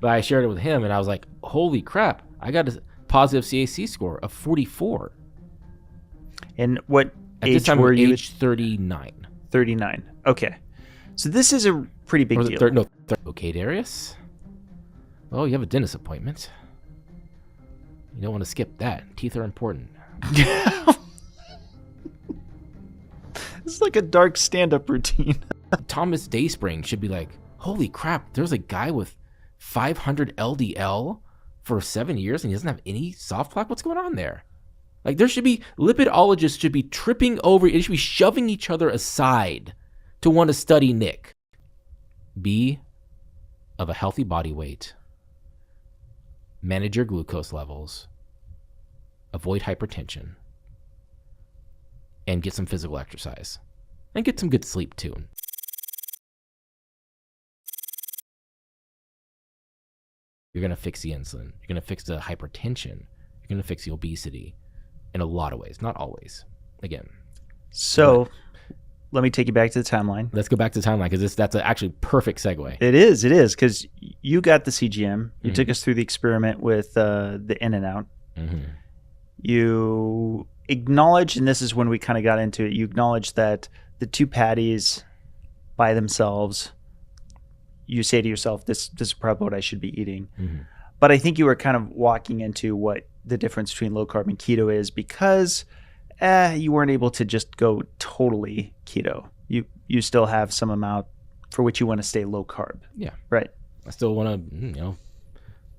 But I shared it with him, and I was like, holy crap, I got a positive CAC score of 44. And what At this age time, were you? age 39. 39. Okay. So this is a pretty big deal. Okay, Darius. Oh, you have a dentist appointment. You don't want to skip that. Teeth are important. It's like a dark stand-up routine. Thomas Dayspring should be like, holy crap, there's a guy with 500 LDL for 7 years and he doesn't have any soft plaque. What's going on there? Like, there should be, lipidologists should be tripping over, they should be shoving each other aside to want to study Nick. Be of a healthy body weight. Manage your glucose levels. Avoid hypertension. And get some physical exercise. And get some good sleep too. You're going to fix the insulin. You're going to fix the hypertension. You're going to fix the obesity in a lot of ways. Not always. Again. So let me take you back to the timeline. Let's go back to the timeline because that's an actually perfect segue. It is because you got the CGM. You took us through the experiment with the in and out. Mm-hmm. You acknowledged, and this is when we kind of got into it, you acknowledged that the two patties by themselves, you say to yourself, this is probably what I should be eating. Mm-hmm. But I think you were kind of walking into what the difference between low carb and keto is because you weren't able to just go totally keto. You still have some amount for which you want to stay low carb. Yeah. Right. I still want to,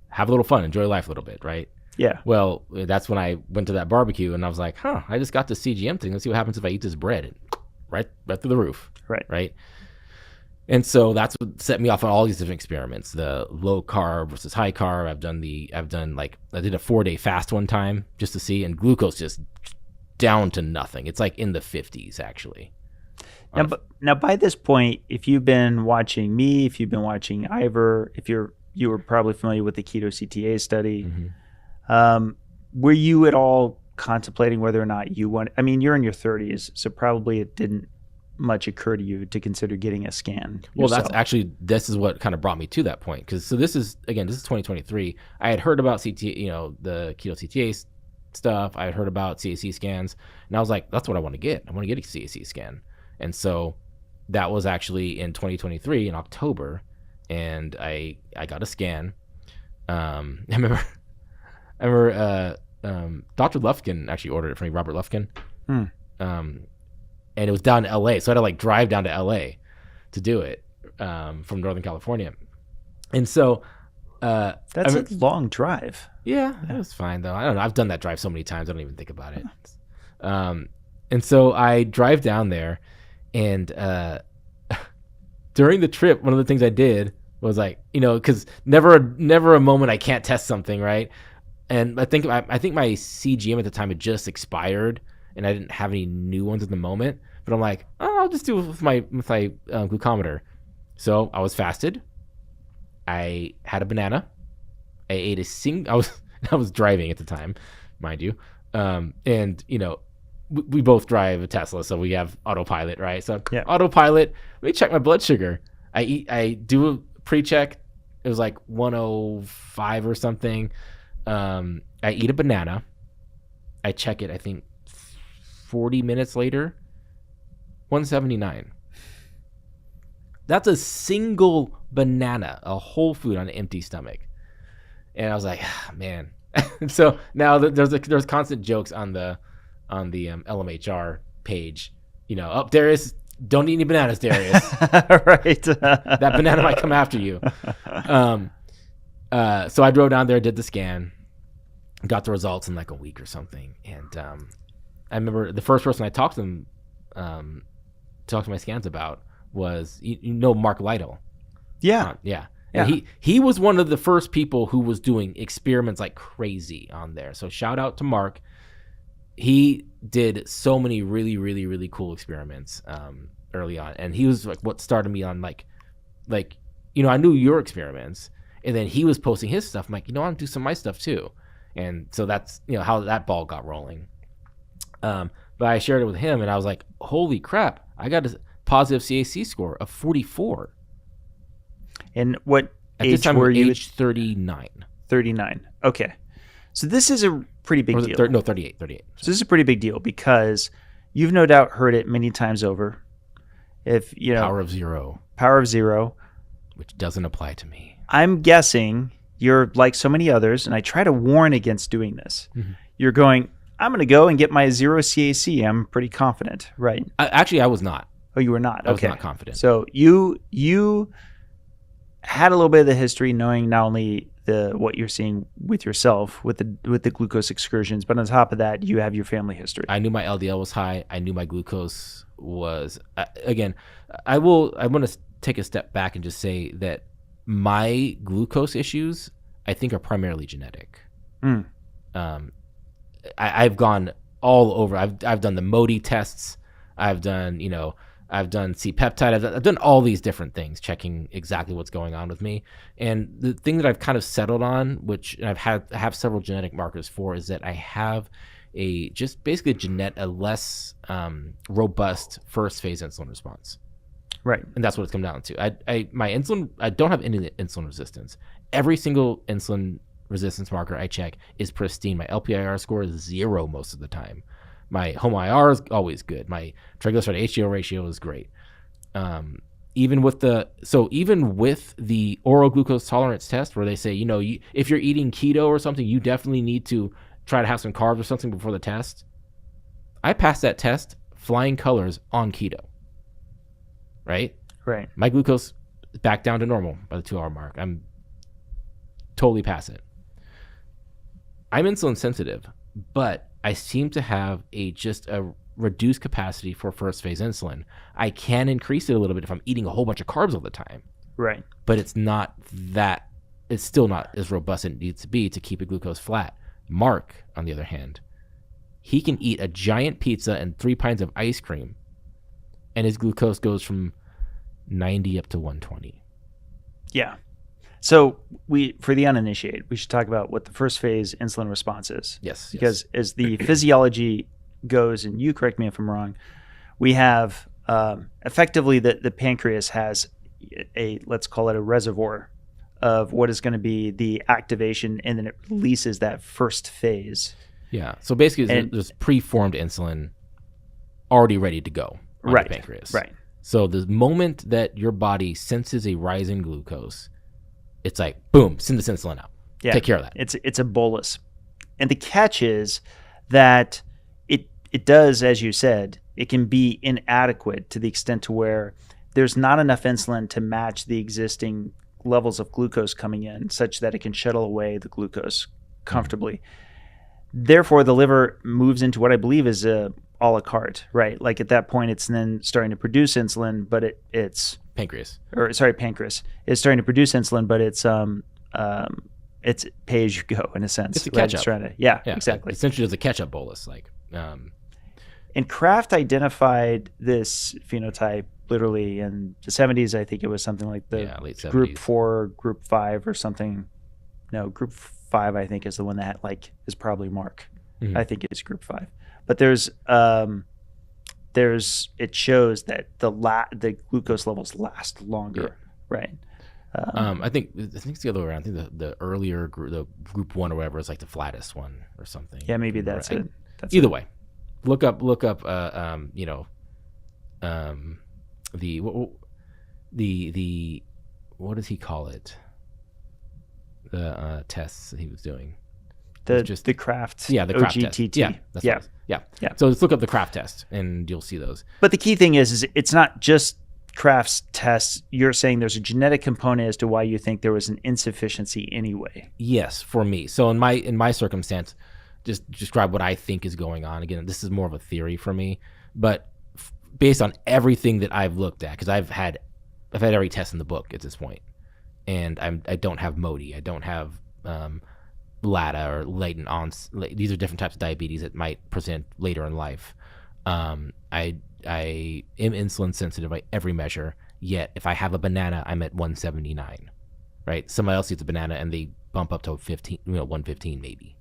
have a little fun, enjoy life a little bit, right? Yeah. Well, that's when I went to that barbecue and I was like, I just got the CGM thing. Let's see what happens if I eat this bread. And right through the roof. Right. And so that's what set me off on all these different experiments. The low carb versus high carb. I did a 4-day fast one time just to see, and glucose just down to nothing. It's like in the 50s actually. Now by this point, if you've been watching me, if you've been watching Ivor, you were probably familiar with the keto CTA study. Mm-hmm. Were you at all contemplating whether or not you want? I mean, you're in your 30s, so probably it didn't much occur to you to consider getting a scan yourself. This is what kind of brought me to that point, because this is 2023. I had heard about CTA, the keto CTA stuff. I had heard about CAC scans, and I was like, that's what I want to get. I want to get a CAC scan. And so that was actually in 2023 in October, and I got a scan. I remember Dr. Lufkin actually ordered it for me, Robert Lufkin. And it was down in LA. So I had to drive down to LA to do it from Northern California. And so that's a long drive. Yeah, it was fine though. I don't know. I've done that drive so many times. I don't even think about it. And so I drive down there, and during the trip, one of the things I did was because never a moment I can't test something, right? And I think my CGM at the time had just expired, and I didn't have any new ones at the moment. But I'm like, I'll just do it with my glucometer. So I was fasted. I had a banana. I ate I was driving at the time, mind you. And we both drive a Tesla, so we have autopilot, right? So yeah. Autopilot. Let me check my blood sugar. I do a pre-check. It was 105 or something. I eat a banana. I check it, I think 40 minutes later, 179. That's a single banana, a whole food on an empty stomach. And I was like, man. So now there's constant jokes on the LMHR page. Darius, don't eat any bananas, Darius. Right. That banana might come after you. So I drove down there, did the scan, got the results in a week or something. And I remember the first person I talked to my scans about was Mark Lytle. Yeah. Yeah. And he was one of the first people who was doing experiments like crazy on there. So shout out to Mark. He did so many really, really, really cool experiments early on. And he was what started me on I knew your experiments, and then he was posting his stuff. I'm like, I want to do some of my stuff too. And so that's, how that ball got rolling. But I shared it with him, and I was like, holy crap, I got a positive CAC score of 44. And what At this age time, were I'm you? age 39. 39. Okay. So this is a pretty big Or was deal. it no, 38. 38. So this is a pretty big deal because you've no doubt heard it many times over. If you know Power of zero, power of zero, which doesn't apply to me. I'm guessing you're like so many others, and I try to warn against doing this. Mm-hmm. You're going, I'm going to go and get my zero CAC. I'm pretty confident, right? Actually, I was not. Oh, you were not. I was Okay. not confident. So you had a little bit of the history, knowing not only what you're seeing with yourself with the glucose excursions, but on top of that, you have your family history. I knew my LDL was high. I knew my glucose was. Again, I want to take a step back and just say that my glucose issues, I think, are primarily genetic. I've gone all over. I've done the MODI tests. I've done C-peptide. I've done all these different things, checking exactly what's going on with me. And the thing that I've kind of settled on, which I have several genetic markers for, is that I have a less robust first phase insulin response. Right. And that's what it's come down to. I don't have any insulin resistance. Every single insulin resistance marker I check is pristine. My LPIR score is 0 most of the time. My HOMA-IR is always good. My triglyceride HDL ratio is great. Even with the oral glucose tolerance test, where they say, if you're eating keto or something, you definitely need to try to have some carbs or something before the test. I passed that test flying colors on keto. Right? Right. My glucose is back down to normal by the 2-hour mark. I'm totally past it. I'm insulin sensitive, but I seem to have a reduced capacity for first phase insulin. I can increase it a little bit if I'm eating a whole bunch of carbs all the time. Right. But it's still not as robust as it needs to be to keep a glucose flat. Mark, on the other hand, he can eat a giant pizza and 3 pints of ice cream, and his glucose goes from 90 up to 120. Yeah. So for the uninitiated, we should talk about what the first phase insulin response is. Yes. Because as the physiology goes, and you correct me if I'm wrong, we have effectively the pancreas has let's call it a reservoir of what is going to be the activation, and then it releases that first phase. Yeah. So basically, there's preformed insulin already ready to go on the pancreas. Right. So the moment that your body senses a rise in glucose, it's like, boom, send this insulin out. Yeah. Take care of that. It's a bolus. And the catch is that it does, as you said, it can be inadequate to the extent to where there's not enough insulin to match the existing levels of glucose coming in, such that it can shuttle away the glucose comfortably. Mm-hmm. Therefore, the liver moves into what I believe is a la carte, right? Like at that point, it's then starting to produce insulin, but it's pancreas is starting to produce insulin, but it's pay as you go in a sense. It's a catch up. Yeah, exactly. Essentially, it's a catch up bolus. And Kraft identified this phenotype literally in the 70s. I think it was something like the late 70s. Group 4, Group 5 or something. No, Group 5 I think is the one that is probably Mark. Mm-hmm. I think it's Group 5. But it shows that the glucose levels last longer, right? I think it's the other way around. I think the earlier the Group 1 or whatever is like the flattest one or something. Yeah, maybe that's it. Either way, look up the what does he call it? The tests that he was doing. The Kraft. Yeah, the Kraft OGTT. test. Yeah. So let's look up the Kraft test, and you'll see those. But the key thing is it's not just Kraft's tests. You're saying there's a genetic component as to why you think there was an insufficiency anyway. Yes, for me. So in my circumstance, just describe what I think is going on. Again, this is more of a theory for me, but based on everything that I've looked at, because I've had every test in the book at this point, and I don't have MODI, I don't have LATA or latent onset. These are different types of diabetes that might present later in life. I am insulin sensitive by every measure. Yet if I have a banana, I'm at 179. Right? Somebody else eats a banana and they bump up to 115 maybe.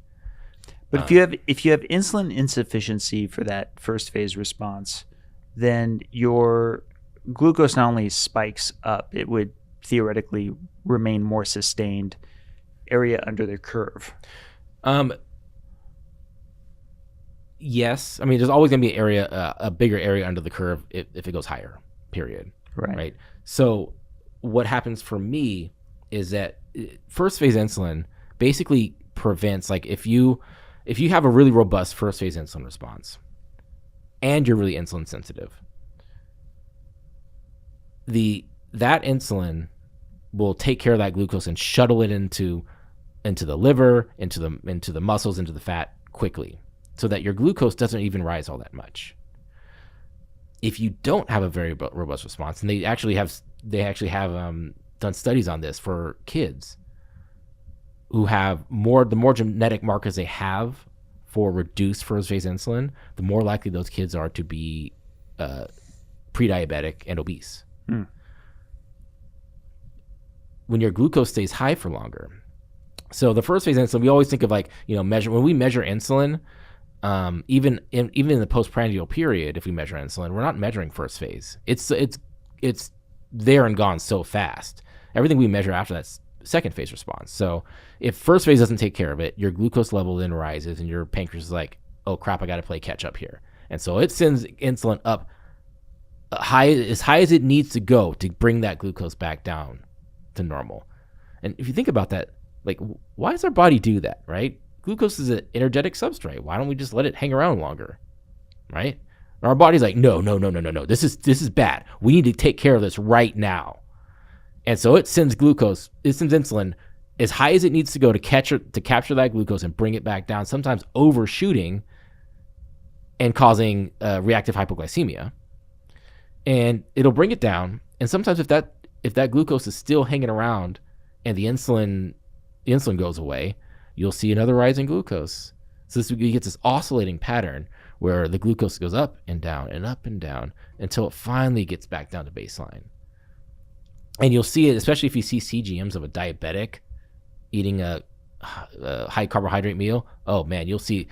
But if you have insulin insufficiency for that first phase response, then your glucose not only spikes up, it would theoretically remain more sustained area under the curve? Yes. I mean, there's always going to be an area, a bigger area under the curve if it goes higher, period. Right. So what happens for me is that first phase insulin basically prevents, like if you have a really robust first phase insulin response and you're really insulin sensitive, that insulin will take care of that glucose and shuttle it into the liver, into the muscles, into the fat quickly, so that your glucose doesn't even rise all that much. If you don't have a very robust response, and they actually have done studies on this for kids who have the more genetic markers they have for reduced first phase insulin, the more likely those kids are to be pre-diabetic and obese. When your glucose stays high for longer. So the first phase insulin, we always think of when we measure insulin, even in the postprandial period, if we measure insulin, we're not measuring first phase. It's there and gone so fast. Everything we measure after that's second phase response. So if first phase doesn't take care of it, your glucose level then rises and your pancreas is like, oh crap, I got to play catch up here. And so it sends insulin up as high as it needs to go to bring that glucose back down to normal. And if you think about that, like, why does our body do that, right? Glucose is an energetic substrate. Why don't we just let it hang around longer, right? And our body's like, no. This is bad. We need to take care of this right now. And so it sends insulin as high as it needs to go to capture that glucose and bring it back down, sometimes overshooting and causing reactive hypoglycemia. And it'll bring it down. And sometimes if that glucose is still hanging around and the insulin goes away, you'll see another rise in glucose. So you get this oscillating pattern where the glucose goes up and down and up and down until it finally gets back down to baseline. And you'll see it, especially if you see CGMs of a diabetic eating a high carbohydrate meal. Oh man, you'll see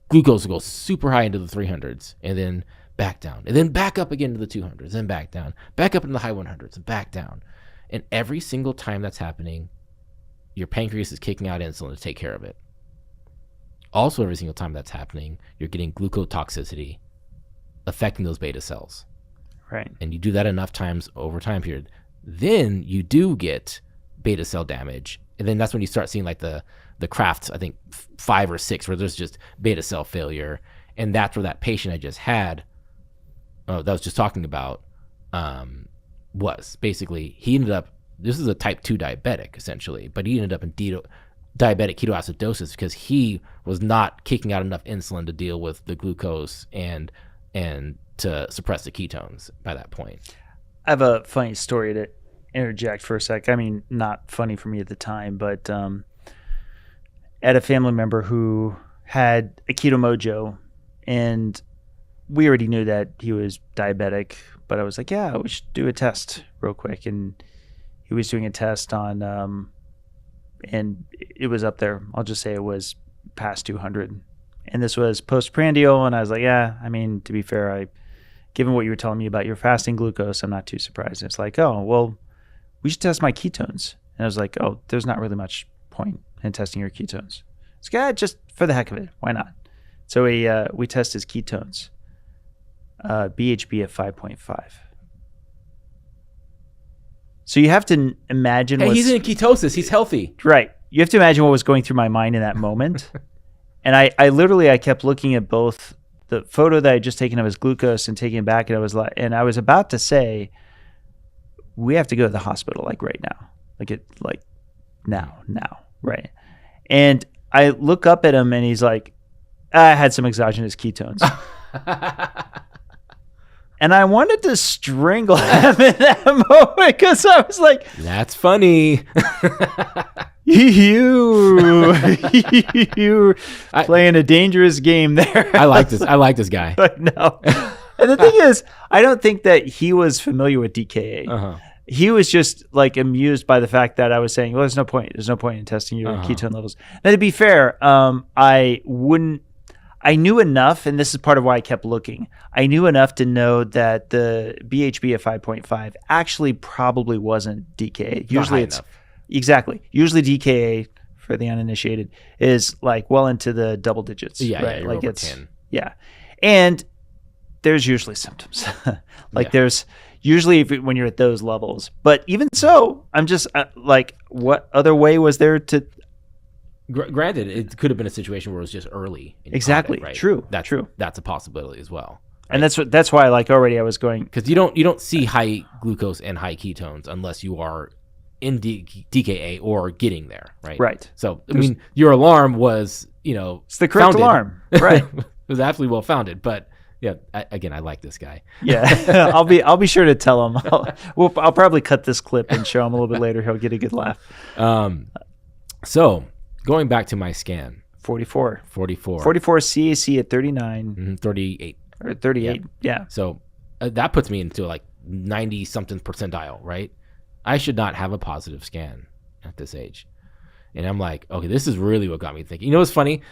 glucose will go super high into the 300s and then back down, and then back up again to the 200s, then back down, back up into the high 100s and back down. And every single time that's happening, your pancreas is kicking out insulin to take care of it. Also, every single time that's happening, you're getting glucotoxicity affecting those beta cells. Right. And you do that enough times over time period, then you do get beta cell damage. And then that's when you start seeing like the Kraft, I think 5 or 6, where there's just beta cell failure. And that's where that patient I just had, that I was just talking about, was basically, he ended up, this is a type 2 diabetic essentially, but he ended up in diabetic ketoacidosis because he was not kicking out enough insulin to deal with the glucose and to suppress the ketones by that point. I have a funny story to interject for a sec. I mean, not funny for me at the time, but had a family member who had a keto mojo, and we already knew that he was diabetic, but I was like, yeah, we should do a test real quick. And he was doing a test on, and it was up there. I'll just say it was past 200. And this was postprandial. And I was like, yeah, I mean, to be fair, given what you were telling me about your fasting glucose, I'm not too surprised. And it's like, oh, well, we should test my ketones. And I was like, oh, there's not really much point in testing your ketones. It's like, just for the heck of it, why not? So we test his ketones. BHB at 5.5. So you have to imagine. Hey, he's in ketosis. He's healthy. Right. You have to imagine what was going through my mind in that moment. And I literally kept looking at both the photo that I had just taken of his glucose and taking it back, and I was about to say, we have to go to the hospital like right now, like now, right? And I look up at him and he's like, I had some exogenous ketones. And I wanted to strangle him in that moment because I was like, that's funny. You playing a dangerous game there. I like this guy. But no. And the thing is, I don't think that he was familiar with DKA. Uh-huh. He was just like amused by the fact that I was saying, well, there's no point in testing your ketone levels. Now, to be fair, I I knew enough, and this is part of why I kept looking. I knew enough to know that the BHB at 5.5 actually probably wasn't DKA. Usually it's enough. Exactly. Usually DKA, for the uninitiated, is like well into the double digits. Yeah, right? you're like over it's 10. Yeah, and there's usually symptoms. There's usually when you're at those levels. But even so, I'm just like, what other way was there to? Granted, it could have been a situation where it was just early. Exactly. Right? True. True. That's a possibility as well. Right? And that's why I was going, because you don't see high glucose and high ketones unless you are in DKA or getting there, right? Right. So I mean, your alarm was it's the correct alarm, right? It was absolutely well founded, but. Yeah, I like this guy. Yeah, I'll be sure to tell him. I'll probably cut this clip and show him a little bit later. He'll get a good laugh. So going back to my scan, 44 CAC at 39, 38 or 38. Yeah. So that puts me into like 90 something percentile, right? I should not have a positive scan at this age, and I'm like, okay, this is really what got me thinking. You know what's funny?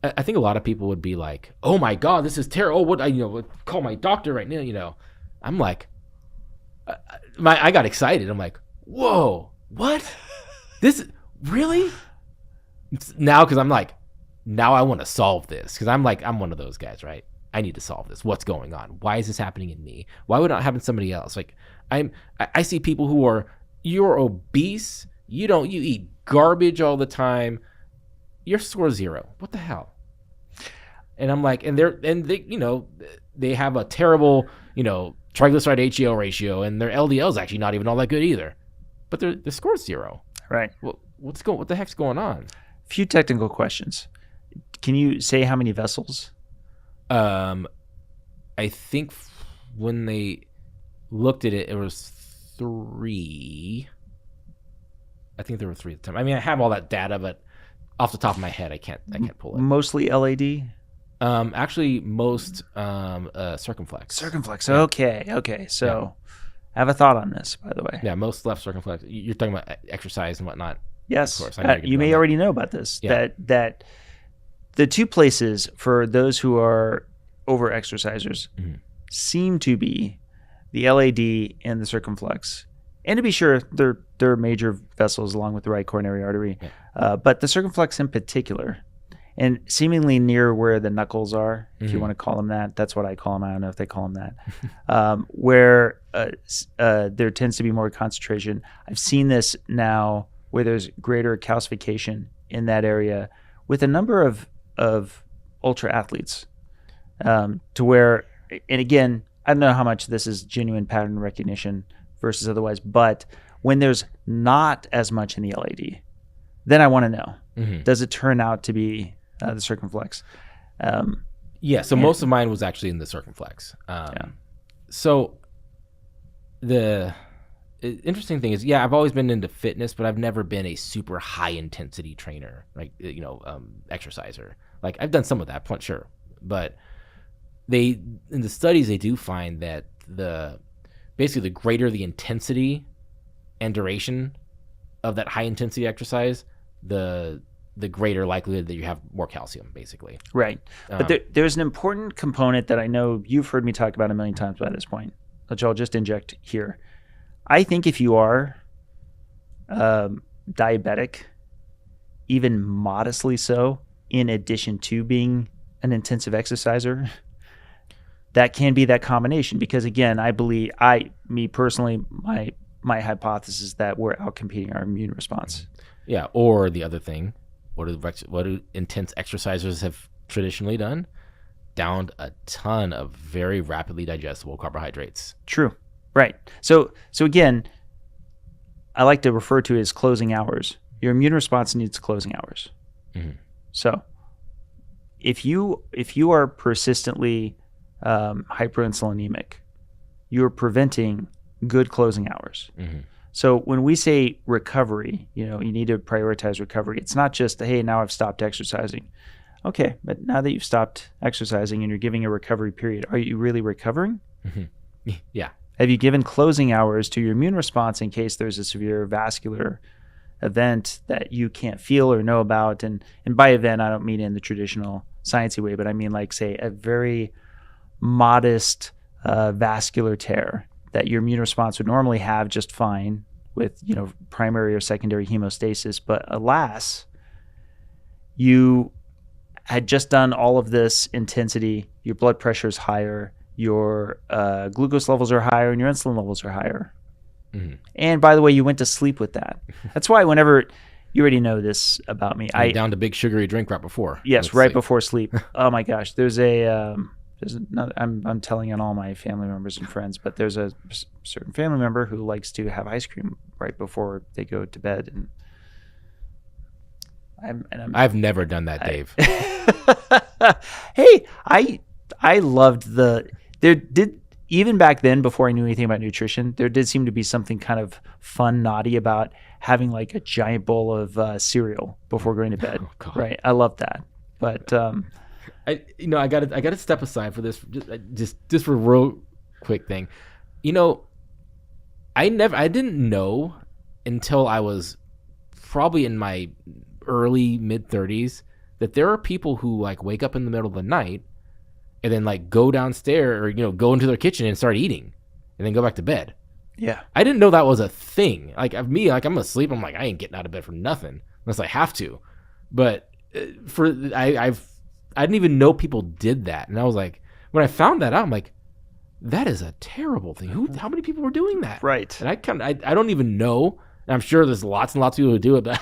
I think a lot of people would be like, "Oh my God, this is terrible! Oh, what call my doctor right now." I'm like, I got excited. I'm like, "Whoa, what? This really?" Now, because I'm like, now I want to solve this because I'm one of those guys, right? I need to solve this. What's going on? Why is this happening in me? Why would it not happen to somebody else? Like, I see people who you're obese. You eat garbage all the time. You're score 0. What the hell? And I'm like, and they have a terrible, triglyceride HDL ratio, and their LDL is actually not even all that good either. But their score's 0. Right. Well, what the heck's going on? A few technical questions. Can you say how many vessels? I think when they looked at it, it was 3. I think there were 3 at the time. I mean, I have all that data, but off the top of my head, I can't pull it. Mostly LAD? Actually, most circumflex. Circumflex. Yeah. Okay. So, I have a thought on this, by the way. Yeah, most left circumflex. You're talking about exercise and whatnot. Yes. Of course. You may already know about this. Yeah. That the two places for those who are over exercisers seem to be the LAD and the circumflex. And to be sure, they're major vessels along with the right coronary artery. Yeah. But the circumflex in particular, and seemingly near where the knuckles are, if you want to call them that. That's what I call them. I don't know if they call them that. Where there tends to be more concentration. I've seen this now where there's greater calcification in that area with a number of ultra athletes to where, and again, I don't know how much this is genuine pattern recognition versus otherwise, but when there's not as much in the LAD, then I want to know, does it turn out to be the circumflex? So most of mine was actually in the circumflex. So the interesting thing is, I've always been into fitness, but I've never been a super high intensity trainer, like, exerciser. Like, I've done some of that, sure. But in the studies, they do find that basically the greater the intensity and duration of that high intensity exercise, the greater likelihood that you have more calcium, basically. Right. But there's an important component that I know you've heard me talk about a million times by this point, which I'll just inject here. I think if you are diabetic, even modestly so, in addition to being an intensive exerciser, that can be that combination. Because again, I believe, me personally, my hypothesis is that we're outcompeting our immune response. Yeah. Or the other thing, what do intense exercisers have traditionally done? Downed a ton of very rapidly digestible carbohydrates. True. Right. So again, I like to refer to it as closing hours. Your immune response needs closing hours. So if you are persistently hyperinsulinemic, you're preventing good closing hours. So when we say recovery, you need to prioritize recovery. It's not just, hey, now I've stopped exercising. Okay, but now that you've stopped exercising and you're giving a recovery period, are you really recovering? Yeah. Have you given closing hours to your immune response in case there's a severe vascular event that you can't feel or know about? And by event, I don't mean in the traditional sciencey way, but I mean like say a very modest vascular tear that your immune response would normally have just fine with, you know, primary or secondary hemostasis. But alas, you had just done all of this intensity, your blood pressure is higher, your glucose levels are higher, and your insulin levels are higher. Mm-hmm. And by the way, you went to sleep with that. That's why whenever you already know this about me, I down to big sugary drink right before. Yes, right before sleep. Oh my gosh, there's another, I'm telling on all my family members and friends, but there's a certain family member who likes to have ice cream right before they go to bed, and I've never done that, Dave. Hey, I loved even back then, before I knew anything about nutrition, there did seem to be something kind of fun, naughty about having like a giant bowl of cereal before going to bed. Oh, God. Right? I love that. But I gotta step aside for this, just for a real quick thing. You know, I didn't know until I was probably in my early mid 30s that there are people who like wake up in the middle of the night and then like go downstairs or, you know, go into their kitchen and start eating and then go back to bed. Yeah. I didn't know that was a thing. Like me, like I'm asleep. I'm like, I ain't getting out of bed for nothing unless I have to. But I didn't even know people did that. And I was like, when I found that out, I'm like, that is a terrible thing. How many people were doing that? Right. And I don't even know. And I'm sure there's lots and lots of people who do it, but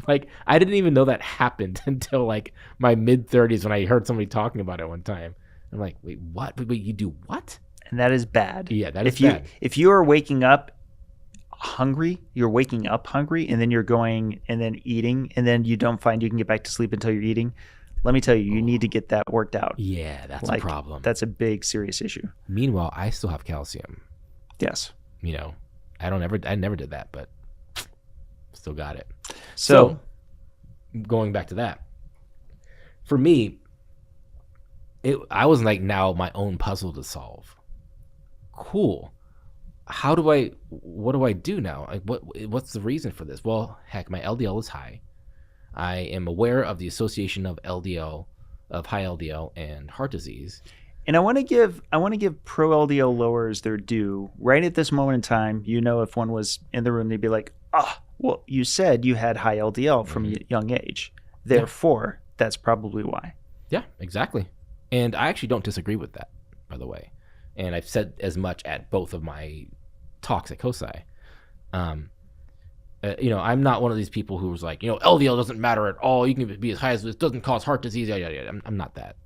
like, I didn't even know that happened until like my mid 30s when I heard somebody talking about it one time. I'm like, wait, what? Wait, you do what? And that is bad. Yeah, that is bad. If you are waking up hungry, and then you're going and then eating, and then you don't find you can get back to sleep until you're eating, let me tell you, you need to get that worked out. Yeah, that's a problem. That's a big, serious issue. Meanwhile, I still have calcium. Yes. You know, I never did that, but still got it. So going back to that, for me, I was like now my own puzzle to solve. Cool. What do I do now? Like, what's the reason for this? Well, heck, my LDL is high. I am aware of the association of high LDL and heart disease. And I want to give pro LDL lowers their due. Right at this moment in time, you know, if one was in the room, they'd be like, well, you said you had high LDL from a young age. Therefore, that's probably why. Yeah, exactly. And I actually don't disagree with that, by the way. And I've said as much at both of my talks at COSI. You know, I'm not one of these people who was like, you know, LDL doesn't matter at all. You can be as high as it doesn't cause heart disease. Yeah. I'm not that.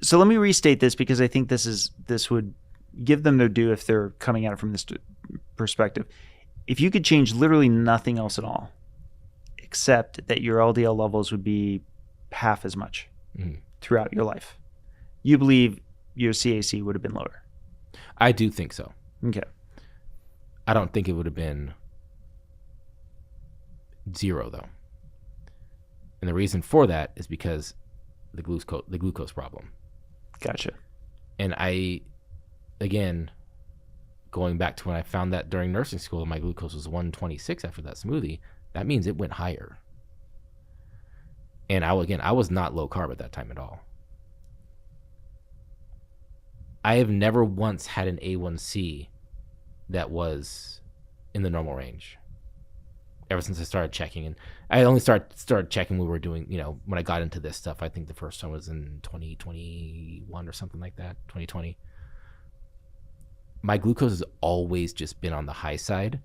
So let me restate this because I think this would give them their due if they're coming at it from this perspective. If you could change literally nothing else at all, except that your LDL levels would be half as much throughout your life, you believe your CAC would have been lower? I do think so. Okay. I don't think it would have been 0 though. And the reason for that is because the glucose problem. Gotcha. And again, going back to when I found that during nursing school, my glucose was 126 after that smoothie. That means it went higher. And I was not low carb at that time at all. I have never once had an A1C that was in the normal range. Ever since I started checking, and I only started checking when we were doing, you know, when I got into this stuff. I think the first time was in 2021 or something like that, 2020. My glucose has always just been on the high side,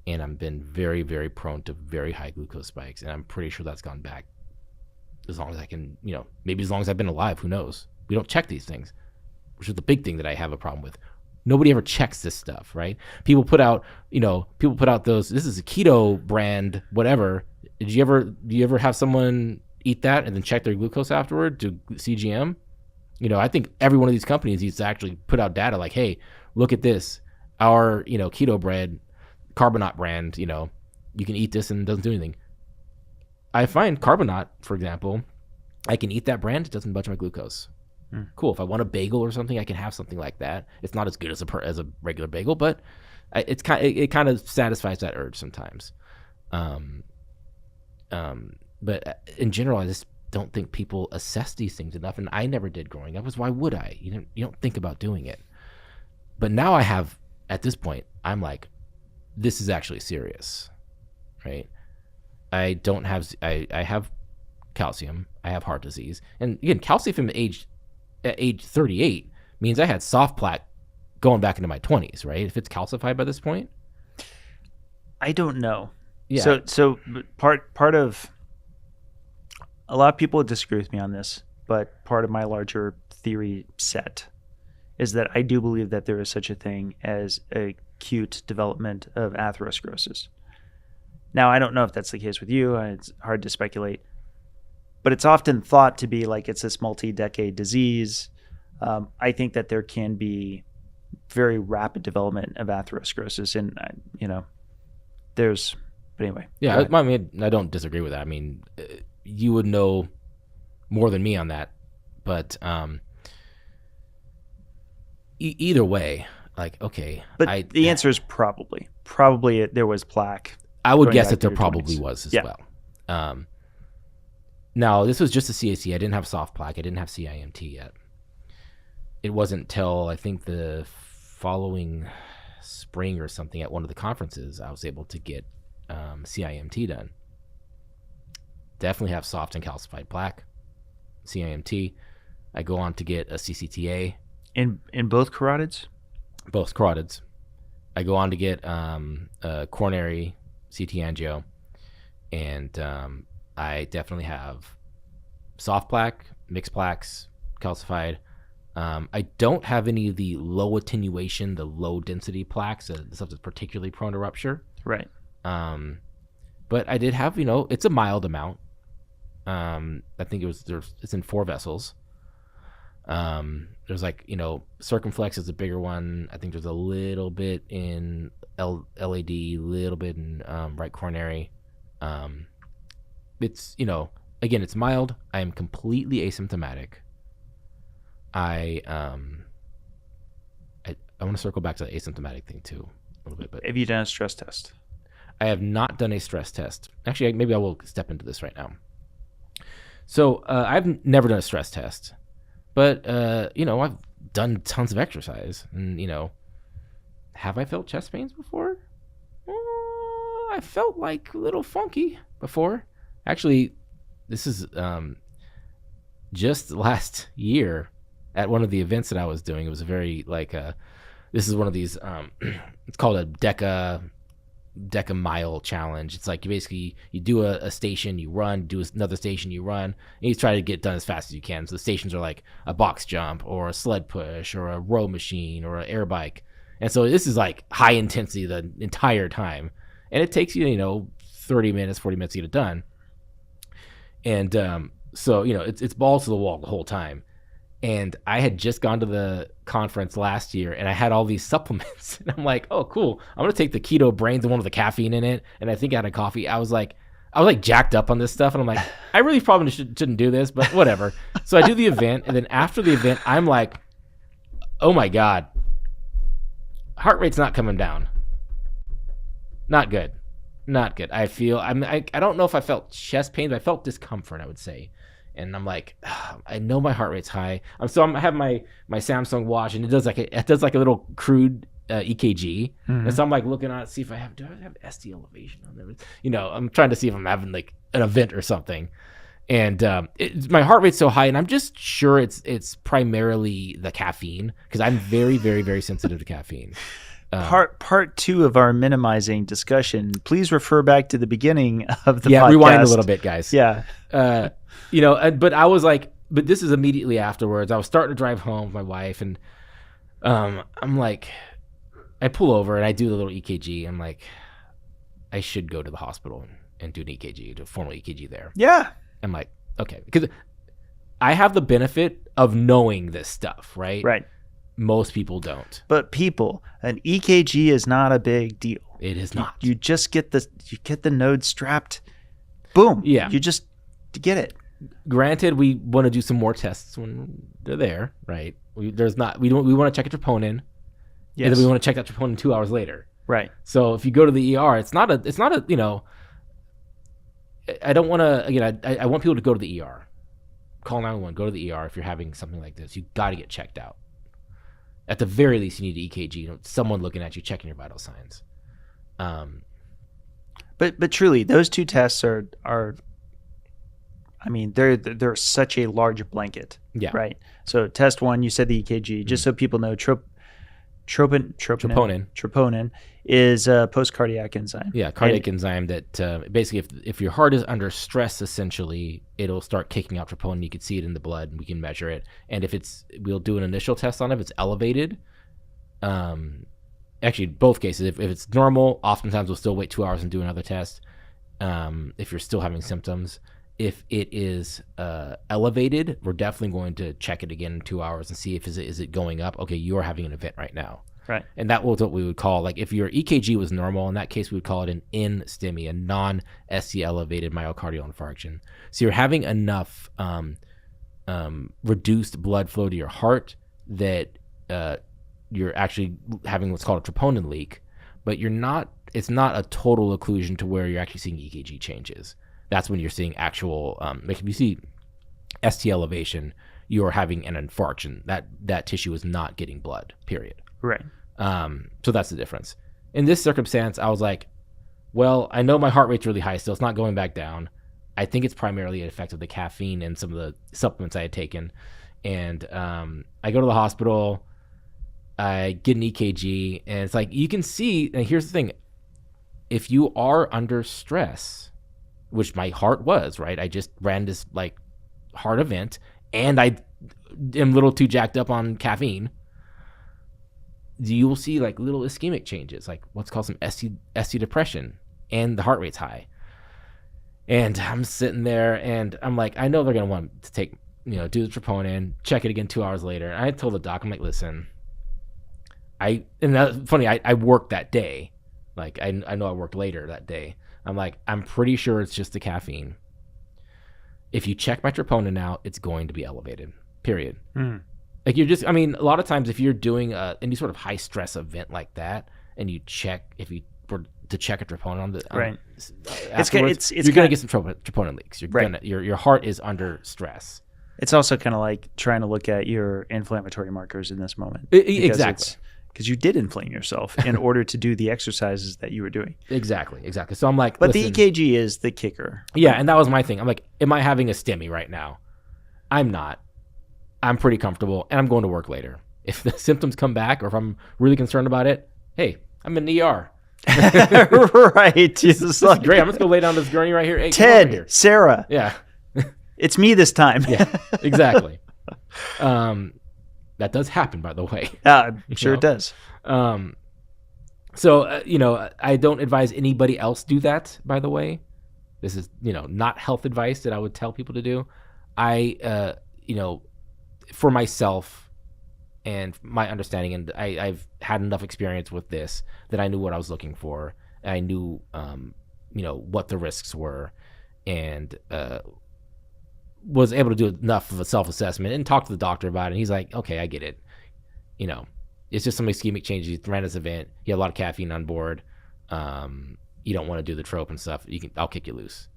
and I've been very, very prone to very high glucose spikes, and I'm pretty sure that's gone back as long as I can, you know, maybe as long as I've been alive. Who knows? We don't check these things, which is the big thing that I have a problem with. Nobody ever checks this stuff, right? People put out those, this is a keto brand, whatever. Do you ever have someone eat that and then check their glucose afterward to CGM? You know, I think every one of these companies needs to actually put out data like, hey, look at this. Our, you know, keto bread, Carbonate brand, you know, you can eat this and it doesn't do anything. I find Carbonate, for example, I can eat that brand. It doesn't budge my glucose. Cool. If I want a bagel or something, I can have something like that. It's not as good as a regular bagel, but it kind of satisfies that urge sometimes. But in general, don't think people assess these things enough, and I never did growing up. Why would I? You don't think about doing it. But now I have, at this point, I'm like, this is actually serious, right? I don't have, I have calcium. I have heart disease. And again, calcium at age 38 means I had soft plaque going back into my 20s, right? If it's calcified by this point. I don't know. Yeah. So part of, a lot of people disagree with me on this, but part of my larger theory set is that I do believe that there is such a thing as acute development of atherosclerosis. Now, I don't know if that's the case with you. It's hard to speculate. But it's often thought to be like it's this multi-decade disease. I think that there can be very rapid development of atherosclerosis. And, but anyway. Yeah, I mean, I don't disagree with that. I mean, you would know more than me on that. But either way, like, okay. But the answer is probably. Probably there was plaque. I would guess that there probably was as well. Now, this was just a CAC. I didn't have soft plaque. I didn't have CIMT yet. It wasn't till I think the following spring or something at one of the conferences I was able to get CIMT done. Definitely have soft and calcified plaque, CIMT. I go on to get a CCTA. In both carotids? Both carotids. I go on to get a coronary CT angio, and I definitely have soft plaque, mixed plaques, calcified. I don't have any of the low attenuation, the low density plaques, the stuff that's particularly prone to rupture. Right. But I did have, it's a mild amount. I think it's in 4 vessels. There's circumflex is a bigger one. I think there's a little bit in LAD, little bit in right coronary. It's, again, it's mild. I am completely asymptomatic. I want to circle back to the asymptomatic thing too a little bit. But have you done a stress test? I have not done a stress test. Actually, maybe I will step into this right now. So I've never done a stress test, but I've done tons of exercise, and have I felt chest pains before? I felt like a little funky before. Actually, this is just last year at one of the events that I was doing. It was a very this is one of these. It's called a Deca mile challenge. It's like you do a station, you run, do another station, you run, and you try to get done as fast as you can. So the stations are like a box jump or a sled push or a row machine or an air bike. And so this is like high intensity the entire time. And it takes you, 30 minutes, 40 minutes to get it done. And so, it's balls to the wall the whole time. And I had just gone to the conference last year, and I had all these supplements. And I'm like, oh, cool. I'm going to take the keto brains and one with the caffeine in it. And I think I had a coffee. I was like jacked up on this stuff. And I'm like, I really probably shouldn't do this, but whatever. So I do the event. And then after the event, I'm like, oh my God, heart rate's not coming down. Not good. I feel, I don't know if I felt chest pain, but I felt discomfort, I would say. And I'm like, I know my heart rate's high. I have my Samsung watch, and it does like a little crude EKG. Mm-hmm. And so I'm like looking on it, see if do I have ST elevation on there? I'm trying to see if I'm having like an event or something. And my heart rate's so high, and I'm just sure it's primarily the caffeine, because I'm very, very, very sensitive to caffeine. Part 2 of our minimizing discussion, please refer back to the beginning of the podcast. Yeah, rewind a little bit, guys. Yeah. But I was like, but this is immediately afterwards. I was starting to drive home with my wife, and I'm like, I pull over and I do the little EKG. I'm like, I should go to the hospital and do an EKG, do a formal EKG there. Yeah. I'm like, okay, because I have the benefit of knowing this stuff, right? Right. Most people don't. But an EKG is not a big deal. It is not. You just get the node strapped. Boom. Yeah. You just get it. Granted, we want to do some more tests when they're there, right? We want to check a troponin. Yes. And then we want to check that troponin 2 hours later. Right. So if you go to the ER, it's not a I don't want to, again, I want people to go to the ER. call 911, go to the ER if you're having something like this. You got to get checked out. At the very least, you need an EKG. Someone looking at you, checking your vital signs. But truly, those two tests are I mean, they're such a large blanket. Yeah. Right. So test one, you said the EKG. Just so people know, troponin is a post-cardiac enzyme. Yeah, cardiac enzyme that basically, if your heart is under stress, essentially, it'll start kicking out troponin. You can see it in the blood, and we can measure it. And we'll do an initial test on it. If it's elevated, actually, both cases, if it's normal, oftentimes we'll still wait 2 hours and do another test. If you're still having symptoms. If it is elevated, we're definitely going to check it again in 2 hours and see if is it going up. Okay, you are having an event right now. Right. And that was what we would call, like, if your EKG was normal, in that case, we would call it an NSTEMI, a non-ST elevated myocardial infarction. So you're having enough reduced blood flow to your heart that you're actually having what's called a troponin leak, but it's not a total occlusion to where you're actually seeing EKG changes. That's when you're seeing actual, if you see ST elevation, you're having an infarction. That tissue is not getting blood, period. Right. So that's the difference. In this circumstance, I was like, well, I know my heart rate's really high still. It's not going back down. I think it's primarily an effect of the caffeine and some of the supplements I had taken. And I go to the hospital. I get an EKG. And it's like, you can see, and here's the thing. If you are under stress, which my heart was, right? I just ran this like heart event, and I am a little too jacked up on caffeine. You will see like little ischemic changes, like what's called some ST depression, and the heart rate's high. And I'm sitting there, and I'm like, I know they're gonna want to take, do the troponin, check it again 2 hours later. And I told the doc, I'm like, listen, and that's funny. I worked that day, like I know I worked later that day. I'm like, I'm pretty sure it's just the caffeine. If you check my troponin out, it's going to be elevated, period. Like a lot of times if you're doing any sort of high stress event like that, and you check, if you were to check a troponin on the, right. You're going to get some troponin leaks. Your heart is under stress. It's also kind of like trying to look at your inflammatory markers in this moment. Exactly. Because you did inflame yourself in order to do the exercises that you were doing. Exactly. So I'm like, but listen, the EKG is the kicker. Yeah, and that was my thing. I'm like, am I having a STEMI right now? I'm not. I'm pretty comfortable, and I'm going to work later. If the symptoms come back, or if I'm really concerned about it, hey, I'm in the ER. Right. Jesus, like, great. I'm just going to lay down this gurney right here. Hey, Ted, here. Sarah. Yeah. It's me this time. Yeah, exactly. That does happen, by the way. I'm sure it does. So, I don't advise anybody else do that, by the way. This is, not health advice that I would tell people to do. I, for myself and my understanding, and I've had enough experience with this that I knew what I was looking for. I knew, what the risks were, and was able to do enough of a self-assessment and talk to the doctor about it. And he's like, okay, I get it. It's just some ischemic changes. You ran this event. You had a lot of caffeine on board. You don't want to do the trope and stuff. I'll kick you loose,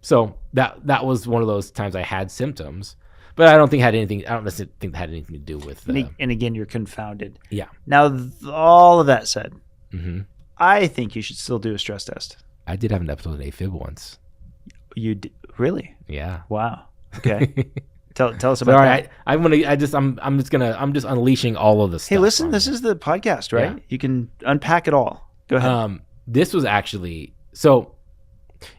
So that was one of those times I had symptoms, but I don't necessarily think that had anything to do with. And again, you're confounded. Yeah. Now, all of that said, mm-hmm. I think you should still do a stress test. I did have an episode of AFib once. You did? Really? Yeah. Wow. Okay. Tell us about that. I'm just unleashing all of this stuff. Hey, listen, this is the podcast, right? Yeah. You can unpack it all. Go ahead. This was actually, so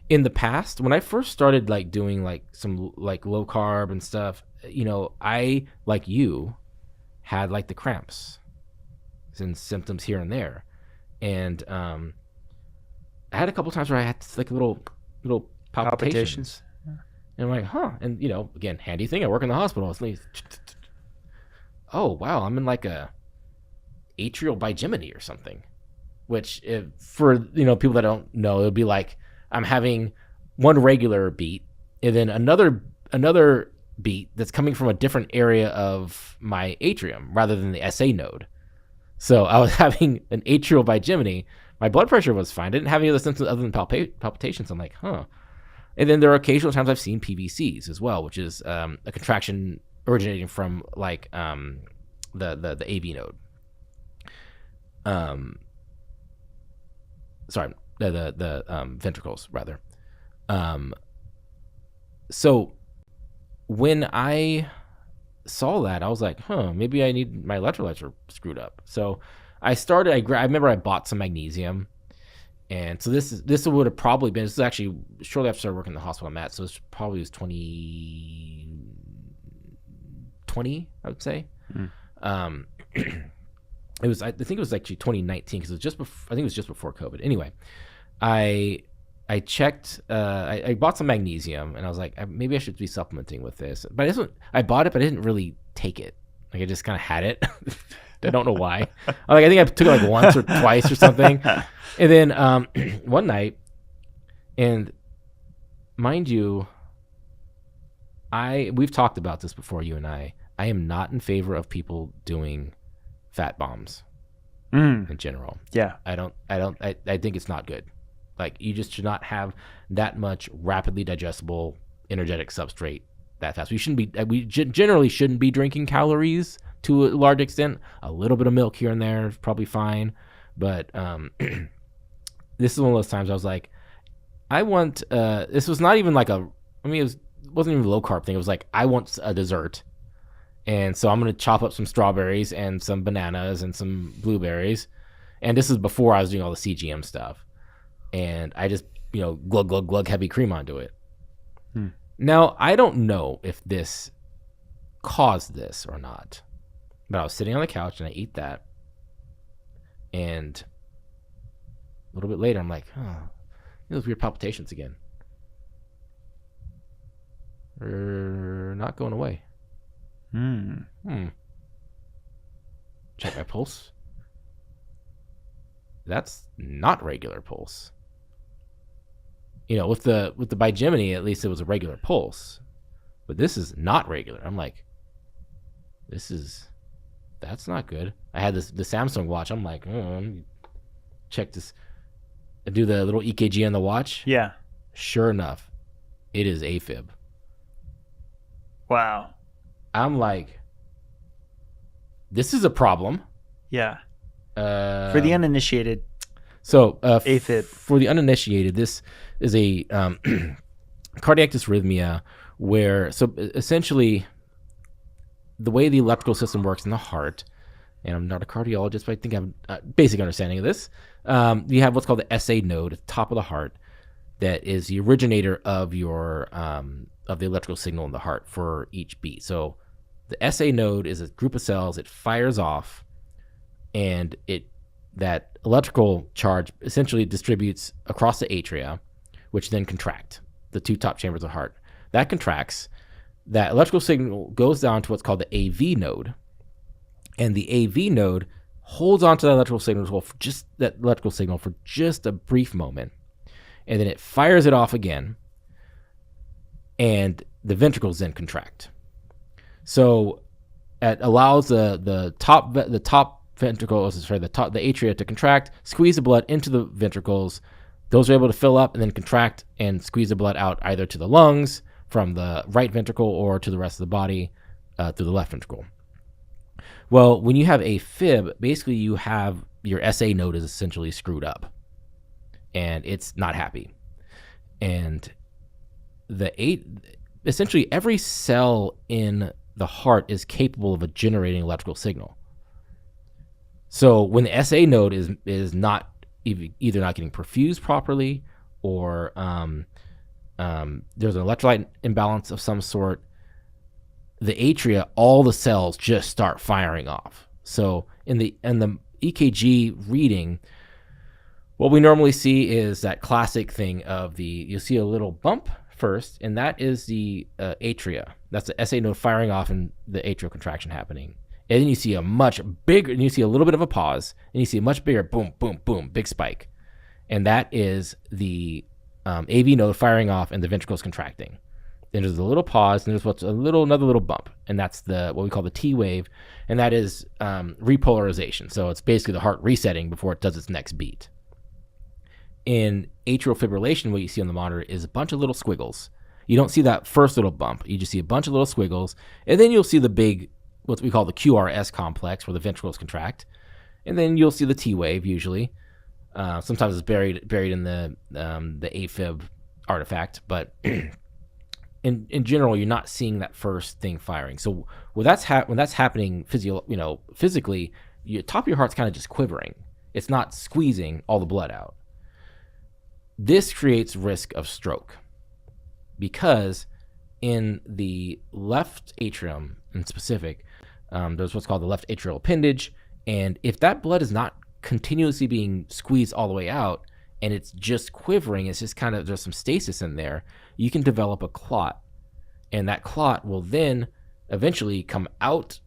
in the past, when I first started like doing like some like low carb and stuff, I, like you, had like the cramps and symptoms here and there. And I had a couple times where I had like little palpitations. Yeah. And I'm like, huh. And, again, handy thing. I work in the hospital. It's like, oh, wow. I'm in like a atrial bigeminy or something. Which, for, people that don't know, it would be like I'm having one regular beat and then another beat that's coming from a different area of my atrium rather than the SA node. So I was having an atrial bigeminy. My blood pressure was fine. I didn't have any other symptoms other than palpitations. I'm like, huh. And then there are occasional times I've seen PVCs as well, which is a contraction originating from like the AV node. Sorry, the ventricles rather. So when I saw that, I was like, maybe I need my electrolytes are screwed up. So I remember I bought some magnesium. And so this would have probably been, this is actually shortly after I started working in the hospital I'm at. So this probably was 2020, I would say. It was, I think it was actually 2019 because it was just before, I think it was just before COVID. Anyway, I checked, I bought some magnesium and I was like, maybe I should be supplementing with this. But I bought it, but I didn't really take it. Like I just kind of had it. I don't know why. I think I took it like once or twice or something. And then one night, and mind you, we've talked about this before, you and I am not in favor of people doing fat bombs in general. Yeah. I think it's not good. Like you just should not have that much rapidly digestible energetic substrate that fast. We generally shouldn't be drinking calories to a large extent. A little bit of milk here and there is probably fine. But this is one of those times I was like, I want, this was not even like it wasn't even a low carb thing. It was like, I want a dessert. And so I'm going to chop up some strawberries and some bananas and some blueberries. And this is before I was doing all the CGM stuff. And I just, glug, glug, glug heavy cream onto it. Now, I don't know if this caused this or not. But I was sitting on the couch and I ate that. And a little bit later, I'm like, those weird palpitations again. They're not going away. Check my pulse. That's not regular pulse. With the Bigemini, at least it was a regular pulse. But this is not regular. I'm like, that's not good. I had the Samsung watch. I'm like, let me check this. I do the little EKG on the watch. Yeah. Sure enough, it is AFib. Wow. I'm like, this is a problem. Yeah. For the uninitiated. So AFib. For the uninitiated, this is a cardiac dysrhythmia where, so essentially, the way the electrical system works in the heart, and I'm not a cardiologist, but I think I have a basic understanding of this. You have what's called the SA node at the top of the heart that is the originator of your of the electrical signal in the heart for each beat. So the SA node is a group of cells. It fires off, and that electrical charge essentially distributes across the atria, which then contract the two top chambers of the heart. That contracts. That electrical signal goes down to what's called the AV node, and the AV node holds onto that electrical signal for just a brief moment, and then it fires it off again, and the ventricles then contract. So it allows the top ventricle, the atria to contract, squeeze the blood into the ventricles. Those are able to fill up and then contract and squeeze the blood out either to the lungs from the right ventricle or to the rest of the body through the left ventricle. Well, when you have AFib, basically you have your SA node is essentially screwed up, and it's not happy. And essentially every cell in the heart is capable of generating electrical signal. So when the SA node is not either not getting perfused properly or there's an electrolyte imbalance of some sort, the atria, all the cells just start firing off. So in the EKG reading, what we normally see is that classic thing of you'll see a little bump first, and that is the atria. That's the SA node firing off and the atrial contraction happening. And then you see a much bigger, and you see a little bit of a pause, and you see a much bigger boom, boom, boom, big spike. And that is the AV node firing off and the ventricles contracting. Then there's a little pause, and there's another little bump, and that's what we call the T wave, and that is repolarization. So it's basically the heart resetting before it does its next beat. In atrial fibrillation, what you see on the monitor is a bunch of little squiggles. You don't see that first little bump. You just see a bunch of little squiggles, and then you'll see the big, what we call the QRS complex, where the ventricles contract, and then you'll see the T wave usually. Sometimes it's buried in the AFib artifact, but in general, you're not seeing that first thing firing. So when that's happening physically, your top of your heart's kind of just quivering. It's not squeezing all the blood out. This creates risk of stroke because in the left atrium in specific, there's what's called the left atrial appendage, and if that blood is not continuously being squeezed all the way out and it's just quivering, it's just kind of, there's some stasis in there, you can develop a clot, and that clot will then eventually come out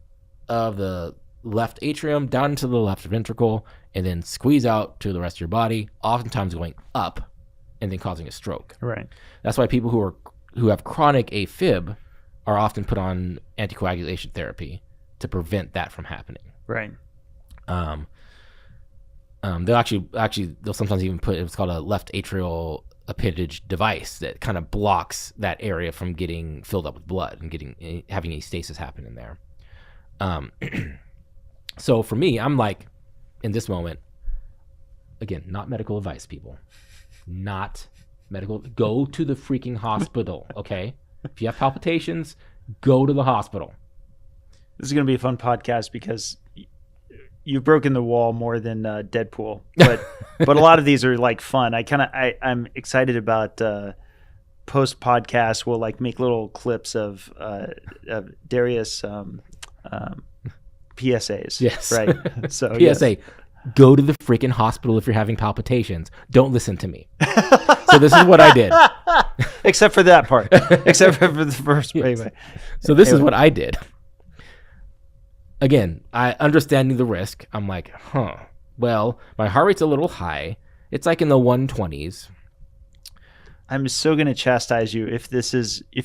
of the left atrium down into the left ventricle and then squeeze out to the rest of your body, oftentimes going up and then causing a stroke. Right. That's why people who have chronic AFib are often put on anticoagulation therapy to prevent that from happening. Right. They'll sometimes even put what's called a left atrial appendage device that kind of blocks that area from getting filled up with blood and having a stasis happen in there. So for me, I'm like, in this moment, again, not medical advice, people. Not medical. Go to the freaking hospital, okay? If you have palpitations, go to the hospital. This is going to be a fun podcast because you've broken the wall more than Deadpool, but a lot of these are like fun. I'm excited about post podcast. We'll like make little clips of Darius PSAs. Yes, right. So PSA. Yes. Go to the freaking hospital if you're having palpitations. Don't listen to me. So this is what I did. Except for that part. Except for the first. Yes. Anyway. So this is what I did. Again, understanding the risk, I'm like, well, my heart rate's a little high. It's like in the 120s. I'm so going to chastise you if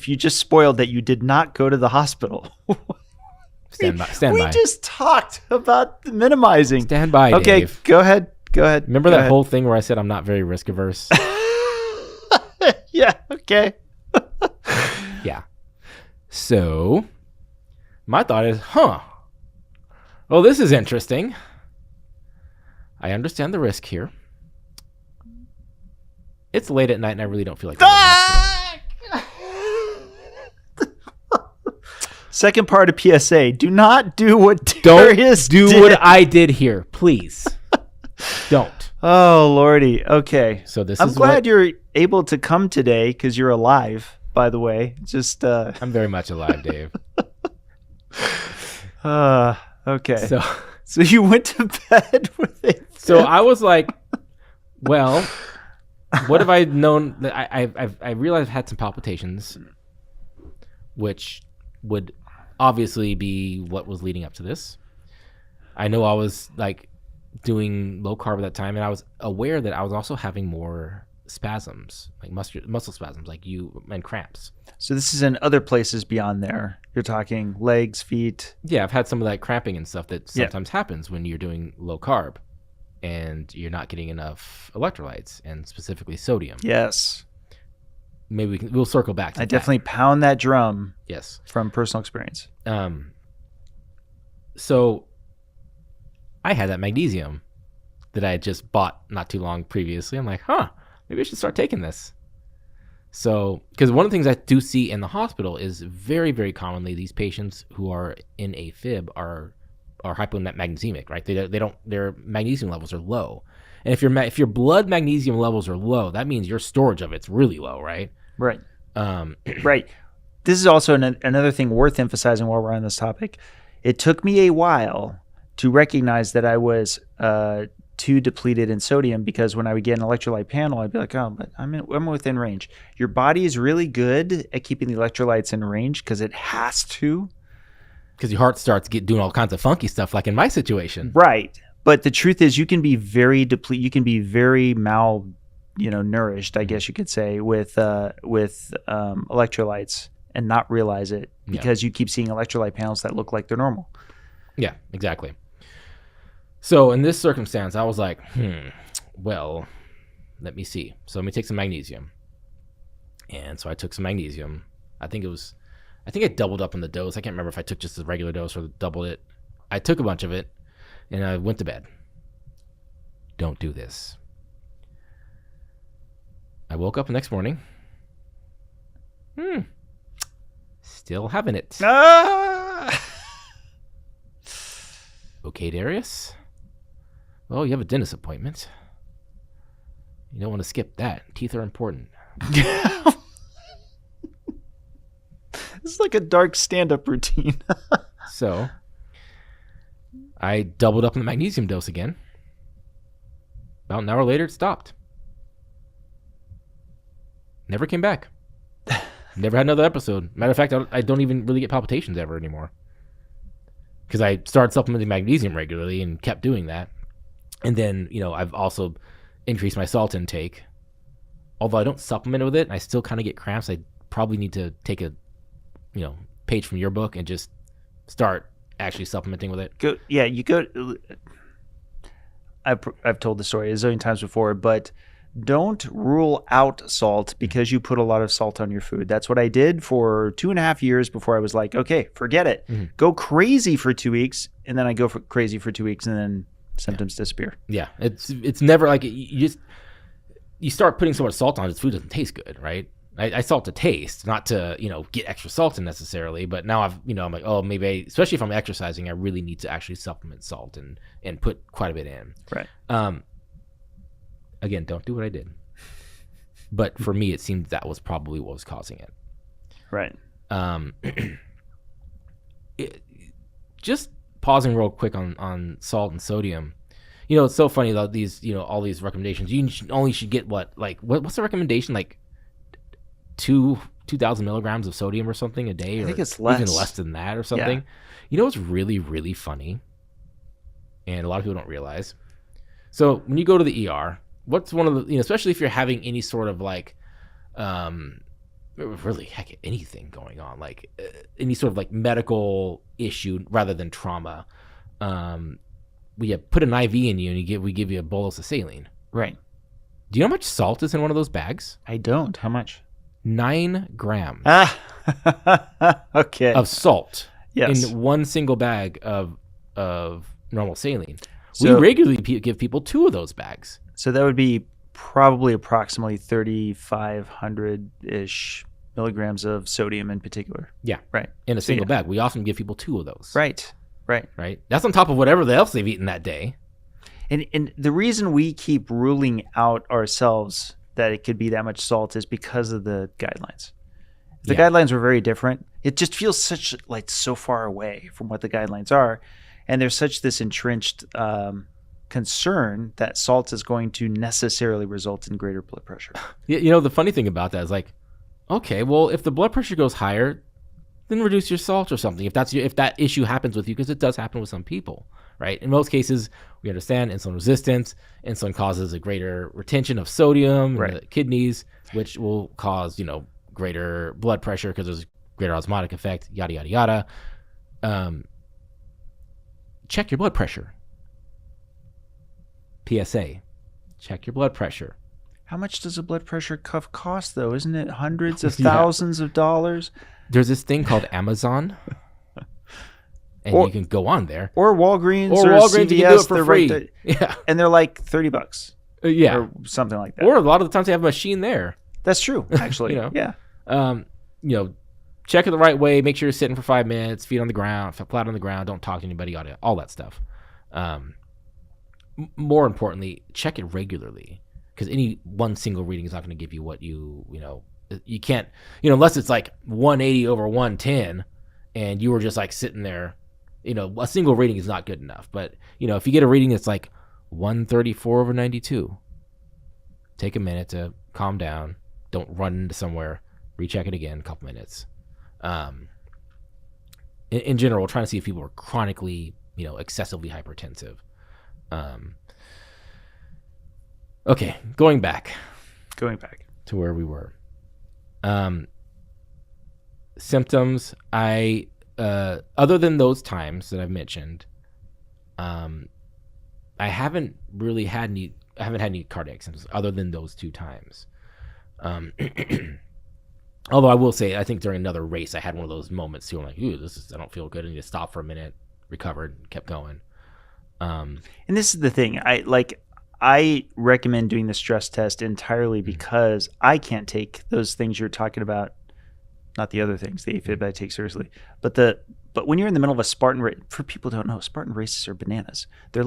you just spoiled that you did not go to the hospital. Stand by. We just talked about minimizing. Stand by, okay, Dave. Go ahead. Remember that whole thing where I said I'm not very risk averse? Yeah, okay. Yeah. So, my thought is, well, this is interesting. I understand the risk here. It's late at night and I really don't feel like going to the hospital. Second part of PSA: do not do what Darius did. Don't do what I did here, please. Don't. Oh lordy. Okay. So I'm glad you're able to come today because you're alive. By the way, just I'm very much alive, Dave. Okay. So you went to bed with it. So I was like, well, what have I known? That I realized I've had some palpitations, which would obviously be what was leading up to this. I know I was like doing low carb at that time, and I was aware that I was also having more spasms, like muscle spasms, and cramps. So this is in other places beyond there. You're talking legs, feet. Yeah, I've had some of that cramping and stuff that sometimes happens when you're doing low carb and you're not getting enough electrolytes, and specifically sodium. Yes. Maybe we'll circle back to that. I definitely pound that drum. Yes. From personal experience. So I had that magnesium that I had just bought not too long previously. I'm like, maybe I should start taking this. So, because one of the things I do see in the hospital is very, very commonly these patients who are in AFib are hypomagnesiemic, right? Their magnesium levels are low. And if your blood magnesium levels are low, that means your storage of it's really low, right? Right. Right. This is also another thing worth emphasizing while we're on this topic. It took me a while to recognize that I was too depleted in sodium, because when I would get an electrolyte panel, I'd be like, but I'm within range. Your body is really good at keeping the electrolytes in range because it has to. Because your heart starts doing all kinds of funky stuff, like in my situation. Right. But the truth is, you can be very depleted. You can be very nourished, I guess you could say, with electrolytes and not realize it because you keep seeing electrolyte panels that look like they're normal. Yeah, exactly. So in this circumstance, I was like, well, let me see. So let me take some magnesium. And so I took some magnesium. I think I doubled up on the dose. I can't remember if I took just the regular dose or doubled it. I took a bunch of it, and I went to bed. Don't do this. I woke up the next morning. Still having it. Okay, Darius. Well, you have a dentist appointment. You don't want to skip that. Teeth are important. This is like a dark stand-up routine. So I doubled up on the magnesium dose again. About an hour later, it stopped. Never came back. Never had another episode. Matter of fact, I don't even really get palpitations ever anymore. Because I started supplementing magnesium regularly and kept doing that. And then, I've also increased my salt intake. Although I don't supplement with it, I still kind of get cramps. I probably need to take a, page from your book and just start actually supplementing with it. You go. I've told the story a zillion times before, but don't rule out salt because you put a lot of salt on your food. That's what I did for 2.5 years before I was like, okay, forget it. Mm-hmm. Go crazy for 2 weeks, and then I go crazy for 2 weeks, and then symptoms disappear. Yeah, it's never like you start putting so much salt on it, food doesn't taste good, right? I salt to taste, not to get extra salt in necessarily. But now I'm like, oh, maybe especially if I'm exercising, I really need to actually supplement salt and put quite a bit in. Right. Again, don't do what I did. But for me, it seemed that was probably what was causing it. Right. Just pausing real quick on salt and sodium. It's so funny that these, all these recommendations. You only should get what's the recommendation? Like 2,000 milligrams of sodium or something a day? I think or it's less. Even less than that or something. Yeah. What's really, really funny? And a lot of people don't realize. So when you go to the ER, what's one of the, especially if you're having any sort of really heck anything going on, like any sort of like medical issue rather than trauma, we put an IV in you and we give you a bolus of saline. Right. Do you know how much salt is in one of those bags? I don't. How much? 9 grams. Okay. Of salt. Yes. In one single bag of normal saline. So, we regularly give people 2 of those bags. So that would be probably approximately 3,500-ish milligrams of sodium in particular. Yeah. Right. In a single bag. We often give people 2 of those. Right. Right. That's on top of whatever else they've eaten that day. And the reason we keep ruling out ourselves that it could be that much salt is because of the guidelines. If the guidelines were very different, it just feels so far away from what the guidelines are. And there's this entrenched concern that salt is going to necessarily result in greater blood pressure. The funny thing about that is okay, well, if the blood pressure goes higher, then reduce your salt or something. If that issue happens with you, because it does happen with some people, right? In most cases, we understand insulin resistance. Insulin causes a greater retention of sodium in the kidneys, which will cause, greater blood pressure because there's greater osmotic effect, yada, yada, yada. Check your blood pressure. PSA, check your blood pressure. How much does a blood pressure cuff cost, though? Isn't it hundreds of thousands of dollars? There's this thing called Amazon, and you can go on there. Or Walgreens or CVS. You can do it for free. And they're like $30. Yeah. Or something like that. Or a lot of the times they have a machine there. That's true, actually. Yeah. Check it the right way. Make sure you're sitting for 5 minutes, feet on the ground, flat on the ground. Don't talk to anybody, all that stuff. More importantly, check it regularly, because any one single reading is not going to give you what you can't, unless it's like 180 over 110 and you were just like sitting there, a single reading is not good enough. But, if you get a reading that's like 134 over 92, take a minute to calm down. Don't run into somewhere. Recheck it again, a couple minutes. In general, trying to see if people are chronically, excessively hypertensive. Okay, going back to where we were. Symptoms, other than those times that I've mentioned, I haven't really had any I haven't had any cardiac symptoms other than those 2 times. Um, although I will say, I think during another race, I had one of those moments too. I'm like, ooh, I don't feel good. I need to stop for a minute, recovered, kept going. And this is the thing. I recommend doing the stress test entirely because I can't take those things you're talking about, not the other things, the AFib I take seriously. But when you're in the middle of a Spartan race, for people who don't know, Spartan races are bananas. They're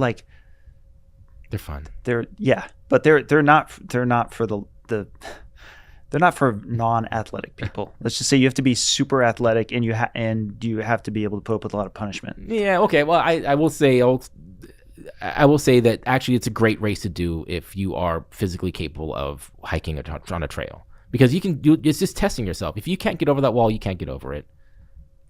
fun. But they're not for they're not for non-athletic people. Let's just say you have to be super athletic and you have to be able to put up with a lot of punishment. Yeah. Okay. Well, I will say that actually it's a great race to do if you are physically capable of hiking on a trail, because you can do. It's just testing yourself. If you can't get over that wall, you can't get over it.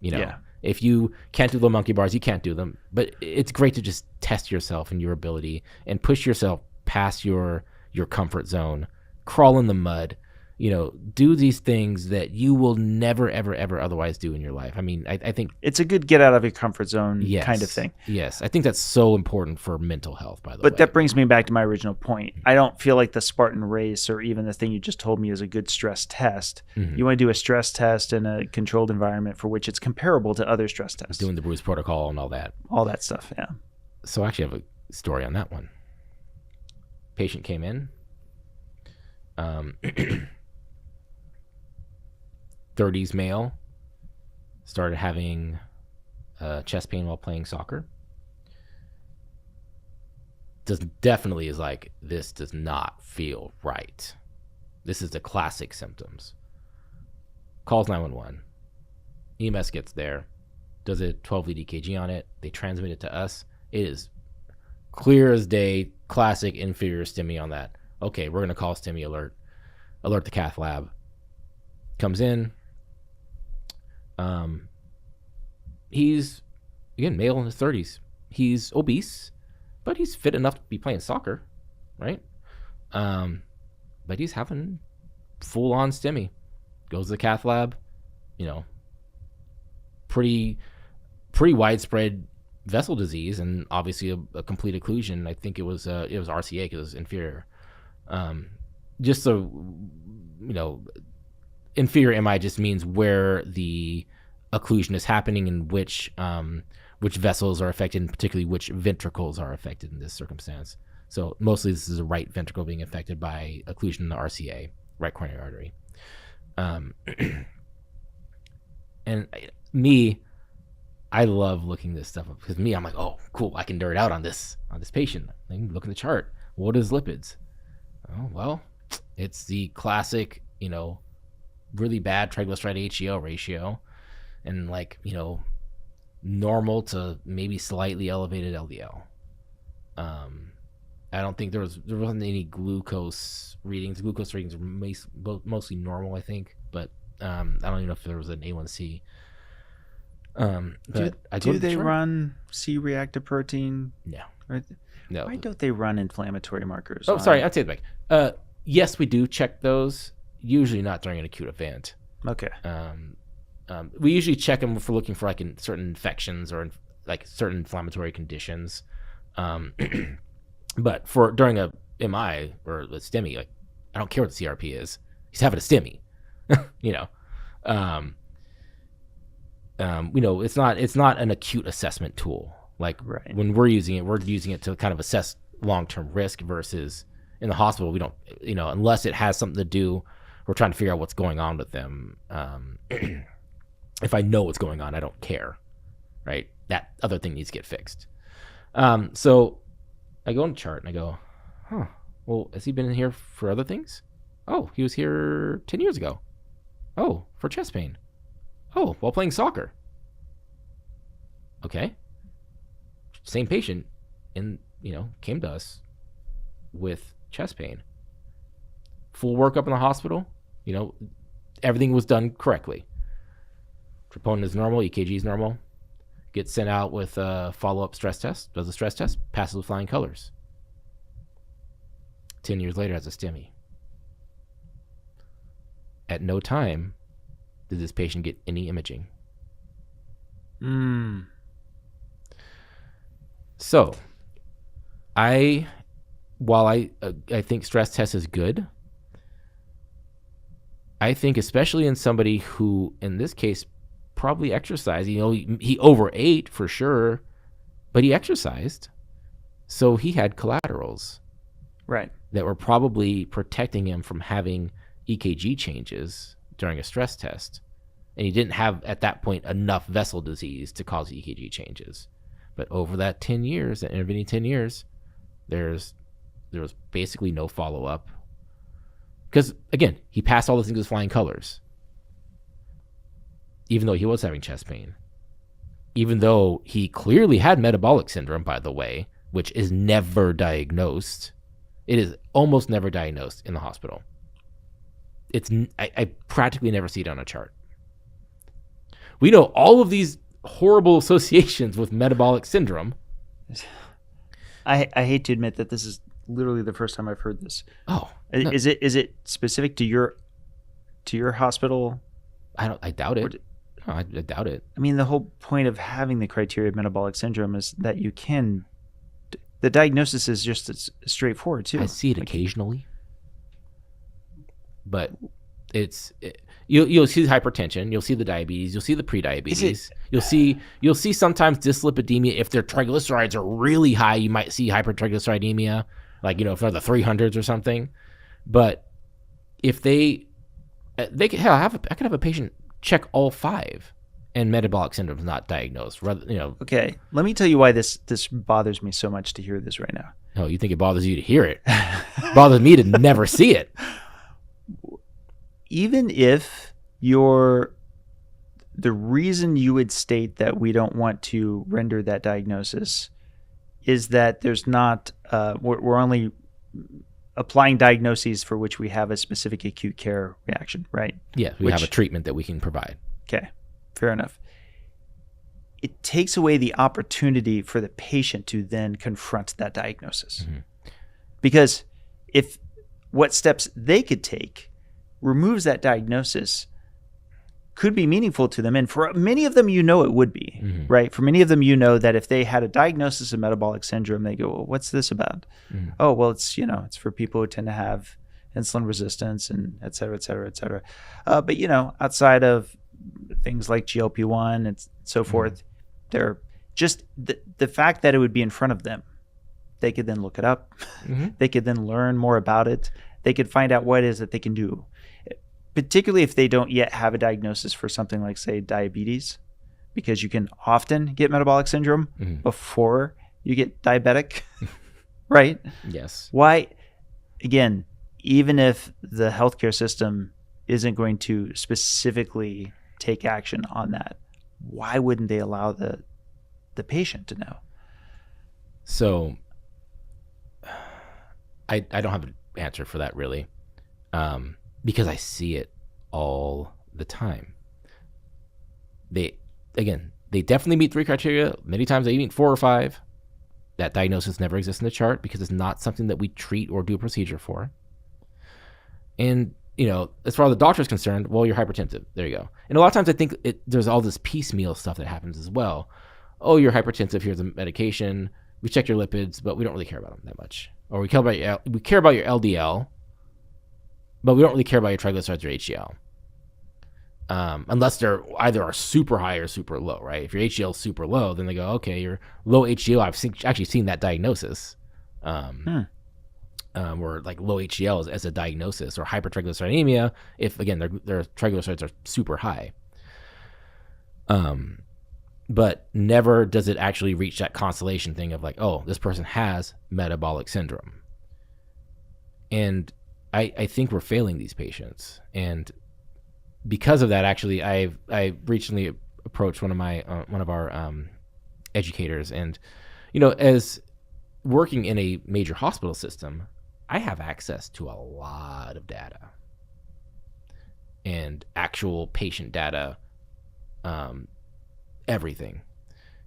Yeah. If you can't do the monkey bars, you can't do them. But it's great to just test yourself and your ability and push yourself past your comfort zone, crawl in the mud, do these things that you will never, ever, ever otherwise do in your life. I mean, I think it's a good get out of your comfort zone yes, kind of thing. Yes. I think that's so important for mental health, by the way. But that brings me back to my original point. I don't feel like the Spartan race or even the thing you just told me is a good stress test. Mm-hmm. You want to do a stress test in a controlled environment for which it's comparable to other stress tests. Doing the Bruce protocol and all that. All that stuff, yeah. So I actually have a story on that one. Patient came in. 30s male, started having chest pain while playing soccer. Definitely is like, this does not feel right. This is the classic symptoms. Calls 911. EMS gets there, does a 12 lead EKG on it. They transmit it to us. It is clear as day, classic inferior STEMI on that. Okay, we're going to call STEMI alert the cath lab. Comes in. He's, again, male in his 30s. He's obese, but he's fit enough to be playing soccer, right? But he's having full-on STEMI. Goes to the cath lab, pretty widespread vessel disease, and obviously a complete occlusion. I think it was RCA because it was inferior. Just so, inferior MI just means where the occlusion is happening and which vessels are affected, and particularly which ventricles are affected in this circumstance. So mostly this is a right ventricle being affected by occlusion in the RCA, right coronary artery. And I love looking this stuff up, because I'm like, oh, cool, I can nerd out on this patient. I can look at the chart. What is lipids? Oh, well, it's the classic, really bad triglyceride HDL ratio, and normal to maybe slightly elevated LDL. I don't think there wasn't any glucose readings. Glucose readings are mostly normal, I think, but I don't even know if there was an A1C. Do they run C-reactive protein? No. Right? No. Why don't they run inflammatory markers? Oh, sorry, I'll take it back. Yes, we do check those. Usually not during an acute event. Okay. We usually check them for looking for certain infections or certain inflammatory conditions. But for during a MI or a STEMI, I don't care what the CRP is. He's having a STEMI. It's not an acute assessment tool. Right. When we're using it to kind of assess long-term risk, versus in the hospital, we don't, unless it has something to do, we're trying to figure out what's going on with them. If I know what's going on, I don't care, right? That other thing needs to get fixed. So I go on the chart and I go, well, has he been in here for other things? Oh, he was here 10 years ago. Oh, for chest pain. Oh, while playing soccer. Okay. Same patient came to us with chest pain. Full workup in the hospital. Everything was done correctly. Troponin is normal, EKG is normal. Gets sent out with a follow-up stress test, does a stress test, passes with flying colors. 10 years later has a STEMI. At no time did this patient get any imaging. So, I while I think stress test is good, I think especially in somebody who, in this case, probably exercised. He overate for sure, but he exercised, so he had collaterals, right, that were probably protecting him from having EKG changes during a stress test, and he didn't have at that point enough vessel disease to cause EKG changes. But over that 10 years, that intervening 10 years, there was basically no follow up. Because, again, he passed all those things with flying colors. Even though he was having chest pain. Even though he clearly had metabolic syndrome, by the way, which is never diagnosed. It is almost never diagnosed in the hospital. I practically never see it on a chart. We know all of these horrible associations with metabolic syndrome. I hate to admit that this is literally the first time I've heard this. Oh, no. Is it specific to your hospital? I doubt it. No, I doubt it. I mean, the whole point of having the criteria of metabolic syndrome is that you can. The diagnosis is just as straightforward too. I see it occasionally, but you'll see the hypertension, you'll see the diabetes, you'll see the prediabetes, you'll see sometimes dyslipidemia. If their triglycerides are really high, you might see hypertriglyceridemia, like if they're the 300s or something. But if they could I could have a patient check all 5 and metabolic syndrome is not diagnosed. Okay, let me tell you why this bothers me so much to hear this right now. Oh, you think it bothers you to hear it? It bothers me to never see it. Even if the reason you would state that we don't want to render that diagnosis is that there's not, we're only applying diagnoses for which we have a specific acute care reaction, right? Yeah, we have a treatment that we can provide. Okay, fair enough. It takes away the opportunity for the patient to then confront that diagnosis. Mm-hmm. Because if what steps they could take removes that diagnosis, could be meaningful to them. And for many of them, it would be, mm-hmm. right? For many of them, that if they had a diagnosis of metabolic syndrome, they go, well, what's this about? Mm-hmm. Oh, well, it's, it's for people who tend to have insulin resistance and et cetera, et cetera, et cetera. But, outside of things like GLP-1 and so forth, mm-hmm. they're just the fact that it would be in front of them. They could then look it up. Mm-hmm. They could then learn more about it. They could find out what it is that they can do. Particularly if they don't yet have a diagnosis for something like, say, diabetes, because you can often get metabolic syndrome mm-hmm. before you get diabetic, right? Yes. Why, again, even if the healthcare system isn't going to specifically take action on that, why wouldn't they allow the patient to know? So I don't have an answer for that, really. Because I see it all the time. They definitely meet 3 criteria. Many times they meet 4 or 5. That diagnosis never exists in the chart because it's not something that we treat or do a procedure for. And, as far as the doctor is concerned, well, you're hypertensive. There you go. And a lot of times I think there's all this piecemeal stuff that happens as well. Oh, you're hypertensive. Here's a medication. We check your lipids, but we don't really care about them that much. Or we care about your LDL, but we don't really care about your triglycerides or HDL. Unless they're either are super high or super low, right? If your HDL is super low, then they go, okay, you're low HDL. I've actually seen that diagnosis. Where like low HDL as a diagnosis, or hypertriglyceridemia if, again, their triglycerides are super high. But never does it actually reach that constellation thing of like, oh, this person has metabolic syndrome. And I think we're failing these patients. And because of that, actually, I recently approached one of our educators, and as working in a major hospital system, I have access to a lot of data and actual patient data, everything.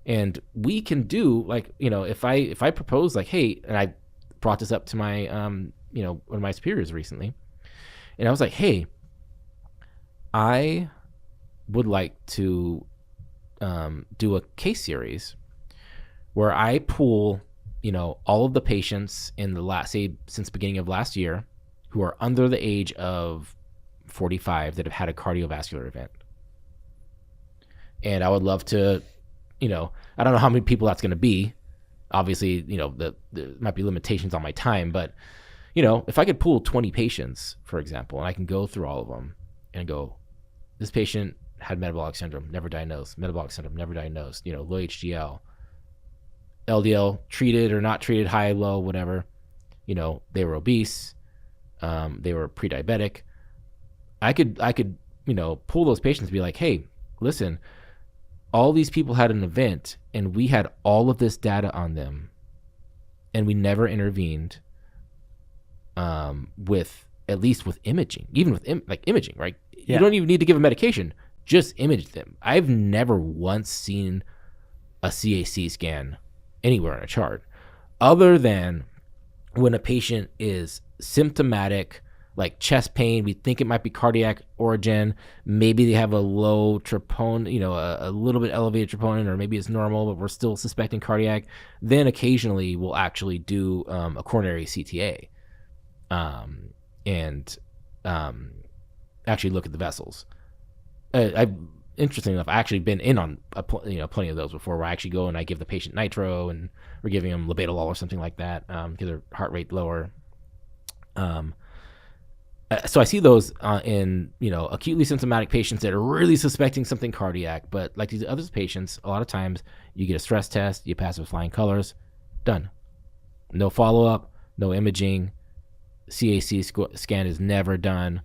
And we can do if I propose like, hey, and I brought this up to my one of my superiors recently, and I was like, hey, I would like to do a case series where I pull all of the patients in the last, say, since beginning of last year, who are under the age of 45 that have had a cardiovascular event. And I would love to, I don't know how many people that's going to be. Obviously, there might be limitations on my time, but, if I could pool 20 patients, for example, and I can go through all of them and go, this patient had metabolic syndrome, never diagnosed, metabolic syndrome, never diagnosed, low HDL, LDL treated or not treated, high, low, whatever, they were obese, they were pre-diabetic. I could, pull those patients and be like, hey, listen, all these people had an event and we had all of this data on them and we never intervened at least with imaging, even with imaging, right? Yeah. You don't even need to give a medication, just image them. I've never once seen a CAC scan anywhere on a chart other than when a patient is symptomatic, like chest pain, we think it might be cardiac origin, maybe they have a low troponin, a little bit elevated troponin, or maybe it's normal, but we're still suspecting cardiac. Then occasionally we'll actually do a coronary CTA and actually look at the vessels. Interesting enough, I actually been in on plenty of those before, where I actually go and I give the patient nitro and we're giving them labetalol or something like that, get their heart rate lower. So I see those in acutely symptomatic patients that are really suspecting something cardiac, but like these other patients, a lot of times you get a stress test, you pass with flying colors, done. No follow up, no imaging. CAC scan is never done.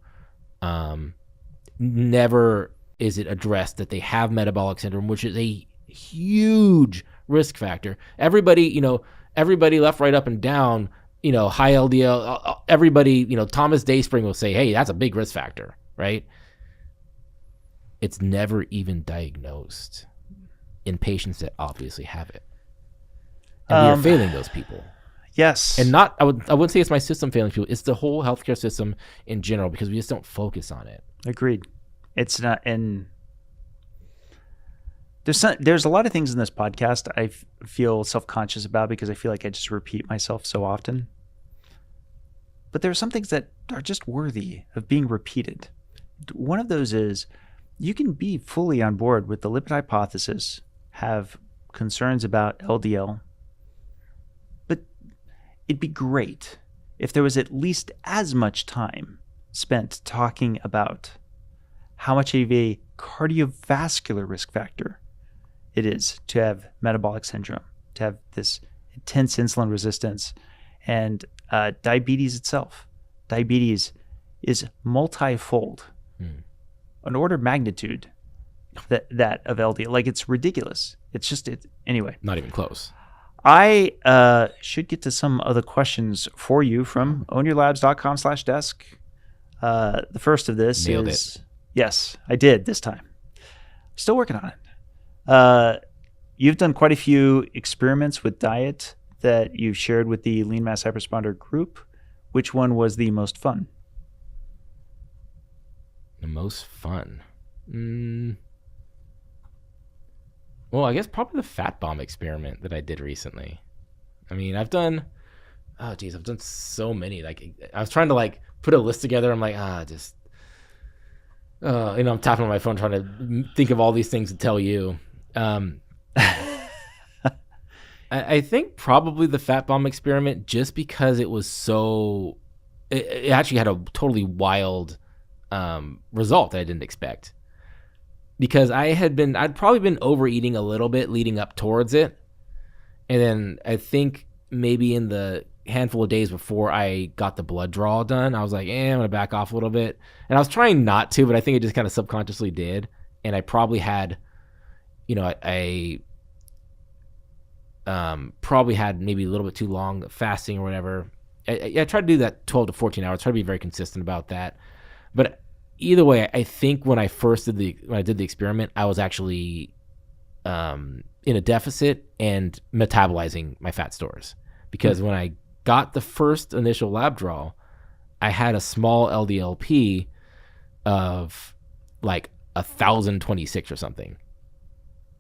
Never is it addressed that they have metabolic syndrome, which is a huge risk factor. Everybody left, right, up, and down, high LDL, everybody, Thomas Dayspring will say, hey, that's a big risk factor, right? It's never even diagnosed in patients that obviously have it. And we are failing those people. Yes. And I wouldn't say it's my system failing people. It's the whole healthcare system in general, because we just don't focus on it. Agreed. It's not, and there's a lot of things in this podcast I feel self-conscious about because I feel like I just repeat myself so often. But there are some things that are just worthy of being repeated. One of those is you can be fully on board with the lipid hypothesis, have concerns about LDL, but it'd be great if there was at least as much time spent talking about how much of a cardiovascular risk factor it is to have metabolic syndrome, to have this intense insulin resistance, and diabetes itself. Diabetes is multifold, an order of magnitude that of LDL. Like, it's ridiculous. It's just anyway. Not even close. I should get to some other questions for you from ownyourlabs.com/desk. The first of this Nailed is it. Yes, I did this time. Still working on it. You've done quite a few experiments with diet that you've shared with the Lean Mass Hyperresponder group. Which one was the most fun? The most fun? Well, I guess probably the fat bomb experiment that I did recently. I mean, I've done so many. Like, I was trying to put a list together. I'm like, I'm tapping on my phone trying to think of all these things to tell you. I think probably the fat bomb experiment, just because it was so, it actually had a totally wild result that I didn't expect. Because I'd probably been overeating a little bit leading up towards it. And then I think maybe in the handful of days before I got the blood draw done, I was like, I'm going to back off a little bit. And I was trying not to, but I think I just kind of subconsciously did. And I probably had, I probably had maybe a little bit too long fasting or whatever. I tried to do that 12 to 14 hours, try to be very consistent about that. But either way, I think when I did the experiment, I was actually in a deficit and metabolizing my fat stores. Because when I got the first initial lab draw, I had a small LDLP of 1,026 or something.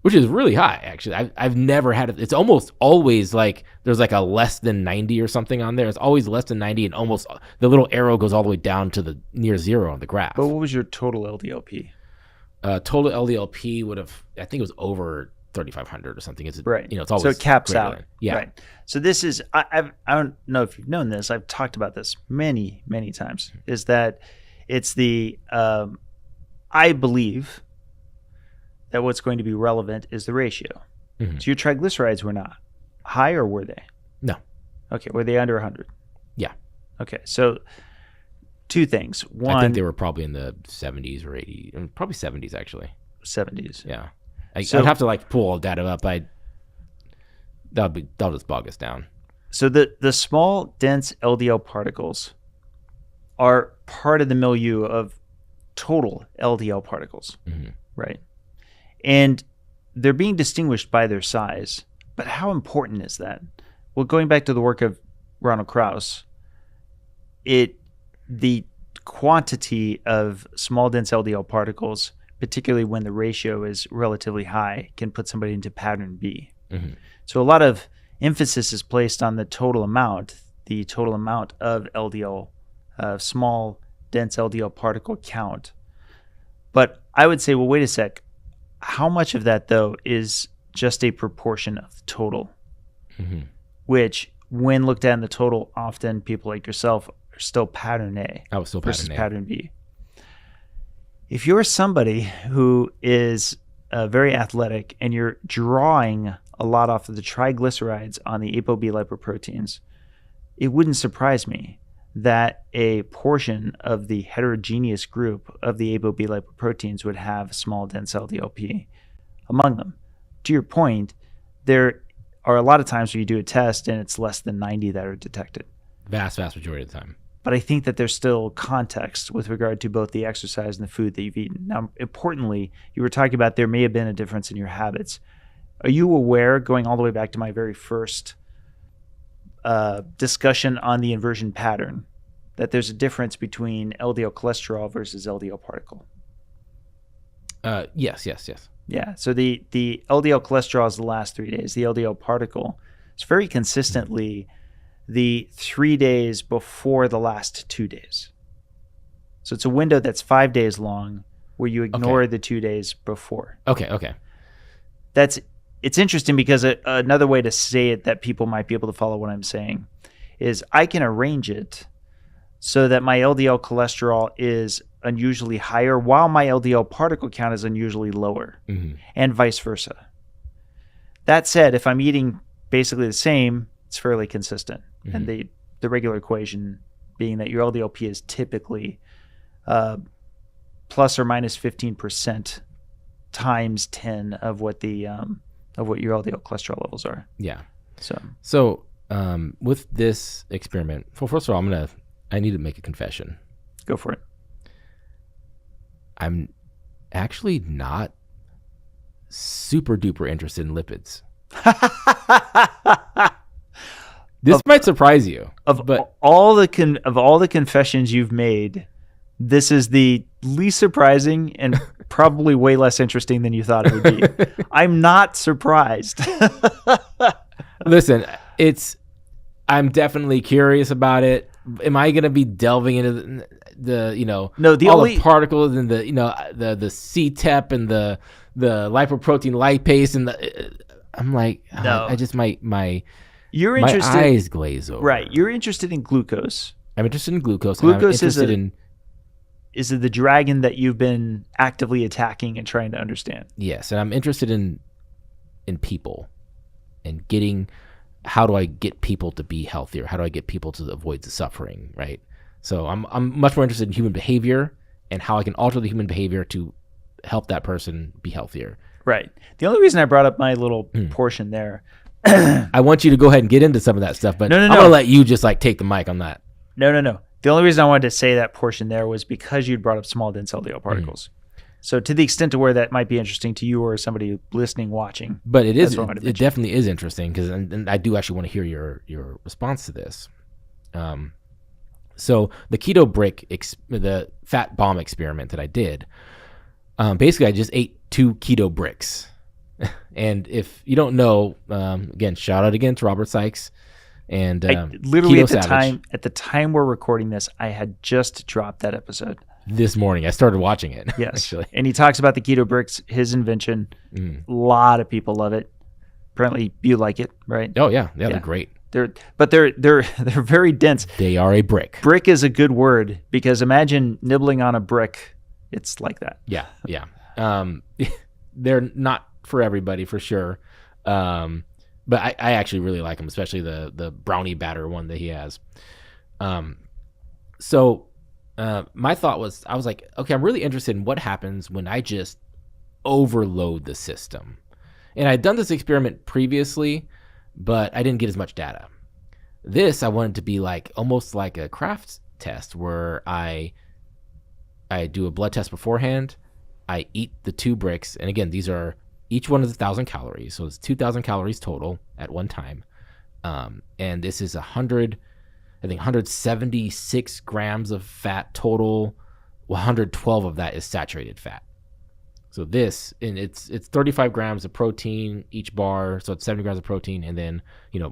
which is really high. Actually, I've never had it. It's almost always like there's like a less than 90 or something on there. It's always less than 90, and almost the little arrow goes all the way down to the near zero on the graph. But what was your total LDLP? Total LDLP would have, I think it was over 3,500 or something. It's right. It's always so it caps out. Yeah. Right. So this is I don't know if you've known this. I've talked about this many times. Is that it's the I believe that what's going to be relevant is the ratio. Mm-hmm. So your triglycerides were not high, or were they? No. Okay. Were they under 100? Yeah. Okay. So two things. One, I think they were probably in the 70s or 80s, probably 70s actually. 70s. Yeah. I'd have to like pull all data up. That'll just bog us down. So the small, dense LDL particles are part of the milieu of total LDL particles, mm-hmm. right? And they're being distinguished by their size. But how important is that? Well, going back to the work of Ronald Krauss, the quantity of small, dense LDL particles, particularly when the ratio is relatively high, can put somebody into pattern B. Mm-hmm. So a lot of emphasis is placed on the total amount of LDL, small, dense LDL particle count. But I would say, well, wait a sec. How much of that, though, is just a proportion of the total? Mm-hmm. Which, when looked at in the total, often people like yourself are still pattern A versus pattern B. If you're somebody who is very athletic and you're drawing a lot off of the triglycerides on the ApoB lipoproteins, it wouldn't surprise me that a portion of the heterogeneous group of the ApoB lipoproteins would have small, dense LDLP among them. To your point, there are a lot of times where you do a test and it's less than 90 that are detected. Vast majority of the time. But I think that there's still context with regard to both the exercise and the food that you've eaten. Now, importantly, you were talking about there may have been a difference in your habits. Are you aware, going all the way back to my very first discussion on the inversion pattern, that there's a difference between LDL cholesterol versus LDL particle? Yes. Yeah. So the LDL cholesterol is the last 3 days. The LDL particle is very consistently the 3 days before the last 2 days. So it's a window that's 5 days long where you ignore the 2 days before. Okay. It's interesting because another way to say it that people might be able to follow what I'm saying is I can arrange it so that my LDL cholesterol is unusually higher while my LDL particle count is unusually lower, mm-hmm. and vice versa. That said, if I'm eating basically the same, it's fairly consistent. Mm-hmm. And the regular equation being that your LDLP is typically plus or minus 15% times 10 of what your LDL cholesterol levels are. Yeah. So with this experiment, well, first of all, I need to make a confession. Go for it. I'm actually not super duper interested in lipids. This might surprise you. But all the confessions you've made, this is the least surprising and probably way less interesting than you thought it would be. I'm not surprised. Listen, I'm definitely curious about it. Am I going to be delving into the particles and the CTEP and the lipoprotein lipase and I'm like, no. I just my interested, eyes glaze over. Right. You're interested in glucose. I'm interested in glucose. Glucose is the dragon that you've been actively attacking and trying to understand. Yes, and I'm interested in people and getting. How do I get people to be healthier? How do I get people to avoid the suffering, right? So I'm much more interested in human behavior and how I can alter the human behavior to help that person be healthier. Right. The only reason I brought up my little portion there. I want you to go ahead and get into some of that stuff, but no. I'm going to let you just like take the mic on that. No. The only reason I wanted to say that portion there was because you'd brought up small, dense LDL particles. So to the extent to where that might be interesting to you or somebody listening, watching. But it definitely is interesting because and I do actually want to hear your response to this. So the keto brick, the fat bomb experiment that I did, basically I just ate 2 keto bricks. And if you don't know, again, shout out again to Robert Sykes and literally Keto at the time we're recording this, I had just dropped that episode this morning. I started watching it. Yes, actually. And he talks about the keto bricks, his invention. A lot of people love it. Apparently, you like it, right? Oh yeah, they're great. They're very dense. They are a brick. Brick is a good word because imagine nibbling on a brick. It's like that. Yeah. They're not for everybody for sure, but I actually really like them, especially the brownie batter one that he has. So my thought was, I was like, okay, I'm really interested in what happens when I just overload the system. And I'd done this experiment previously, but I didn't get as much data. This I wanted to be like almost like a craft test where I do a blood test beforehand. I eat the 2 bricks, and again, each one is 1,000 calories, so it's 2,000 calories total at one time. And this is 176 grams of fat total. 112 of that is saturated fat. So this, and it's 35 grams of protein each bar, so it's 70 grams of protein, and then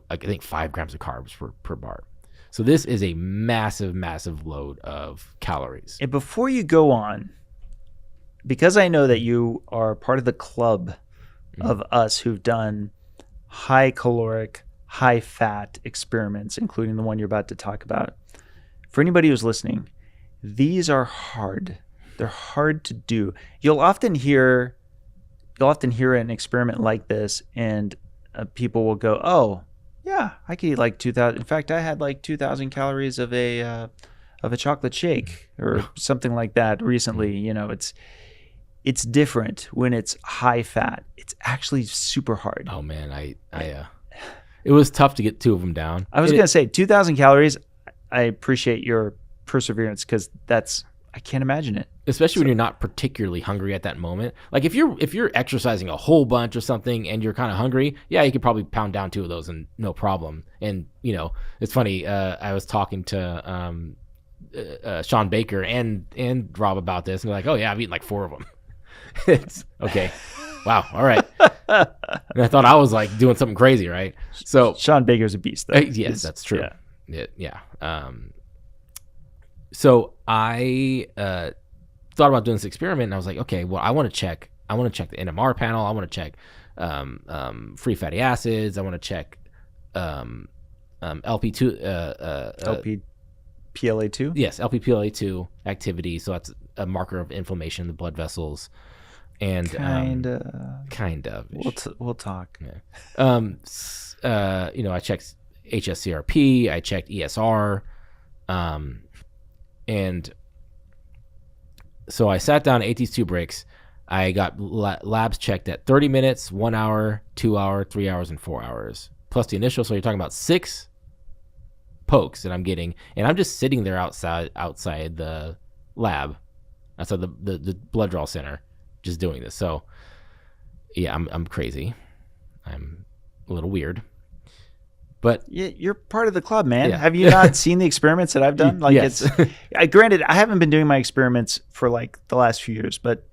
I think 5 grams of carbs per bar. So this is a massive, massive load of calories. And before you go on, because I know that you are part of the club of us who've done high caloric, high fat experiments, including the one you're about to talk about. For anybody who's listening, these are hard. They're hard to do. You'll often hear an experiment like this, and people will go, "Oh, yeah, I could eat like 2,000. In fact, I had like 2,000 calories of a chocolate shake or something like that recently." It's different when it's high fat. It's actually super hard. Oh man, it was tough to get 2 of them down. I was going to say 2,000 calories. I appreciate your perseverance because I can't imagine it. Especially when you're not particularly hungry at that moment. Like if you're exercising a whole bunch or something and you're kind of hungry, yeah, you could probably pound down 2 of those and no problem. And it's funny. I was talking to Sean Baker and Rob about this, and they're like, "Oh yeah, I've eaten like 4 of them." It's okay. Wow. All right. And I thought I was like doing something crazy, right? So Sean Baker's a beast, though. Yes, that's true. Yeah. So I thought about doing this experiment, and I was like, okay, well, I want to check the NMR panel. I want to check free fatty acids. I want to check LP2 LPPLA2. Yes, LPPLA2 activity. So that's a marker of inflammation in the blood vessels. And kind of. We'll talk. Yeah. I checked HSCRP. I checked ESR. And so I sat down and ate these 2 bricks. I got labs checked at 30 minutes, 1 hour, 2 hour, 3 hours, and 4 hours. Plus the initial. So you're talking about 6 pokes that I'm getting. And I'm just sitting there outside the lab, outside the blood draw center, just doing this. So yeah, I'm crazy. I'm a little weird. But yeah, you're part of the club, man. Yeah. Have you not seen the experiments that I've done? Like yes. Granted, I haven't been doing my experiments for like the last few years, but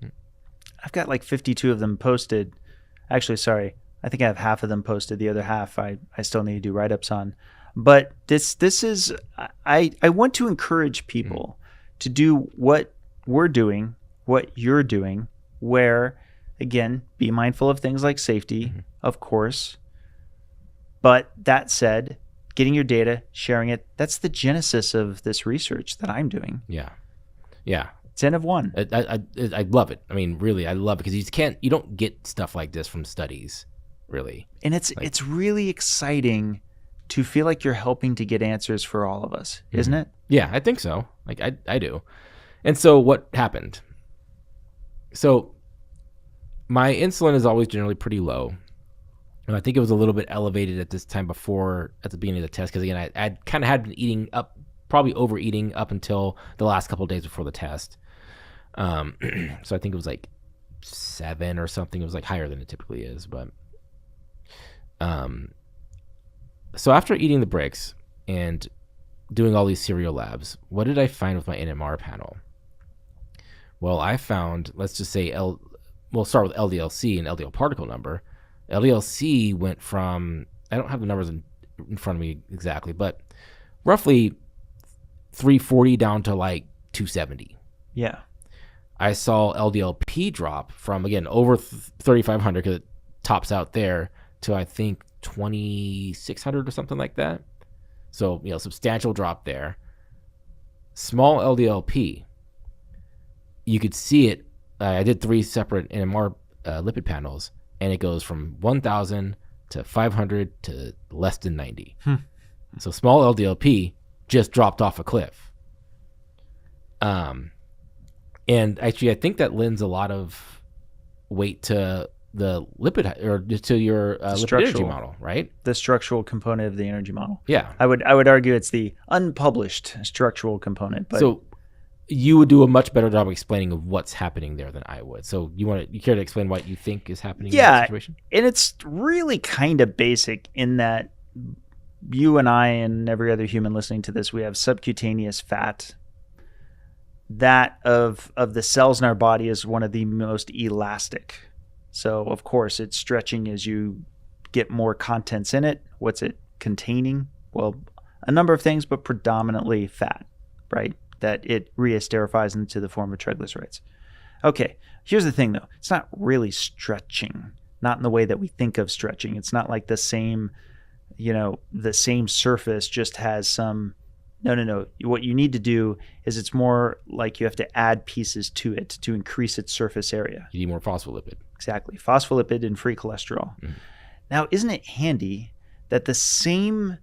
I've got like 52 of them posted. Actually, sorry. I think I have half of them posted. The other half I still need to do write-ups on. But this is, I want to encourage people to do what we're doing, what you're doing, where, again, be mindful of things like safety, of course. But that said, getting your data, sharing it, that's the genesis of this research that I'm doing. Yeah. 10 of 1. I love it. I mean, really, I love it because you don't get stuff like this from studies, really. And it's really exciting to feel like you're helping to get answers for all of us, isn't it? Yeah, I think so. Like I do. And so what happened? So my insulin is always generally pretty low. And I think it was a little bit elevated at this time before, at the beginning of the test, because again, I kind of had been eating up, probably overeating up until the last couple of days before the test. So I think it was like 7 or something. It was like higher than it typically is. But so after eating the bricks and doing all these serial labs, what did I find with my NMR panel? Well, I found, let's just say we'll start with LDL-C and LDL particle number. LDL-C went from, I don't have the numbers in front of me exactly, but roughly 340 down to like 270. Yeah. I saw LDL-P drop from, again, over 3,500 because it tops out there to, I think, 2,600 or something like that. So, substantial drop there. Small LDL-P, you could see it. I did 3 separate NMR lipid panels, and it goes from 1,000 to 500 to less than 90. So small LDL-P just dropped off a cliff. And actually, I think that lends a lot of weight to the lipid, or to your lipid energy model, right? The structural component of the energy model. Yeah. I would argue it's the unpublished structural component. But so you would do a much better job explaining of what's happening there than I would. So you care to explain what you think is happening in that situation? And it's really kind of basic in that you and I and every other human listening to this, we have subcutaneous fat. That of the cells in our body is one of the most elastic. So, of course, it's stretching as you get more contents in it. What's it containing? Well, a number of things, but predominantly fat, right? That it reesterifies into the form of triglycerides. Okay, here's the thing, though. It's not really stretching, not in the way that we think of stretching. It's not like the same surface just has some... No. What you need to do is it's more like you have to add pieces to it to increase its surface area. You need more phospholipid. Exactly. Phospholipid and free cholesterol. Now, isn't it handy that the same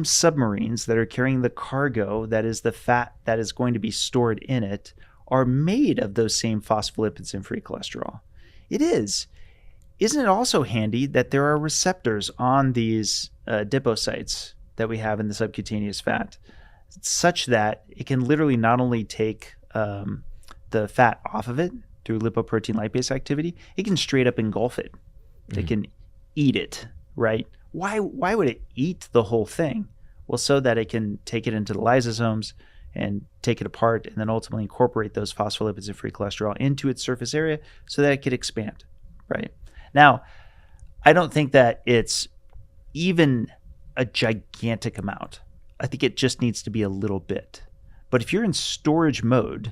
submarines that are carrying the cargo, that is the fat that is going to be stored in it, are made of those same phospholipids and free cholesterol? It is. Isn't it also handy that there are receptors on these adipocytes that we have in the subcutaneous fat, such that it can literally not only take the fat off of it through lipoprotein lipase activity, it can straight up engulf it. It can eat it, right? Why would it eat the whole thing? Well, so that it can take it into the lysosomes and take it apart and then ultimately incorporate those phospholipids and free cholesterol into its surface area so that it could expand, right? Now, I don't think that it's even a gigantic amount. I think it just needs to be a little bit. But if you're in storage mode,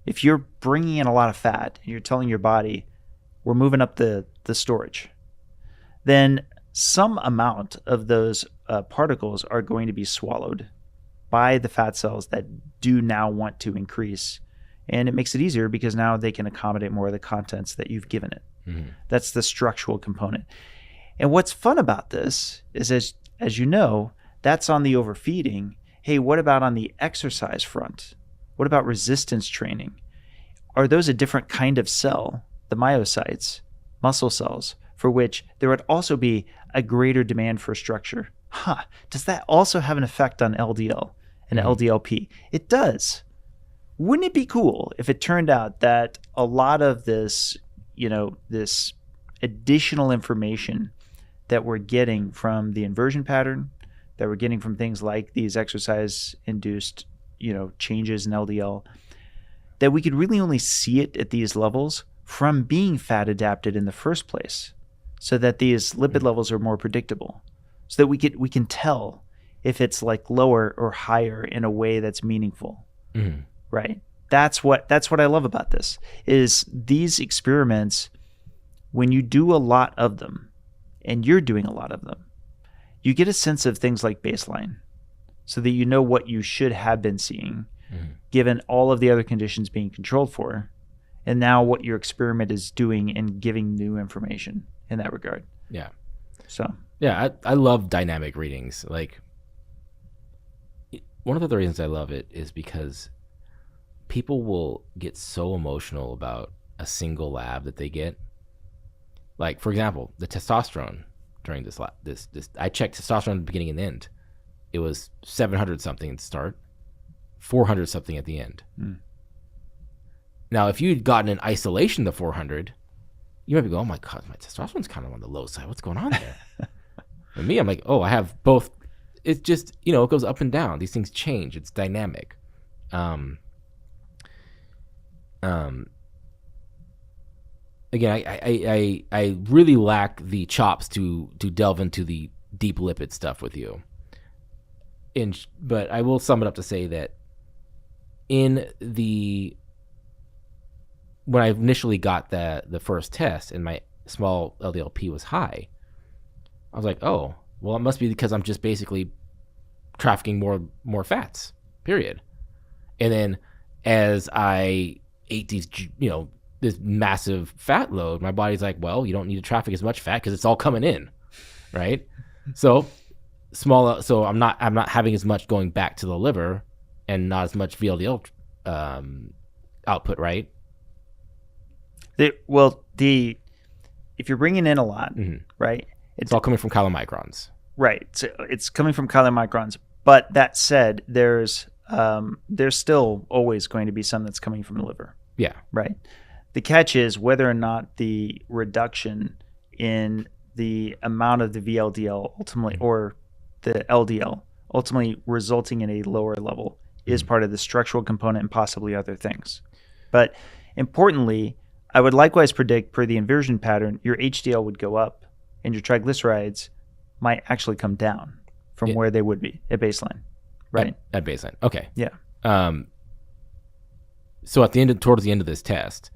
if you're bringing in a lot of fat and you're telling your body, we're moving up the storage, then some amount of those particles are going to be swallowed by the fat cells that do now want to increase. And it makes it easier because now they can accommodate more of the contents that you've given it. That's the structural component. And what's fun about this is, as you know, that's on the overfeeding. Hey, what about on the exercise front? What about resistance training? Are those a different kind of cell, the myocytes, muscle cells, for which there would also be a greater demand for structure? Does that also have an effect on LDL and LDLP? It does. Wouldn't it be cool if it turned out that a lot of this, this additional information that we're getting from the inversion pattern, that we're getting from things like these exercise-induced, changes in LDL, that we could really only see it at these levels from being fat adapted in the first place, so that these lipid levels are more predictable, so that we can tell if it's like lower or higher in a way that's meaningful, right? That's what I love about this, is these experiments, when you do a lot of them, and you're doing a lot of them, you get a sense of things like baseline, so that you know what you should have been seeing, given all of the other conditions being controlled for, and now what your experiment is doing and giving new information in that regard. Yeah. So. Yeah, I love dynamic readings. Like, one of the reasons I love it is because people will get so emotional about a single lab that they get. Like, for example, the testosterone during this I checked testosterone at the beginning and end. It was 700 something at the start, 400 something at the end. Now, if you'd gotten in isolation the 400, you might be going, oh my God, my testosterone's kind of on the low side. What's going on there? For me, I'm like, oh, I have both. It's just, it goes up and down. These things change. It's dynamic. again, I really lack the chops to delve into the deep lipid stuff with you. But I will sum it up to say that when I initially got the first test and my small LDLP was high, I was like, oh, well, it must be because I'm just basically trafficking more fats, period. And then as I ate these, this massive fat load, my body's like, well, you don't need to traffic as much fat because it's all coming in, right? So I'm not having as much going back to the liver and not as much VLDL output, right? If you're bringing in a lot, right? It's all coming from chylomicrons. Right. So it's coming from chylomicrons. But that said, there's still always going to be some that's coming from the liver. Yeah. Right. The catch is whether or not the reduction in the amount of the VLDL ultimately, or the LDL ultimately resulting in a lower level is part of the structural component and possibly other things. But importantly, I would likewise predict per the inversion pattern, your HDL would go up and your triglycerides might actually come down from where they would be at baseline. Right. At baseline. Okay. Yeah. So towards the end of this test,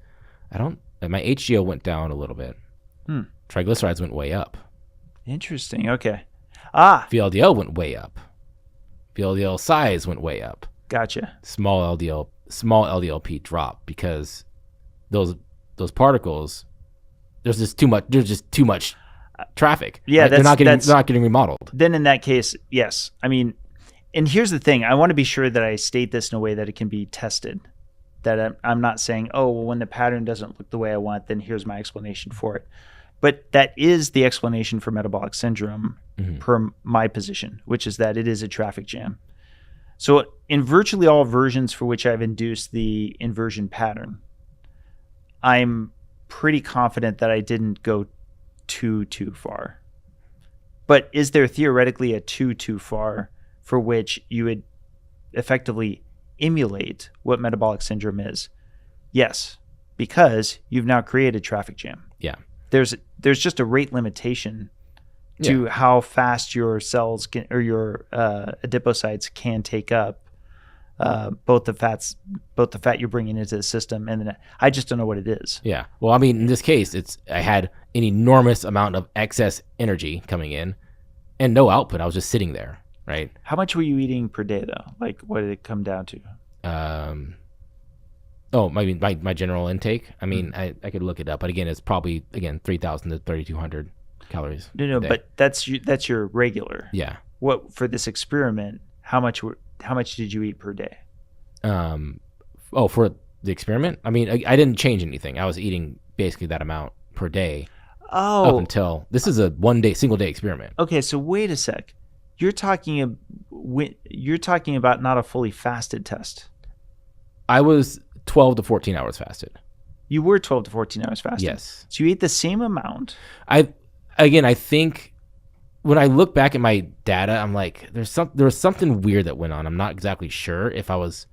my HDL went down a little bit. Triglycerides went way up. Interesting. Okay. VLDL went way up. VLDL size went way up. Gotcha. Small LDLP dropped because those particles, there's just too much traffic. Yeah, right? They're not getting remodeled. Then in that case, yes. I mean, and here's the thing. I want to be sure that I state this in a way that it can be tested. That I'm not saying, oh, well, when the pattern doesn't look the way I want, then here's my explanation for it. But that is the explanation for metabolic syndrome per my position, which is that it is a traffic jam. So in virtually all versions for which I've induced the inversion pattern, I'm pretty confident that I didn't go too far. But is there theoretically a too far for which you would effectively emulate what metabolic syndrome is? Yes, because you've now created traffic jam. Yeah. There's just a rate limitation to how fast your cells can, or your adipocytes can take up both the fat you're bringing into the system, and then I just don't know what it is. Yeah. Well, I mean, in this case, I had an enormous amount of excess energy coming in and no output. I was just sitting there, right? How much were you eating per day, though? Like, what did it come down to? My general intake. I mean, I could look it up, but again, it's probably 3,000 to 3,200 calories. No, but that's your regular. Yeah. What for this experiment? How much did you eat per day? For the experiment, I mean, I didn't change anything. I was eating basically that amount per day. Oh. Up until this is a single day experiment. Okay, so wait a sec. You're talking about not a fully fasted test. I was 12 to 14 hours fasted. You were 12 to 14 hours fasted. Yes. So you ate the same amount. I think when I look back at my data, I'm like, there was something weird that went on. I'm not exactly sure if I was.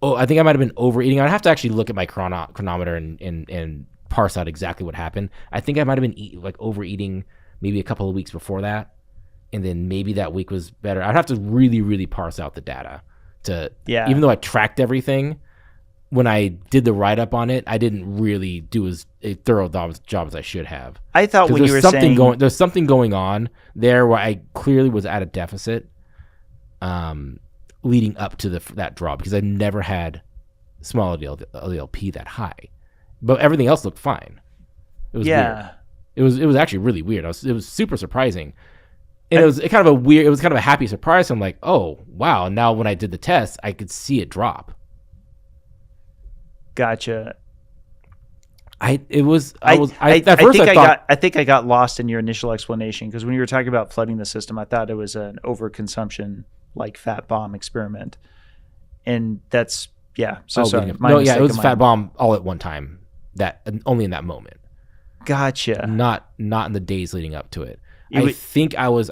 Oh, I think I might have been overeating. I'd have to actually look at my chronometer and parse out exactly what happened. I think I might have been overeating maybe a couple of weeks before that, and then maybe that week was better. I'd have to really, really parse out the data even though I tracked everything. When I did the write-up on it, I didn't really do as a thorough job as I should have. I thought when you were saying there's something going on there where I clearly was at a deficit leading up to that draw, because I never had small LDLP that high. But everything else looked fine. It was weird. It was actually really weird. It was super surprising. And it was kind of a happy surprise. So I'm like, oh, wow. And now when I did the test, I could see it drop. Gotcha. I think I got lost in your initial explanation, because when you were talking about flooding the system, I thought it was an overconsumption, like fat bomb experiment, and that's sorry. It was fat bomb all at one time. That only in that moment. Gotcha. Not in the days leading up to it. I think I was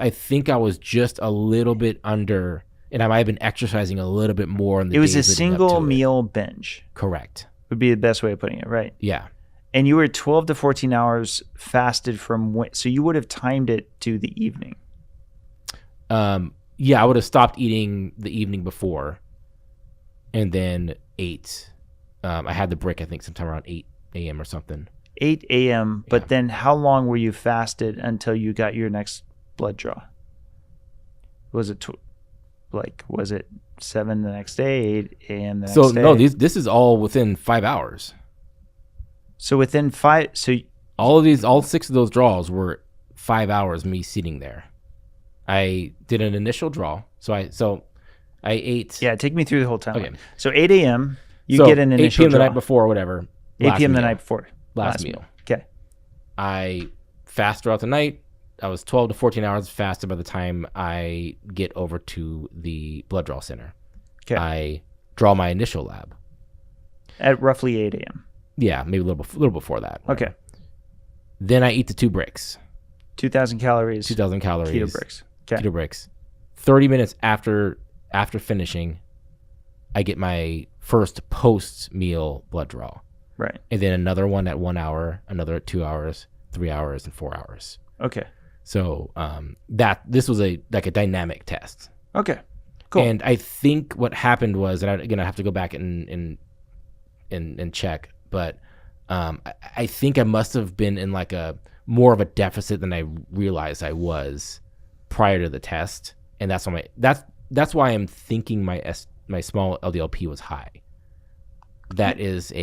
just a little bit under, and I might have been exercising a little bit more in the days leading up to it. It was a single meal binge. Correct. Would be the best way of putting it, right? Yeah. And you were 12 to 14 hours fasted from when? So you would have timed it to the evening. Yeah, I would have stopped eating the evening before, and then ate. I had the brick, I think, sometime around 8 a.m. or something. 8 a.m. But Yeah. then how long were you fasted until you got your next blood draw? Was it was it 7 the next day, 8 a.m. the next So day? no, this is all within 5 hours. So within 5, so All 6 of those draws were 5 hours me sitting there. I did an initial draw, so I ate. yeah, take me through the whole timeline. Okay. So 8 a.m. you So get an 8 initial p.m. the draw. night before, or whatever. 8 p.m. the meal. night before. Last meal. Okay. I fast throughout the night. I was 12 to 14 hours fasted by the time I get over to the blood draw center. Okay. I draw my initial lab. At roughly 8 a.m. Yeah, maybe a little before that. Okay. Then I eat the 2 bricks. 2,000 calories. 2,000 calories. Keto bricks. Okay. Keto bricks. 30 minutes after finishing, I get my first post-meal blood draw. Right. And then another one at 1 hour, another at 2 hours, 3 hours, and 4 hours. Okay. So this was a dynamic test. Okay. Cool. And I think what happened was, and I have to go back and check, but I think I must have been in like a more of a deficit than I realized I was prior to the test, and that's why I'm thinking my small LDLP was high. That is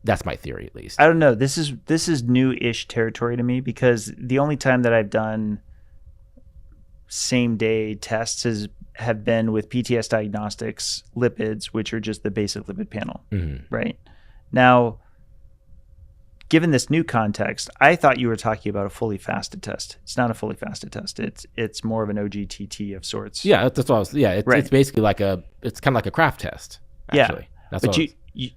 that's my theory, at least. I don't know. This is new-ish territory to me, because the only time that I've done same-day tests have been with PTS Diagnostics lipids, which are just the basic lipid panel, right? Now, given this new context, I thought you were talking about a fully fasted test. It's not a fully fasted test. It's more of an OGTT of sorts. Yeah, that's what I was. Yeah, it's basically it's kind of like a craft test. Actually. Yeah, that's but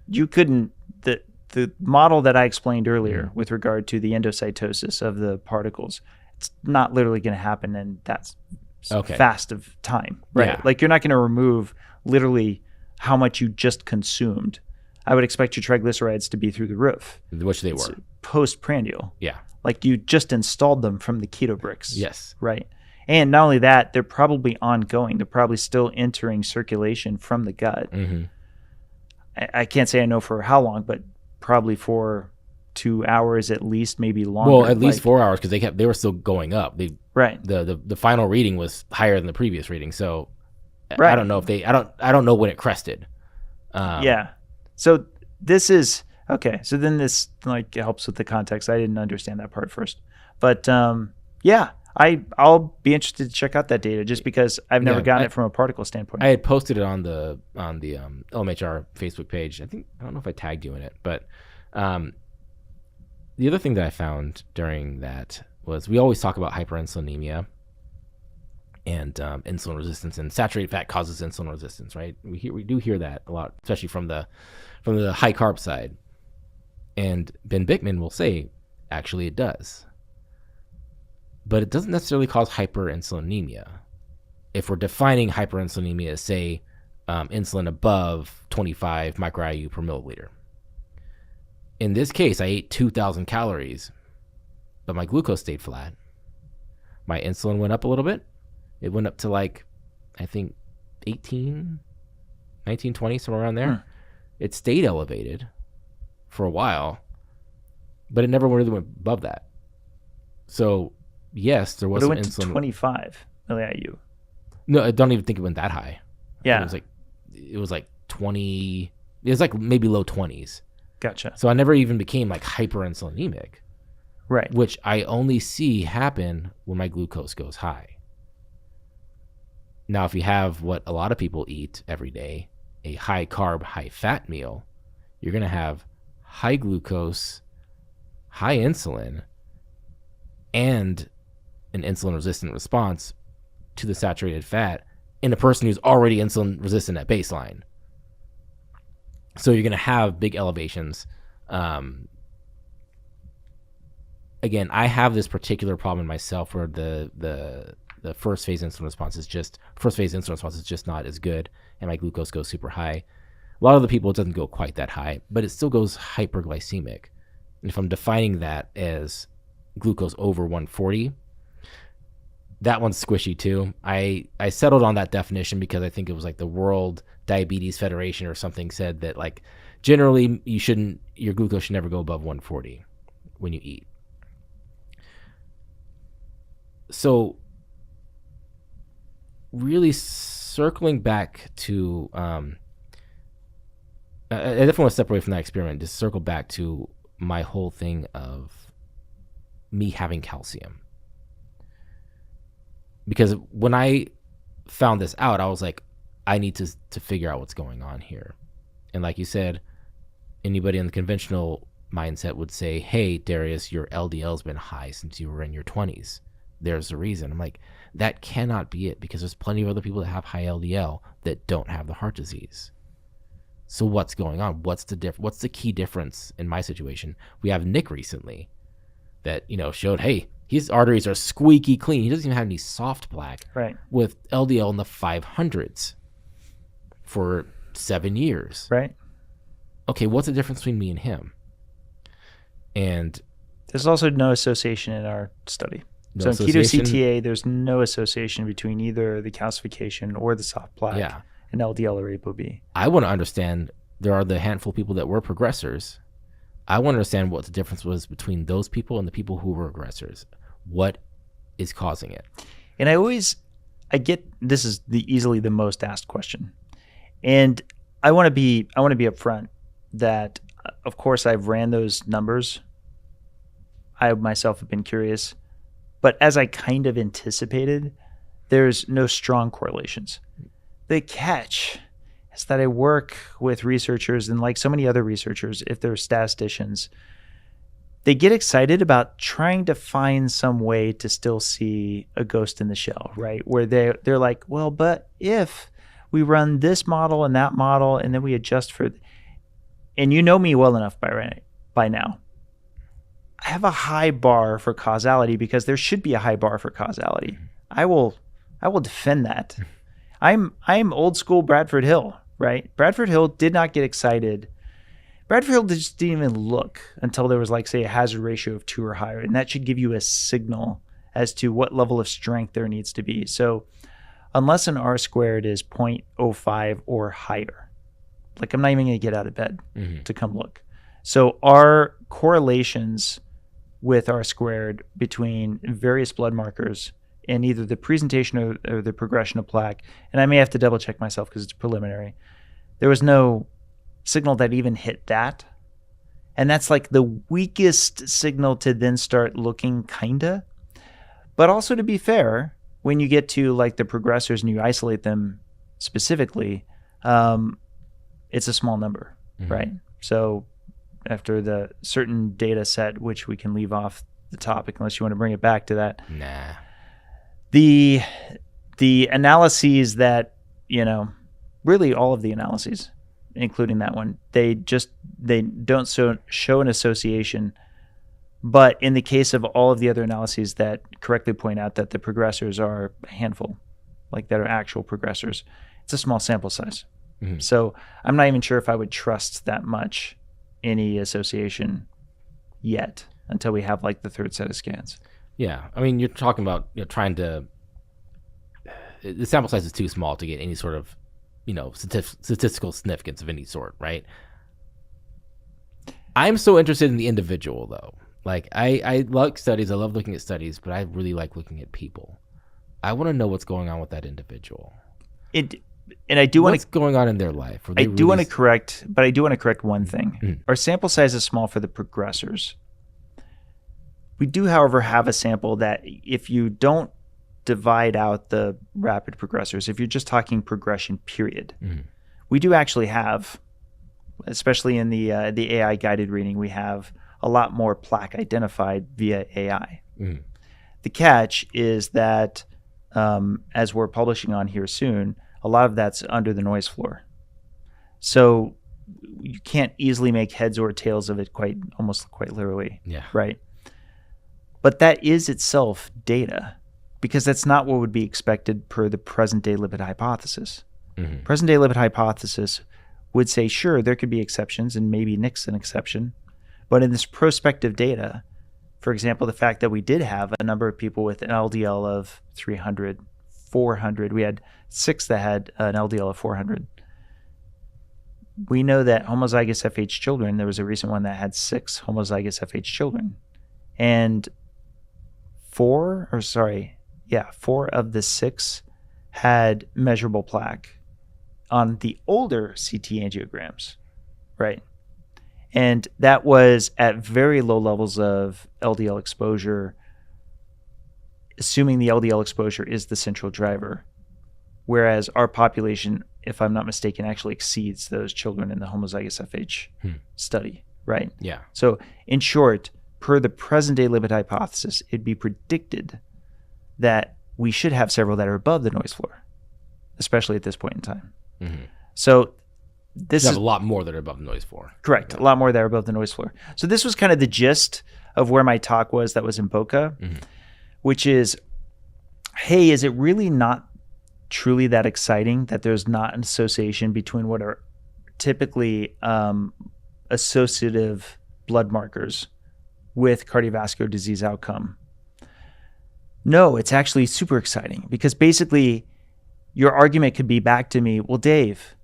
you couldn't the model that I explained earlier with regard to the endocytosis of the particles. It's not literally going to happen in that fast of time, right? Yeah. Like, you're not going to remove literally how much you just consumed. I would expect your triglycerides to be through the roof, which they were postprandial. Yeah, like you just installed them from the keto bricks. Yes. Right. And not only that, they're probably ongoing. They're probably still entering circulation from the gut. Mm-hmm. I can't say I know for how long, but probably for 2 hours at least, maybe longer. Well, at least 4 hours, because they were still going up. Right. The final reading was higher than the previous reading, so right. I don't know if I don't know when it crested. Yeah. So this is okay. So then this like helps with the context. I didn't understand that part first, but yeah, I'll be interested to check out that data, just because I've never gotten it from a particle standpoint. I had posted it on the LMHR Facebook page. I don't know if I tagged you in it, but the other thing that I found during that was, we always talk about hyperinsulinemia and insulin resistance, and saturated fat causes insulin resistance, right? We do hear that a lot, especially from the high carb side. And Ben Bickman will say, actually, it does. But it doesn't necessarily cause hyperinsulinemia. If we're defining hyperinsulinemia as, say, insulin above 25 micro-IU per milliliter. In this case, I ate 2,000 calories, but my glucose stayed flat. My insulin went up a little bit. It went up to like, I think, 18, 19, 20, somewhere around there. It stayed elevated for a while, but it never really went above that. So, yes, there was but it some went insulin. to 25 milli-IU. No, I don't even think it went that high. Yeah. It was like 20. It was like maybe low 20s. Gotcha. So I never even became like hyperinsulinemic. Right. Which I only see happen when my glucose goes high. Now, if you have what a lot of people eat every day, a high carb, high fat meal, you're going to have high glucose, high insulin, and an insulin resistant response to the saturated fat in a person who's already insulin resistant at baseline. So you're going to have big elevations. Again, I have this particular problem myself where the first phase insulin response is just not as good, and my glucose goes super high. A lot of the people, it doesn't go quite that high, but it still goes hyperglycemic. And if I'm defining that as glucose over 140, that one's squishy too. I settled on that definition because I think it was like the World Diabetes Federation or something said that like generally your glucose should never go above 140 when you eat. So really circling back to, I definitely want to step away from that experiment, just circle back to my whole thing of me having calcium. Because when I found this out, I was like, I need to figure out what's going on here. And like you said, anybody in the conventional mindset would say, hey, Darius, your LDL's been high since you were in your 20s. There's a reason. I'm like, that cannot be it, because there's plenty of other people that have high LDL that don't have the heart disease. So what's going on? What's the key difference in my situation? We have Nick recently that, showed, hey, his arteries are squeaky clean. He doesn't even have any soft plaque. Right. With LDL in the 500s for 7 years. Right. Okay, what's the difference between me and him? And there's also no association in our study. No so in keto association? CTA, there's no association between either the calcification or the soft plaque and LDL or ApoB. I want to understand, there are the handful of people that were progressors. I want to understand what the difference was between those people and the people who were regressors. What is causing it? And I get, this is easily the most asked question. And I want to be upfront that, of course, I've ran those numbers. I myself have been curious. But as I kind of anticipated, there's no strong correlations. The catch is that I work with researchers, and like so many other researchers, if they're statisticians, they get excited about trying to find some way to still see a ghost in the shell, right? Where they're like, well, but if we run this model and that model, and then we adjust for, and you know me well enough by now, I have a high bar for causality because there should be a high bar for causality. I will defend that. I'm old school Bradford Hill, right? Bradford Hill did not get excited. Bradford Hill just didn't even look until there was, like, say, a hazard ratio of 2 or higher, and that should give you a signal as to what level of strength there needs to be. So unless an R squared is 0.05 or higher, like, I'm not even going to get out of bed to come look. So our correlations with R squared between various blood markers and either the presentation or the progression of plaque, and I may have to double check myself because it's preliminary, there was no signal that even hit that. And that's like the weakest signal to then start looking kinda. But also, to be fair, when you get to like the progressors and you isolate them specifically, it's a small number, right? So after the certain data set, which we can leave off the topic unless you want to bring it back to that. Nah. The analyses that, really all of the analyses, including that one, they don't show an association. But in the case of all of the other analyses that correctly point out that the progressors are a handful, like that are actual progressors, it's a small sample size. So I'm not even sure if I would trust that much any association yet until we have like the third set of scans. Yeah. I mean, you're talking about trying to, the sample size is too small to get any sort of, statistical significance of any sort, right? I'm so interested in the individual, though. Like, I like studies. I love looking at studies, but I really like looking at people. I want to know what's going on with that individual. And I do want what's going on in their life. I do want to correct one thing. Our sample size is small for the progressors. We do, however, have a sample that if you don't divide out the rapid progressors, if you're just talking progression period, we do actually have, especially in the AI guided reading, we have a lot more plaque identified via AI. The catch is that, as we're publishing on here soon, a lot of that's under the noise floor. So you can't easily make heads or tails of it almost quite literally. Yeah. Right. But that is itself data, because that's not what would be expected per the present day lipid hypothesis. Present day lipid hypothesis would say, sure, there could be exceptions, and maybe Nick's an exception. But in this prospective data, for example, the fact that we did have a number of people with an LDL of 300, 400, we had 6 that had an LDL of 400. We know that homozygous FH children, there was a recent one that had 6 homozygous FH children. And 4 of the 6 had measurable plaque on the older CT angiograms, right? And that was at very low levels of LDL exposure, assuming the LDL exposure is the central driver. Whereas our population, if I'm not mistaken, actually exceeds those children in the homozygous FH study, right? Yeah. So in short, per the present day lipid hypothesis, it'd be predicted that we should have several that are above the noise floor, especially at this point in time. Mm-hmm. So this is a lot more that are above the noise floor. Correct. A lot more that are above the noise floor. So this was kind of the gist of where my talk was that was in Boca, which is, hey, is it really not truly that exciting that there's not an association between what are typically associative blood markers with cardiovascular disease outcome? No, it's actually super exciting, because basically your argument could be back to me, well, Dave,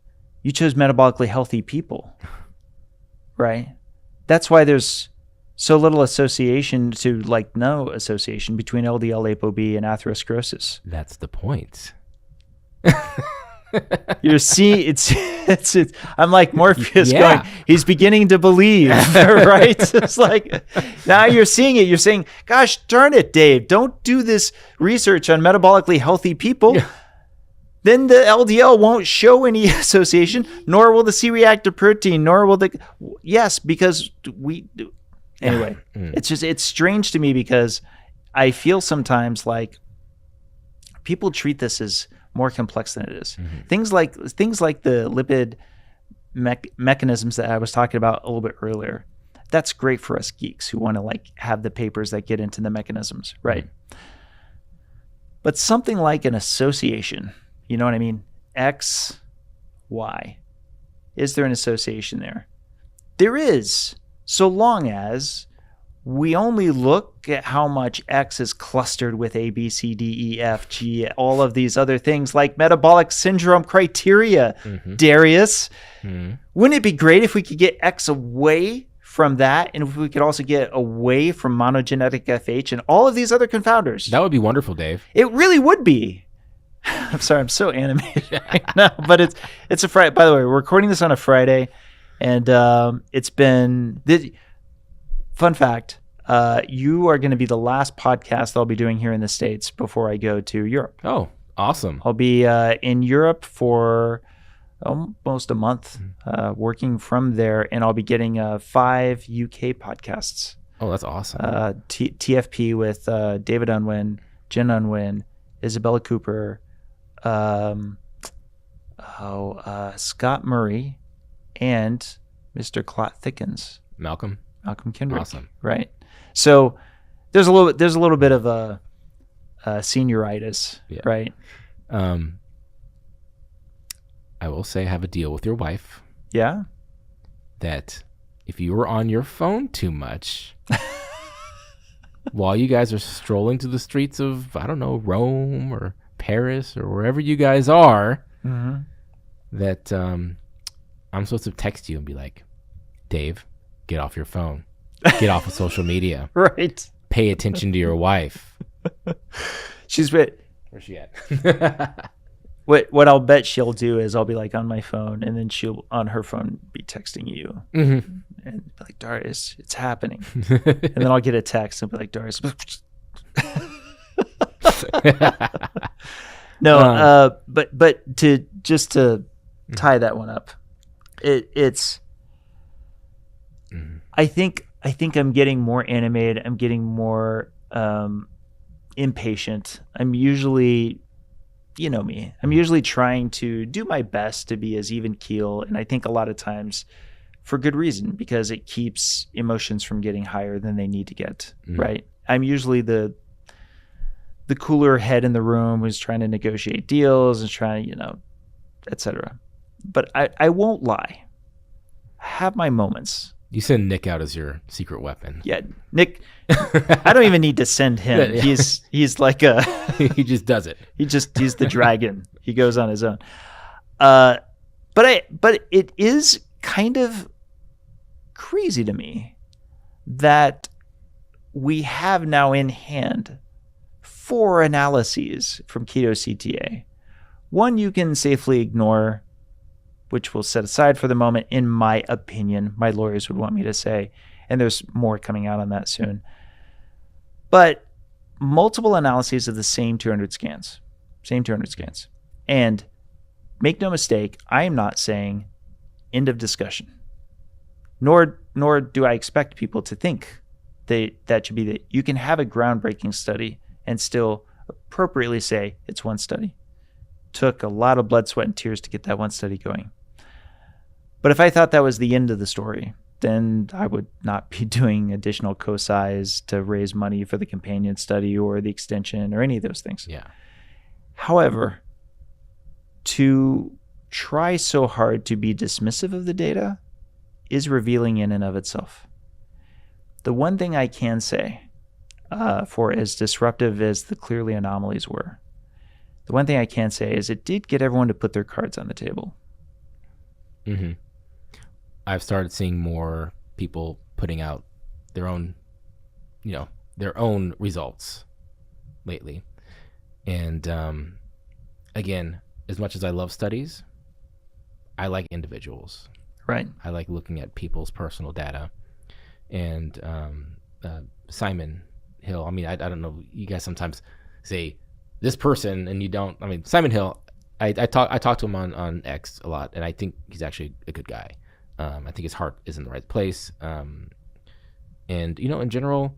you chose metabolically healthy people, right? That's why there's so little association to no association between LDL ApoB and atherosclerosis. That's the point. You're seeing it's I'm like Morpheus going, he's beginning to believe, right? It's like, now you're seeing it. You're saying, gosh darn it, Dave, don't do this research on metabolically healthy people. Yeah. Then the LDL won't show any association, nor will the C-reactive protein, nor will because anyway, it's strange to me, because I feel sometimes like people treat this as more complex than it is. Things like the lipid mechanisms that I was talking about a little bit earlier. That's great for us geeks who want to have the papers that get into the mechanisms, right? But something like an association, you know what I mean? X, Y. Is there an association there? There is, so long as we only look at how much X is clustered with A, B, C, D, E, F, G, all of these other things like metabolic syndrome criteria, Darius. Wouldn't it be great if we could get X away from that, and if we could also get away from monogenetic FH and all of these other confounders? That would be wonderful, Dave. It really would be. I'm sorry, I'm so animated right now, but it's a Friday. By the way, we're recording this on a Friday, and it's been fun fact. You are going to be the last podcast I'll be doing here in the States before I go to Europe. Oh, awesome! I'll be in Europe for almost a month, working from there, and I'll be getting 5 UK podcasts. Oh, that's awesome! TFP with David Unwin, Jen Unwin, Isabella Cooper. Scott Murray, and Mr. Clot Thickens. Malcolm Kendrick. Awesome. Right. So there's a little bit of a senioritis, right? I will say, have a deal with your wife. Yeah. That if you were on your phone too much while you guys are strolling to the streets of, I don't know, Rome or Paris or wherever you guys are, that I'm supposed to text you and be like, Dave, get off your phone. Get off of social media. Right. Pay attention to your wife. Where's she at? What I'll bet she'll do is I'll be on my phone, and then she'll on her phone be texting you. And be like, Darius, it's happening. And then I'll get a text and be like, Darius. No, but to tie that one up, it's. I think I'm getting more animated. I'm getting more impatient. I'm usually, you know me. I'm usually trying to do my best to be as even keel, and I think a lot of times for good reason, because it keeps emotions from getting higher than they need to get. Right. I'm usually the cooler head in the room who's trying to negotiate deals and trying, et cetera. But I won't lie. I have my moments. You send Nick out as your secret weapon. Yeah, Nick. I don't even need to send him. Yeah. He's like a He just does it. he's the dragon. He goes on his own. But it is kind of crazy to me that we have now in hand 4 analyses from Keto CTA. One you can safely ignore, which we'll set aside for the moment, in my opinion. My lawyers would want me to say, and there's more coming out on that soon. But multiple analyses of the same 200 scans. And make no mistake, I am not saying end of discussion. Nor do I expect people to think that should be that you can have a groundbreaking study and still appropriately say it's one study. Took a lot of blood, sweat, and tears to get that one study going. But if I thought that was the end of the story, then I would not be doing additional co-size to raise money for the companion study or the extension or any of those things. Yeah. However, to try so hard to be dismissive of the data is revealing in and of itself. The one thing I can say, for as disruptive as the clearly anomalies were, the one thing I can say is it did get everyone to put their cards on the table. Mm-hmm. I've started seeing more people putting out their own results lately. And again, as much as I love studies, I like individuals. Right. I like looking at people's personal data. And Simon Hill, I mean, I don't know, you guys sometimes say this person and you don't. I mean, Simon Hill, I talk to him on X a lot, and I think he's actually a good guy. I think his heart is in the right place. And in general,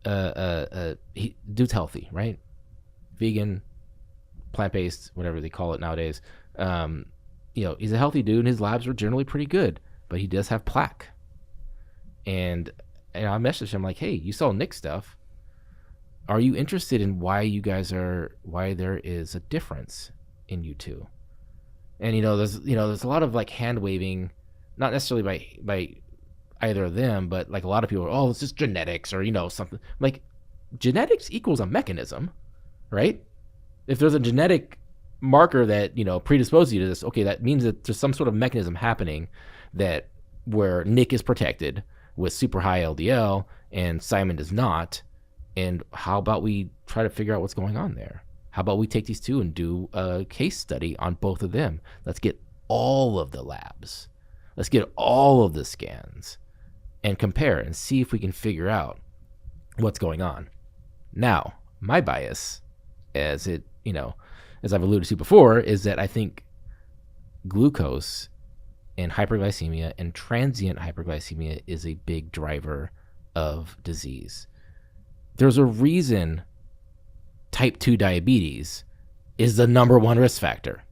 dude's healthy, right? Vegan, plant-based, whatever they call it nowadays. He's a healthy dude, and his labs are generally pretty good, but he does have plaque. And I messaged him like, hey, you saw Nick's stuff. Are you interested in why there is a difference in you two? And there's a lot of like hand waving, not necessarily by either of them, but like a lot of people are, oh, it's just genetics or something. Like, genetics equals a mechanism, right? If there's a genetic marker that predisposes you to this, okay, that means that there's some sort of mechanism happening that where Nick is protected with super high LDL and Simon does not. And how about we try to figure out what's going on there? How about we take these two and do a case study on both of them? Let's get all of the labs. Let's get all of the scans and compare and see if we can figure out what's going on. Now, my bias, as I've alluded to before, is that I think glucose and hyperglycemia and transient hyperglycemia is a big driver of disease. There's a reason type 2 diabetes is the number one risk factor.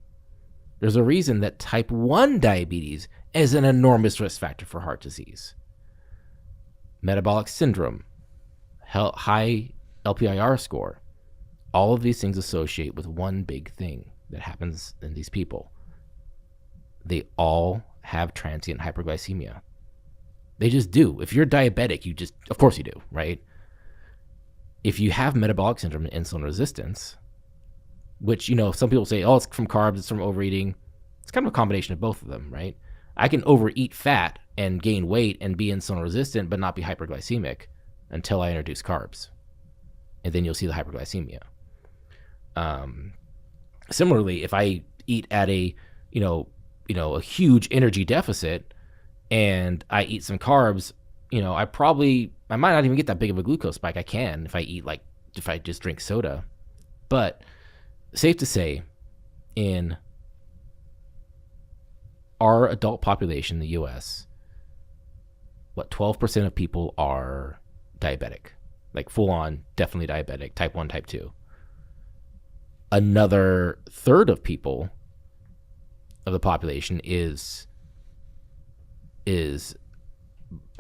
There's a reason that type 1 diabetes is an enormous risk factor for heart disease. Metabolic syndrome, high LPIR score, all of these things associate with one big thing that happens in these people. They all have transient hyperglycemia. They just do. If you're diabetic, of course you do, right? If you have metabolic syndrome and insulin resistance, which, some people say, oh, it's from carbs, it's from overeating. It's kind of a combination of both of them, right? I can overeat fat and gain weight and be insulin resistant, but not be hyperglycemic until I introduce carbs. And then you'll see the hyperglycemia. Similarly, if I eat at a huge energy deficit and I eat some carbs, I might not even get that big of a glucose spike. I can if I just drink soda. But safe to say, in our adult population in the US, 12% of people are diabetic, like full on, definitely diabetic, type 1, type 2. Another third of people of the population is actually,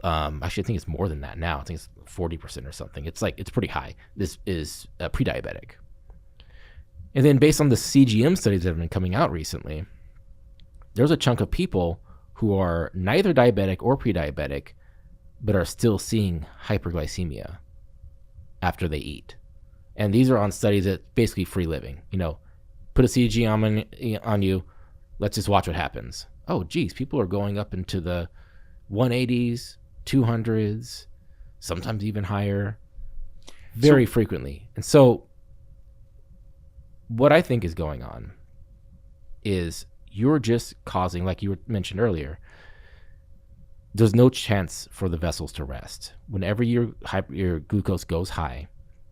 I think it's more than that now. I think it's 40% or something. It's pretty high. This is pre-diabetic. And then based on the CGM studies that have been coming out recently, there's a chunk of people who are neither diabetic or pre-diabetic, but are still seeing hyperglycemia after they eat. And these are on studies that basically free living. Put a CG on you. Let's just watch what happens. Oh, geez, people are going up into the 180s, 200s, sometimes even higher, very frequently. And so what I think is going on is you're just causing, like you mentioned earlier, there's no chance for the vessels to rest. Whenever your glucose goes high,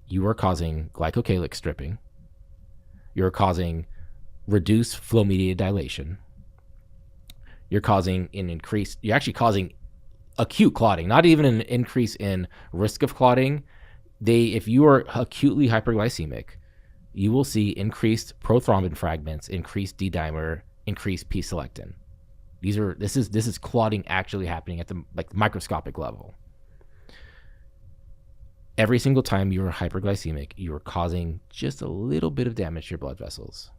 you are causing glycocalyx stripping. You're causing reduced flow-mediated dilation. You're actually causing acute clotting, not even an increase in risk of clotting. If you are acutely hyperglycemic, you will see increased prothrombin fragments, increased D-dimer, increased P-selectin. This is clotting actually happening at the microscopic level. Every single time you're hyperglycemic, you are causing just a little bit of damage to your blood vessels,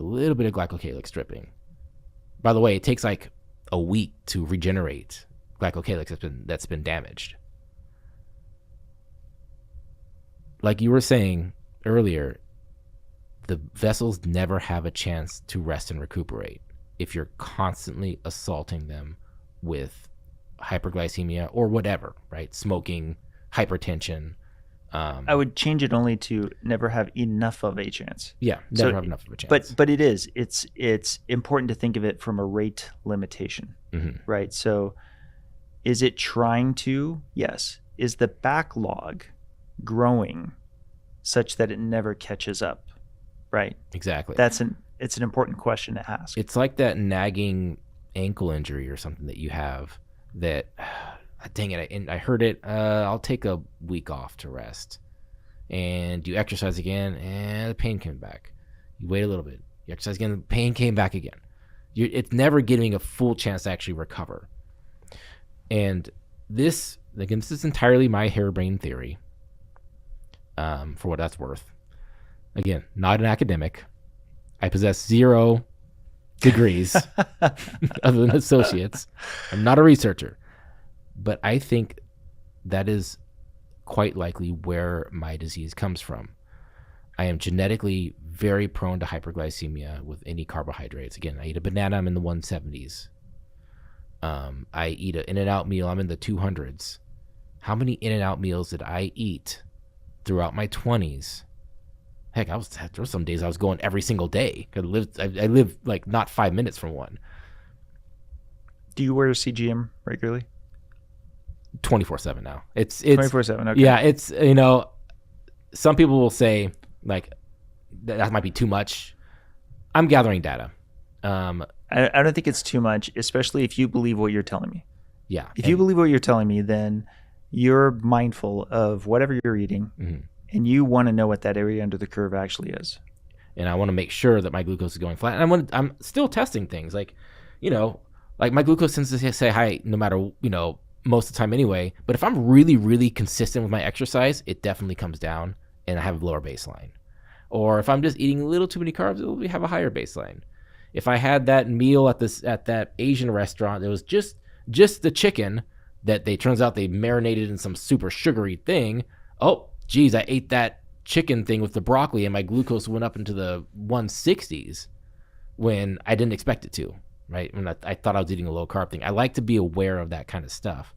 a little bit of glycocalyx stripping. By the way, it takes like a week to regenerate glycocalyx that's been damaged. Like you were saying earlier, the vessels never have a chance to rest and recuperate if you're constantly assaulting them with hyperglycemia or whatever, right? Smoking, hypertension. I would change it only to never have enough of a chance. Yeah, never have enough of a chance. But it's important to think of it from a rate limitation, right? So is it trying to? Yes. Is the backlog growing such that it never catches up, right? Exactly. It's an important question to ask. It's like that nagging ankle injury or something that you have that, dang it, I heard it, I'll take a week off to rest. And you exercise again, and the pain came back. You wait a little bit. You exercise again, the pain came back again. It's never giving a full chance to actually recover. And this is entirely my harebrained theory, for what that's worth. Again, not an academic. I possess 0 degrees other than associates. I'm not a researcher. But I think that is quite likely where my disease comes from. I am genetically very prone to hyperglycemia with any carbohydrates. Again, I eat a banana, I'm in the 170s. I eat an In-N-Out meal, I'm in the 200s. How many In-N-Out meals did I eat throughout my 20s? Heck, there were some days I was going every single day. I lived like not 5 minutes from one. Do you wear a CGM regularly? 24/7 now. It's 24/7. Okay. Yeah, it's some people will say like that might be too much. I'm gathering data. I don't think it's too much, especially if you believe what you're telling me. Yeah. If you believe what you're telling me, then you're mindful of whatever you're eating, and you want to know what that area under the curve actually is. And I want to make sure that my glucose is going flat. And I'm still testing things like my glucose tends to say high no matter most of the time anyway. But if I'm really, really consistent with my exercise, it definitely comes down and I have a lower baseline. Or if I'm just eating a little too many carbs, it will have a higher baseline. If I had that meal at that Asian restaurant, it was just the chicken that turns out they marinated in some super sugary thing. Oh, geez, I ate that chicken thing with the broccoli and my glucose went up into the 160s when I didn't expect it to. Right? When I thought I was eating a low carb thing. I like to be aware of that kind of stuff.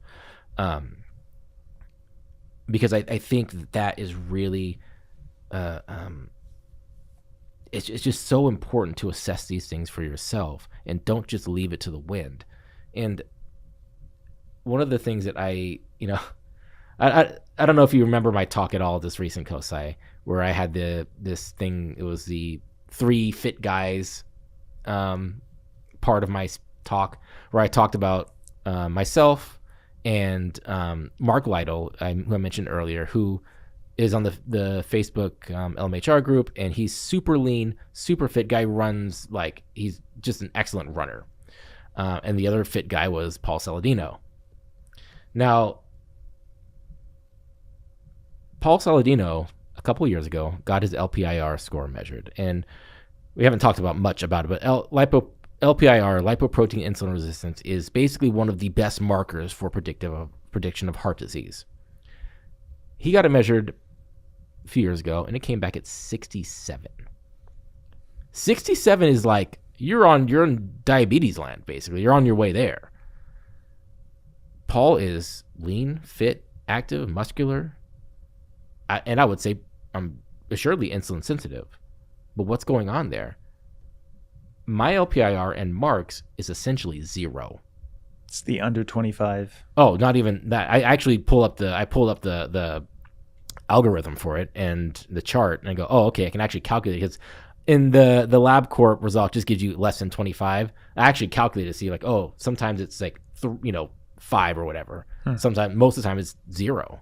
Because I think that is really, it's just so important to assess these things for yourself and don't just leave it to the wind. And one of the things that I don't know if you remember my talk at all this recent COSI where I had this thing, it was the 3 fit guys, part of my talk where I talked about myself and Mark Lytle, who I mentioned earlier, who is on the Facebook LMHR group, and he's super lean, super fit guy, runs like he's just an excellent runner. And the other fit guy was Paul Saladino. Now, Paul Saladino, a couple of years ago, got his LPIR score measured, and we haven't talked about much about it, but LPIR, lipoprotein insulin resistance, is basically one of the best markers for prediction of heart disease. He got it measured a few years ago, and it came back at 67. 67 is like you're in diabetes land, basically. You're on your way there. Paul is lean, fit, active, muscular, and I would say I'm assuredly insulin sensitive. But what's going on there? My LPIR and Mark's is essentially 0. It's the under 25. Oh, not even that. I actually pulled up the algorithm for it and the chart, and I go, oh, okay, I can actually calculate it, because in the LabCorp result just gives you less than 25. I actually calculated to see, like, oh, sometimes it's like 5 or whatever. Sometimes, most of the time, it's 0.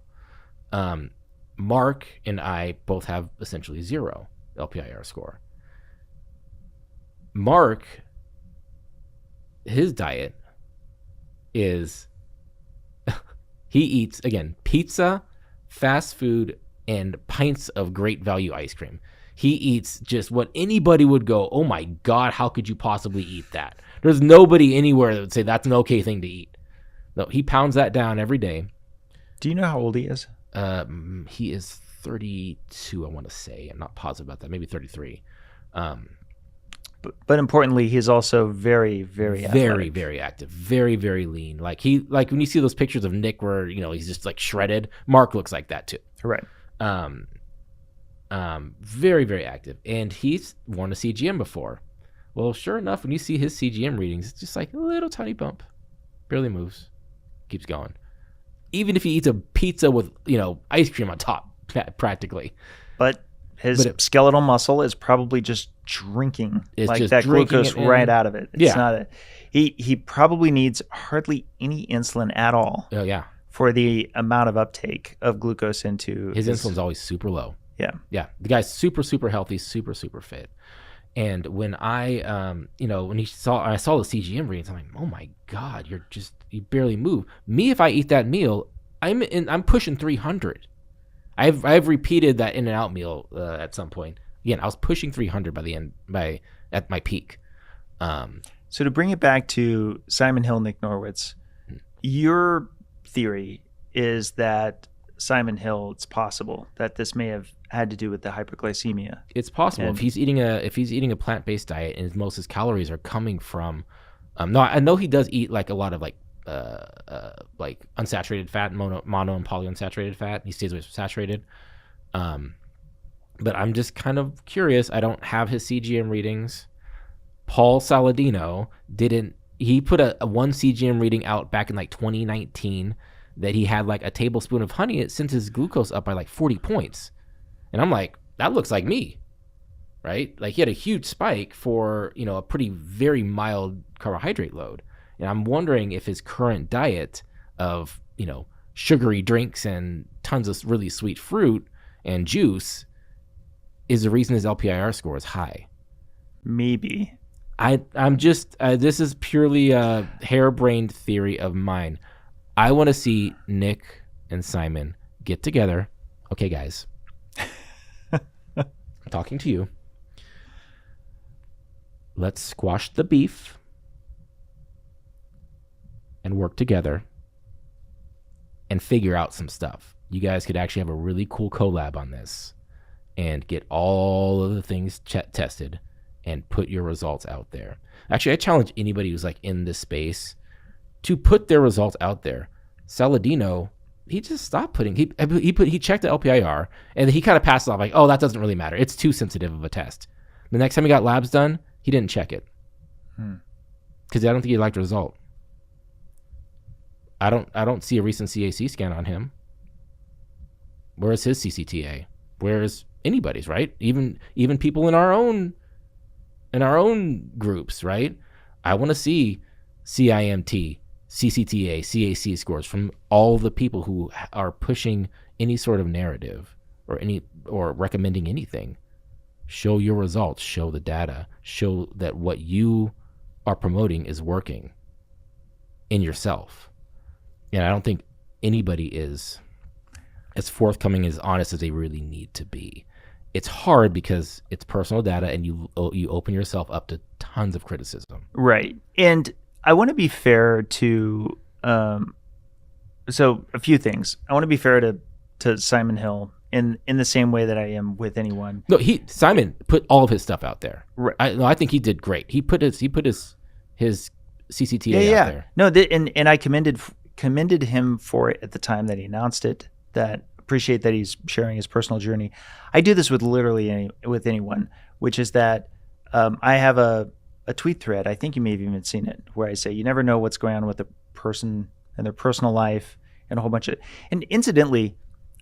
Mark and I both have essentially 0 LPIR score. Mark, his diet is he eats, again, pizza, fast food, and pints of great value ice cream. He eats just what anybody would go, oh my God, how could you possibly eat that? There's nobody anywhere that would say that's an okay thing to eat. No, he pounds that down every day. Do you know how old he is? He is 32, I want to say. I'm not positive about that. Maybe 33. But importantly, he's also very, very athletic. Very, very active. Very, very lean. Like when you see those pictures of Nick where, he's just like shredded, Mark looks like that too. Right. Very, very active. And he's worn a CGM before. Well, sure enough, when you see his CGM readings, it's just like a little tiny bump. Barely moves. Keeps going. Even if he eats a pizza with, ice cream on top, practically. But his skeletal muscle is probably just drinking like just that drinking glucose right out of it. It's Yeah. not he probably needs hardly any insulin at all. Oh, yeah. For the amount of uptake of glucose into His insulin's always super low. Yeah. Yeah. The guy's super, super healthy, super, super fit. And when I saw the CGM readings, I'm like, oh my God, you barely move. Me, if I eat that meal, I'm pushing 300. I've repeated that in and out meal at some point. Again, I was pushing 300 at my peak. So to bring it back to Simon Hill, Nick Norwitz, your theory is that Simon Hill, it's possible that this may have had to do with the hyperglycemia. It's possible if he's eating a plant-based diet and most of his calories are coming from. No, I know he does eat like a lot of like unsaturated fat, mono and polyunsaturated fat. He stays with saturated. But I'm just kind of curious. I don't have his CGM readings. Paul Saladino didn't. He put a one CGM reading out back in like 2019 that he had like a tablespoon of honey. It sent his glucose up by like 40 points. And I'm like, that looks like me, right? Like he had a huge spike for, a pretty very mild carbohydrate load. And I'm wondering if his current diet of, sugary drinks and tons of really sweet fruit and juice is the reason his LPIR score is high. Maybe. I'm just, this is purely a harebrained theory of mine. I want to see Nick and Simon get together. Okay, guys. I'm talking to you. Let's squash the beef and work together and figure out some stuff. You guys could actually have a really cool collab on this and get all of the things tested and put your results out there. Actually, I challenge anybody who's like in this space to put their results out there. Saladino, he just stopped putting. He checked the LPIR and he kind of passed it off like, oh, that doesn't really matter. It's too sensitive of a test. The next time he got labs done, he didn't check it because I don't think he liked the result. I don't see a recent CAC scan on him. Where's his CCTA? Where's anybody's, right? Even people in our own groups, right? I want to see CIMT, CCTA, CAC scores from all the people who are pushing any sort of narrative or recommending anything. Show your results, show the data, show that what you are promoting is working in yourself. And I don't think anybody is as forthcoming, as honest as they really need to be. It's hard because it's personal data and you open yourself up to tons of criticism. Right. And I want to be fair to, so a few things. I want to be fair to Simon Hill in the same way that I am with anyone. No, Simon put all of his stuff out there. Right. I think he did great. He put his CCTA out there. No, and I commended him for it at the time that he announced it. That appreciate that he's sharing his personal journey. I do this with literally with anyone, which is that I have a tweet thread. I think you may have even seen it, where I say you never know what's going on with a person and their personal life and a whole bunch of. And incidentally,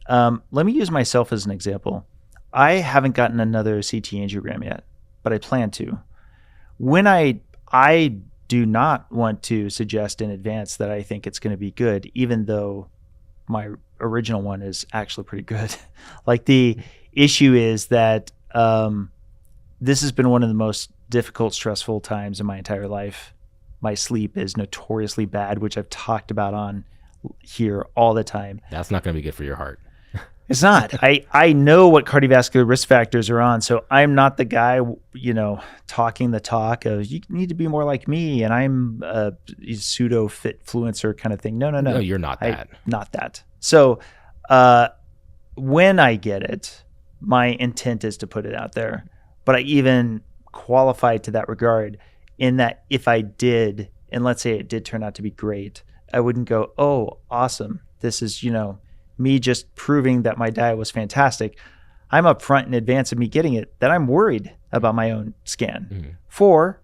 let me use myself as an example. I haven't gotten another CT angiogram yet, but I plan to. When I do not want to suggest in advance that I think it's going to be good, even though my original one is actually pretty good. Like, the issue is that this has been one of the most difficult, stressful times in my entire life. My sleep is notoriously bad, which I've talked about on here all the time. That's not going to be good for your heart. It's not. I know what cardiovascular risk factors are on, so I'm not the guy, talking the talk of you need to be more like me, and I'm a pseudo fit fluencer kind of thing. No. No, you're not that. Not that. So when I get it, my intent is to put it out there. But I even qualify to that regard in that if I did, and let's say it did turn out to be great, I wouldn't go, oh, awesome. This is, me just proving that my diet was fantastic. I'm up front in advance of me getting it that I'm worried about my own scan for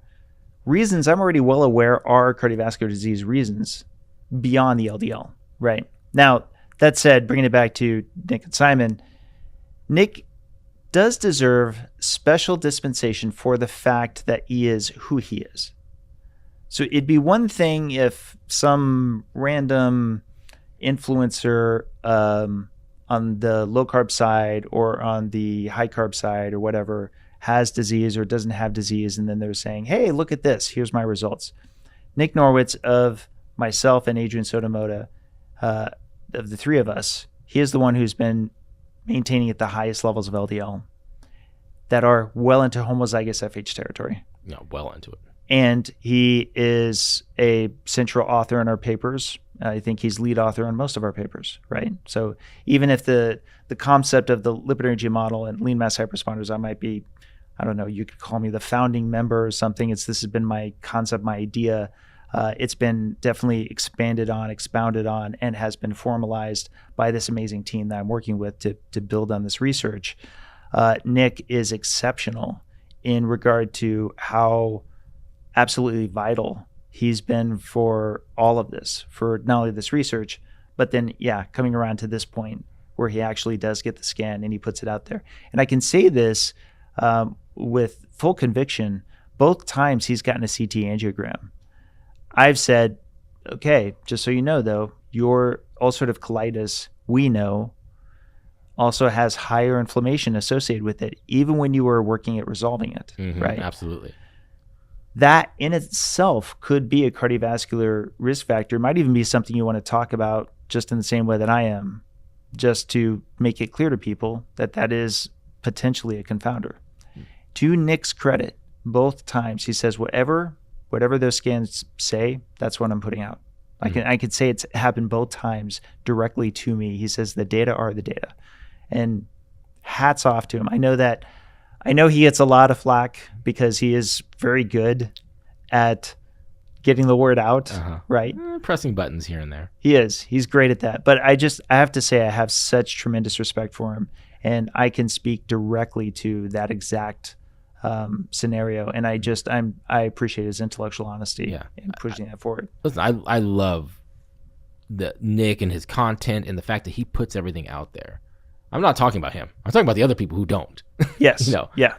reasons I'm already well aware are cardiovascular disease reasons beyond the LDL, right? Now, that said, bringing it back to Nick and Simon, Nick does deserve special dispensation for the fact that he is who he is. So it'd be one thing if some random influencer on the low carb side or on the high carb side or whatever has disease or doesn't have disease, and then they're saying, hey, look at this, here's my results. Nick Norwitz, of myself and Adrian Sotomoda, of the three of us, he is the one who's been maintaining at the highest levels of LDL that are well into homozygous FH territory. Yeah, well into it. And he is a central author in our papers. I think he's lead author on most of our papers, right? So even if the concept of the lipid energy model and lean mass hyperresponders, I might be, I don't know, you could call me the founding member or something. This has been my concept, my idea. It's been definitely expanded on, expounded on, and has been formalized by this amazing team that I'm working with to build on this research. Nick is exceptional in regard to how absolutely vital he's been for all of this, for not only this research, but then, coming around to this point where he actually does get the scan and he puts it out there. And I can say this with full conviction, both times he's gotten a CT angiogram, I've said, okay, just so you know, though, your ulcerative colitis, we know, also has higher inflammation associated with it, even when you were working at resolving it, right? Absolutely. That in itself could be a cardiovascular risk factor. It might even be something you want to talk about just in the same way that I am, just to make it clear to people that that is potentially a confounder. To Nick's credit, both times he says whatever those scans say, that's what I'm putting out. I could say it's happened both times directly to me. He says the data are the data, and hats off to him. I know he gets a lot of flack because he is very good at getting the word out, right? Pressing buttons here and there. He is. He's great at that. But I have to say I have such tremendous respect for him, and I can speak directly to that exact scenario. And I appreciate his intellectual honesty in pushing that forward. Listen, I love the Nick and his content and the fact that he puts everything out there. I'm not talking about him. I'm talking about the other people who don't. Yes. Yeah.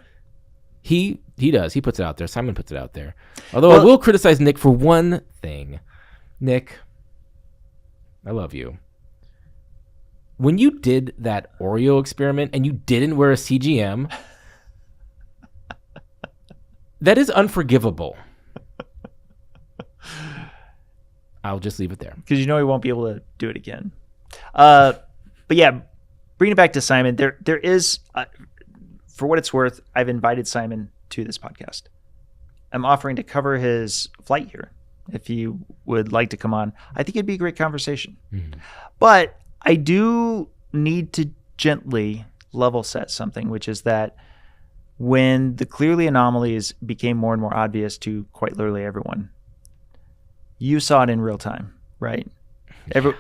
He does. He puts it out there. Simon puts it out there. Although I will criticize Nick for one thing. Nick, I love you. When you did that Oreo experiment and you didn't wear a CGM, that is unforgivable. I'll just leave it there. Because he won't be able to do it again. But yeah, bringing it back to Simon, there is, for what it's worth, I've invited Simon to this podcast. am offering to cover his flight here. If you would like to come on, I think it'd be a great conversation. But I do need to gently level set something, which is that when the clearly anomalies became more and more obvious to quite literally everyone, you saw it in real time, right?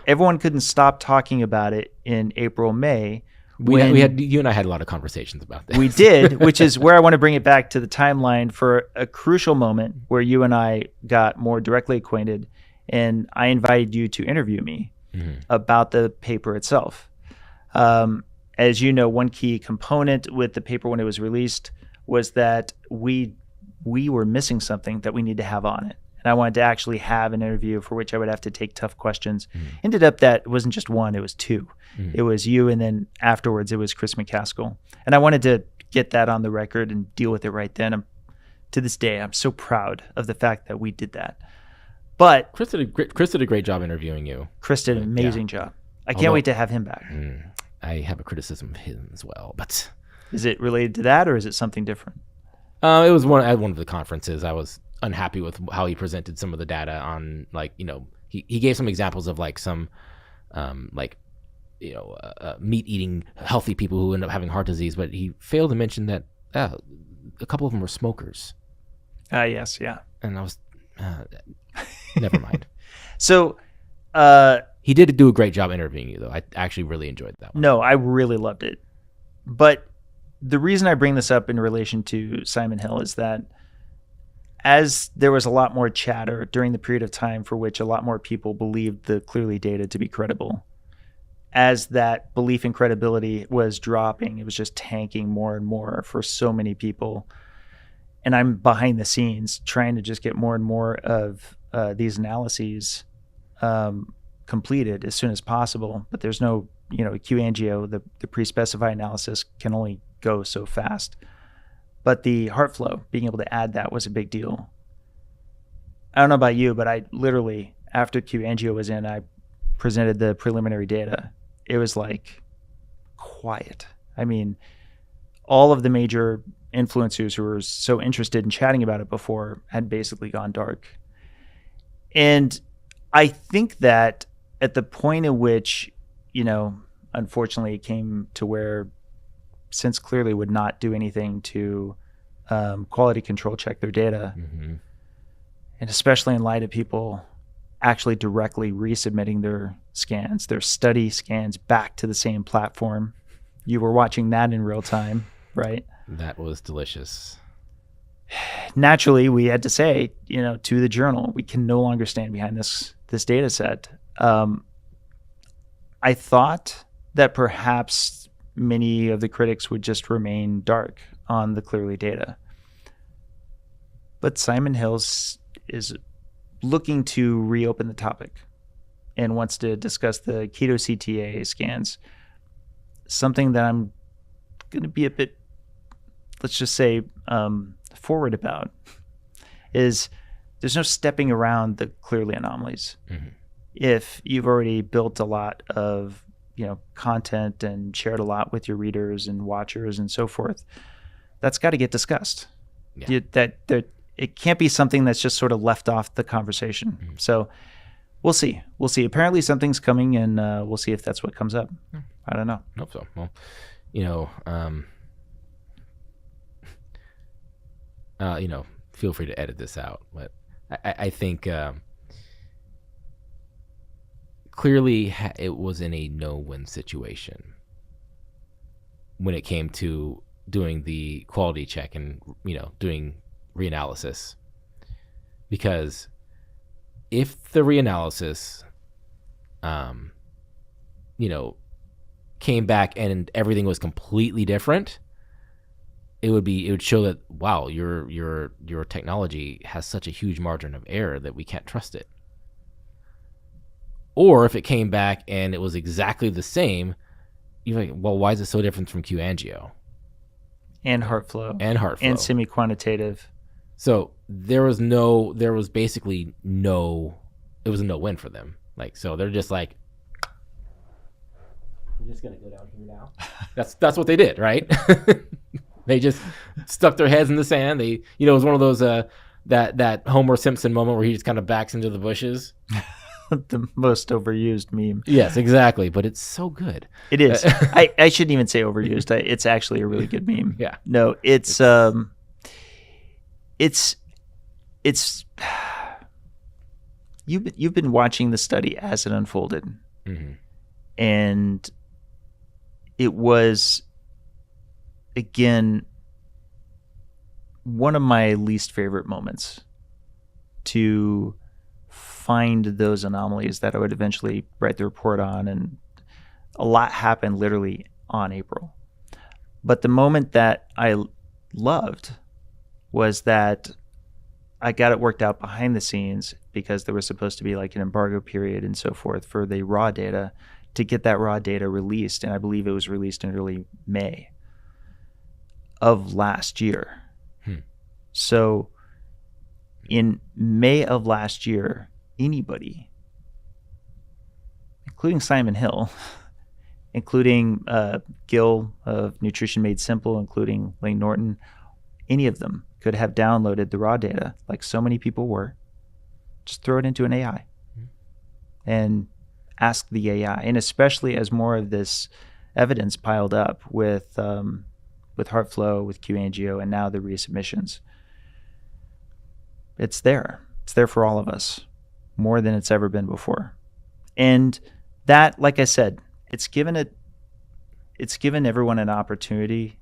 Everyone couldn't stop talking about it in April, May. We had you and I had a lot of conversations about this. We did, which is where I want to bring it back to the timeline for a crucial moment where you and I got more directly acquainted, and I invited you to interview me about the paper itself. As you know, one key component with the paper when it was released was that we were missing something that we need to have on it. And I wanted to actually have an interview for which I would have to take tough questions. Ended up that it wasn't just one, it was two. It was you, and then afterwards it was Chris McCaskill. And I wanted to get that on the record and deal with it right then. To this day, I'm so proud of the fact that we did that. But Chris did a great job interviewing you. Chris did an amazing job. I can't wait to have him back. I have a criticism of him as well, but is it related to that, or is it something different? It was at one of the conferences. I was unhappy with how he presented some of the data on, like, he gave some examples of like some meat eating healthy people who end up having heart disease, but he failed to mention that a couple of them were smokers. Yes, yeah. And I was never mind. So he did do a great job interviewing you, though. I actually really enjoyed that one. No, I really loved it. But the reason I bring this up in relation to Simon Hill is that as there was a lot more chatter during the period of time for which a lot more people believed the Clearly data to be credible, as that belief in credibility was dropping, it was just tanking more and more for so many people. And I'm behind the scenes trying to just get more and more of these analyses completed as soon as possible. But there's no, QAngio, the pre-specified analysis can only go so fast. But the heart flow, being able to add that was a big deal. I don't know about you, but I literally, after QAngio was in, I presented the preliminary data. It was like quiet. I mean, all of the major influencers who were so interested in chatting about it before had basically gone dark. And I think that at the point at which, unfortunately it came to where since Clearly would not do anything to quality control check their data, and especially in light of people actually directly resubmitting their scans, their study scans back to the same platform. You were watching that in real time, right? That was delicious. Naturally, we had to say, to the journal, we can no longer stand behind this data set. I thought that perhaps many of the critics would just remain dark on the Clearly data. But Simon Hills is looking to reopen the topic and wants to discuss the keto CTA scans. Something that I'm going to be a bit, let's just say, forward about is there's no stepping around the Clearly anomalies. If you've already built a lot of content and shared a lot with your readers and watchers and so forth, that's got to get discussed. It can't be something that's just sort of left off the conversation. So we'll see. Apparently something's coming, and we'll see if that's what comes up. I don't know. Hope so. Well, feel free to edit this out, but I think Clearly it was in a no-win situation when it came to doing the quality check and doing reanalysis, because if the reanalysis came back and everything was completely different, it would show that, wow, your technology has such a huge margin of error that we can't trust it. Or if it came back and it was exactly the same, you're like, well, why is it so different from QAngio? And heart flow. And semi-quantitative. So it was a no-win for them. So they're just like, we're just going to go down here now. That's what they did, right? They just stuck their heads in the sand. It was one of those that Homer Simpson moment where he just kind of backs into the bushes. The most overused meme. Yes, exactly. But it's so good. It is. I shouldn't even say overused. It's actually a really good meme. Yeah. No, it's you've been watching the study as it unfolded, Mm-hmm. and it was, again, one of my least favorite moments to find those anomalies that I would eventually write the report on, and a lot happened literally on April. But the moment that I loved was that I got it worked out behind the scenes, because there was supposed to be like an embargo period and so forth for the raw data, to get that raw data released. And I believe it was released in early May of last year. So in May of last year, anybody, including Simon Hill, including Gil of Nutrition Made Simple, including Lane Norton, any of them could have downloaded the raw data, like so many people were, just throw it into an AI and ask the AI. And especially as more of this evidence piled up with HeartFlow, with QAngio, and now the resubmissions, it's there. It's there for all of us, more than it's ever been before. And that, like I said, it's given everyone an opportunity,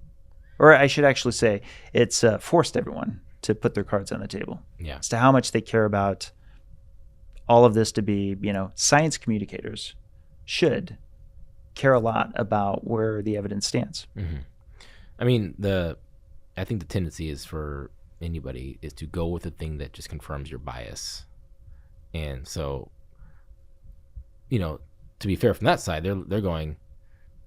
or I should actually say, it's forced everyone to put their cards on the table as to how much they care about all of this. To be, science communicators should care a lot about where the evidence stands. Mm-hmm. I mean, I think the tendency is for anybody is to go with the thing that just confirms your bias. And so, to be fair from that side, they're going,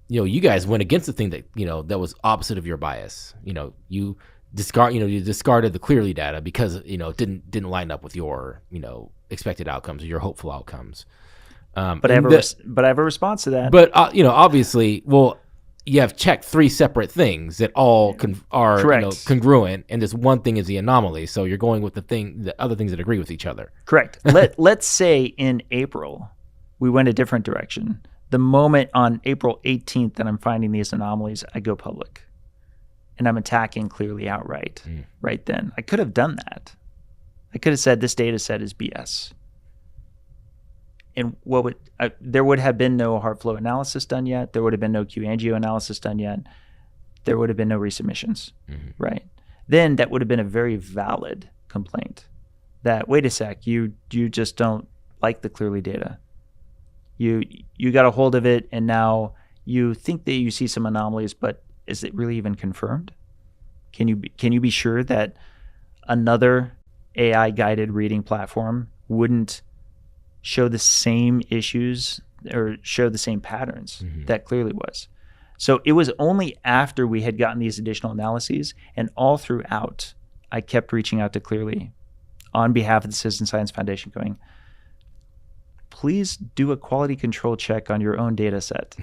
you guys went against the thing that, that was opposite of your bias. You discarded the Clearly data because, it didn't line up with your, expected outcomes or your hopeful outcomes. But I have a response to that. But, obviously, well, you have checked 3 separate things that all are congruent, and this one thing is the anomaly. So you're going with the other things that agree with each other. Correct. Let's say in April we went a different direction. The moment on April 18th that I'm finding these anomalies, I go public, and I'm attacking Clearly outright. Right then, I could have done that. I could have said this data set is BS. And there would have been no HeartFlow analysis done yet. There would have been no QAngio analysis done yet. There would have been no resubmissions, right? Then that would have been a very valid complaint that, wait a sec, you just don't like the Clearly data. You got a hold of it, and now you think that you see some anomalies, but is it really even confirmed? Can you be sure that another AI guided reading platform wouldn't show the same issues or show the same patterns that Clearly was? So it was only after we had gotten these additional analyses, and all throughout, I kept reaching out to Clearly on behalf of the Citizen Science Foundation, going, please do a quality control check on your own data set.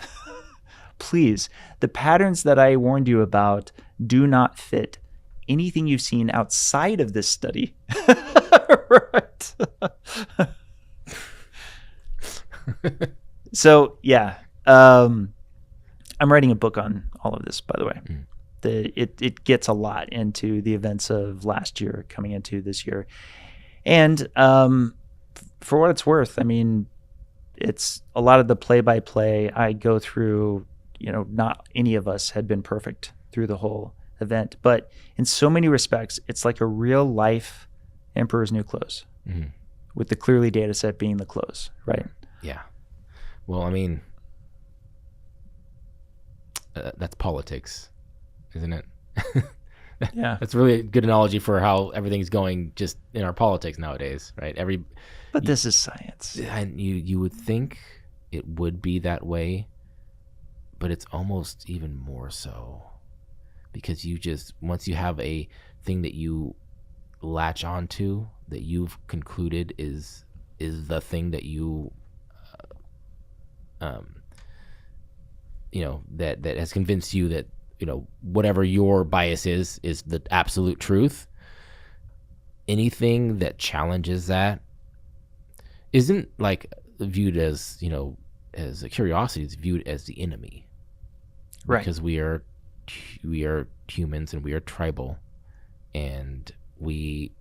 Please, the patterns that I warned you about do not fit anything you've seen outside of this study. Right. So, yeah. I'm writing a book on all of this, by the way. It gets a lot into the events of last year coming into this year. And for what it's worth, I mean, it's a lot of the play-by-play I go through. Not any of us had been perfect through the whole event, but in so many respects, it's like a real-life Emperor's New Clothes, with the Clearly data set being the close, right? Yeah. Well, I mean, that's politics, isn't it? Yeah. That's really a good analogy for how everything's going just in our politics nowadays, right? But this is science. And you would think it would be that way, but it's almost even more so, because once you have a thing that you latch onto that you've concluded is the thing that you that has convinced you that whatever your bias is the absolute truth, anything that challenges that isn't like viewed as, as a curiosity. It's viewed as the enemy, Right. because we are humans and we are tribal, and we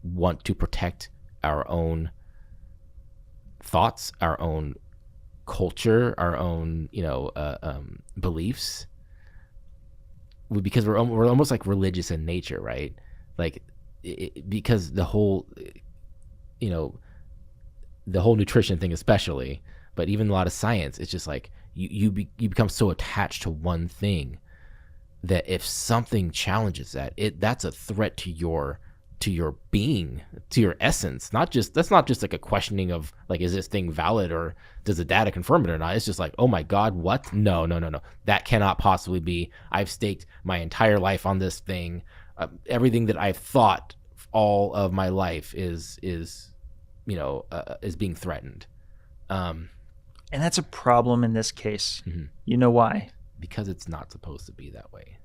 want to protect our own thoughts, our own culture, our own beliefs, because we're almost like religious in nature, right? Like because the whole nutrition thing especially, but even a lot of science, it's just like you become so attached to one thing that if something challenges that's a threat to your being, to your essence. That's not just like a questioning of like, is this thing valid, or does the data confirm it or not? It's just like, oh my God, what? No. That cannot possibly be. I've staked my entire life on this thing. Everything that I've thought all of my life is being threatened. And that's a problem in this case. Mm-hmm. You know why? Because it's not supposed to be that way.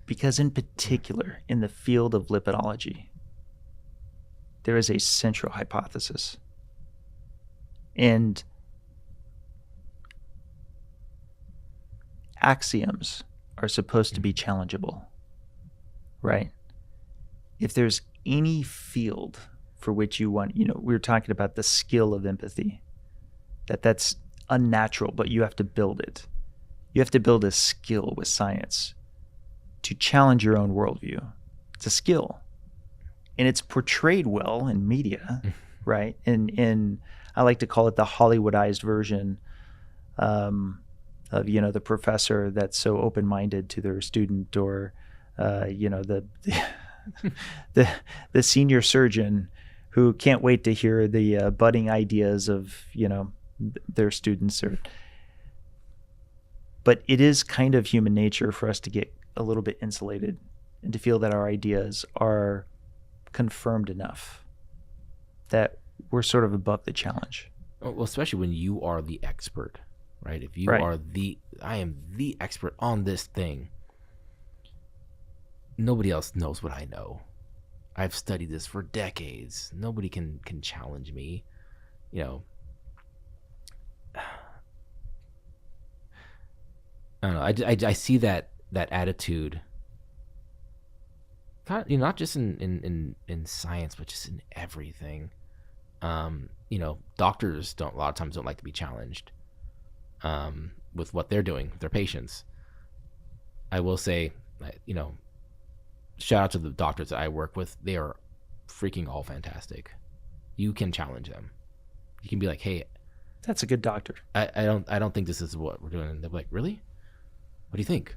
Because in particular, in the field of lipidology, there is a central hypothesis. And axioms are supposed to be challengeable, right? If there's any field for which you want, we were talking about the skill of empathy, that's unnatural, but you have to build it. You have to build a skill with science to challenge your own worldview. It's a skill. And it's portrayed well in media, right? And I like to call it the Hollywoodized version of, the professor that's so open-minded to their student, or, the senior surgeon who can't wait to hear the budding ideas of, their students. But it is kind of human nature for us to get a little bit insulated and to feel that our ideas are confirmed enough that we're sort of above the challenge. Well, especially when you are the expert, right? If you Right. are I am the expert on this thing. Nobody else knows what I know. I've studied this for decades. Nobody can challenge me. I don't know. I see that attitude, not just in science, but just in everything. Doctors a lot of times don't like to be challenged with what they're doing with their patients. I will say, shout out to the doctors that I work with. They are freaking all fantastic. You can challenge them. You can be like, hey, That's a good doctor. I don't think this is what we're doing. And they're like, really? What do you think?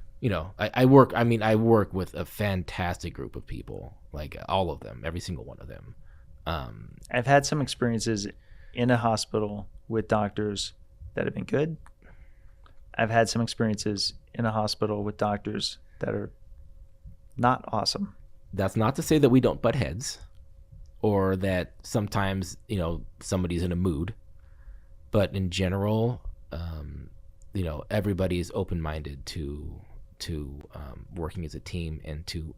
I work with a fantastic group of people, like all of them, every single one of them. I've had some experiences in a hospital with doctors that have been good. I've had some experiences in a hospital with doctors that are not awesome. That's not to say that we don't butt heads, or that sometimes somebody's in a mood, but in general, everybody is open-minded to working as a team and to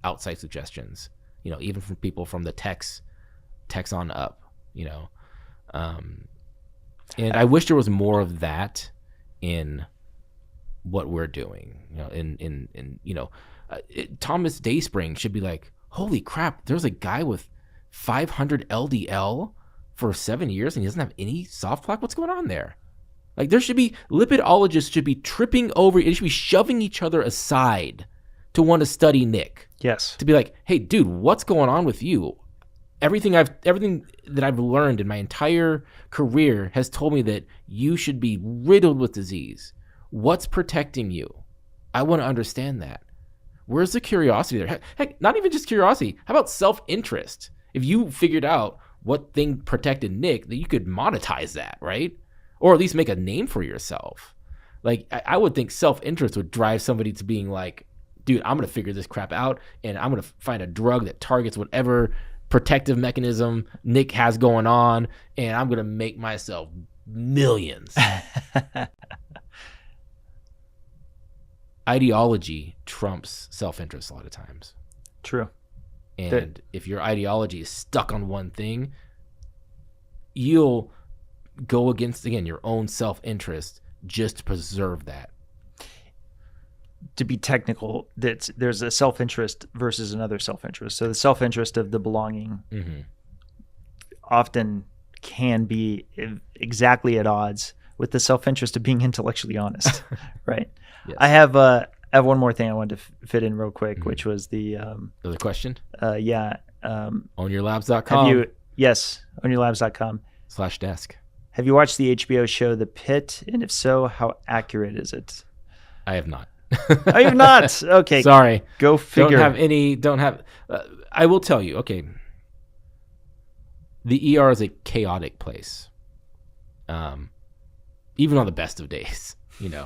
outside suggestions. Even from people from the techs on up. And I wish there was more of that in what we're doing. Thomas Dayspring should be like, holy crap, there's a guy with 500 LDL for 7 years and he doesn't have any soft plaque. What's going on there? Like, there should be lipidologists should be tripping over. They should be shoving each other aside to want to study Nick. Yes. To be like, hey, dude, what's going on with you? Everything that I've learned in my entire career has told me that you should be riddled with disease. What's protecting you? I want to understand that. Where's the curiosity there? Heck, not even just curiosity. How about self-interest? If you figured out what thing protected Nick, that you could monetize that, right? Or at least make a name for yourself. Like, I would think self-interest would drive somebody to being like, dude, I'm going to figure this crap out, and I'm going to find a drug that targets whatever protective mechanism Nick has going on, and I'm going to make myself millions. Ideology trumps self-interest a lot of times. True. And if your ideology is stuck on one thing, you'll go against, again, your own self-interest just to preserve that. To be technical, there's a self-interest versus another self-interest. So the self-interest of the belonging often can be exactly at odds with the self-interest of being intellectually honest, right? Yes. I have one more thing I wanted to fit in real quick, which was the Another question? OwnYourLabs.com. Yes, OwnYourLabs.com/desk. Have you watched the HBO show The Pit? And if so, how accurate is it? I have not. Oh, you've not? Okay. Sorry. Go figure. I will tell you, okay. The ER is a chaotic place. Even on the best of days, maybe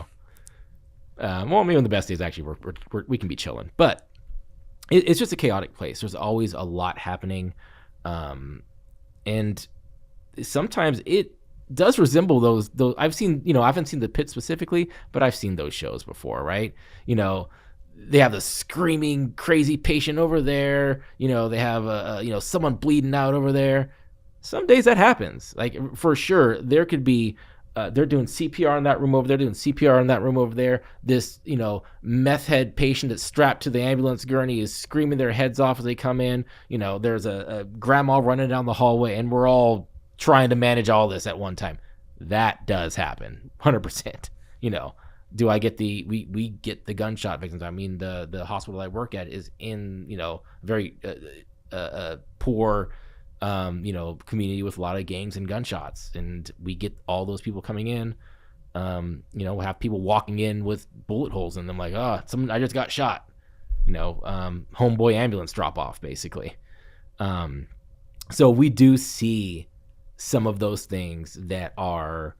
on the best days, actually, we can be chilling. But it's just a chaotic place. There's always a lot happening. And sometimes it does resemble those I've seen, I haven't seen The Pit specifically, but I've seen those shows before, right? They have the screaming crazy patient over there, they have someone bleeding out over there. Some days that happens. Like, for sure, there could be they're doing CPR in that room over there, doing CPR in that room over there. This, meth head patient that's strapped to the ambulance gurney is screaming their heads off as they come in. There's a grandma running down the hallway, and we're all trying to manage all this at one time. That does happen, 100%. Do I get we get the gunshot victims. I mean, the hospital I work at is in, very poor, community with a lot of gangs and gunshots, and we get all those people coming in. We'll have people walking in with bullet holes in them, like, I just got shot. Homeboy ambulance drop off, basically. So we do see some of those things that are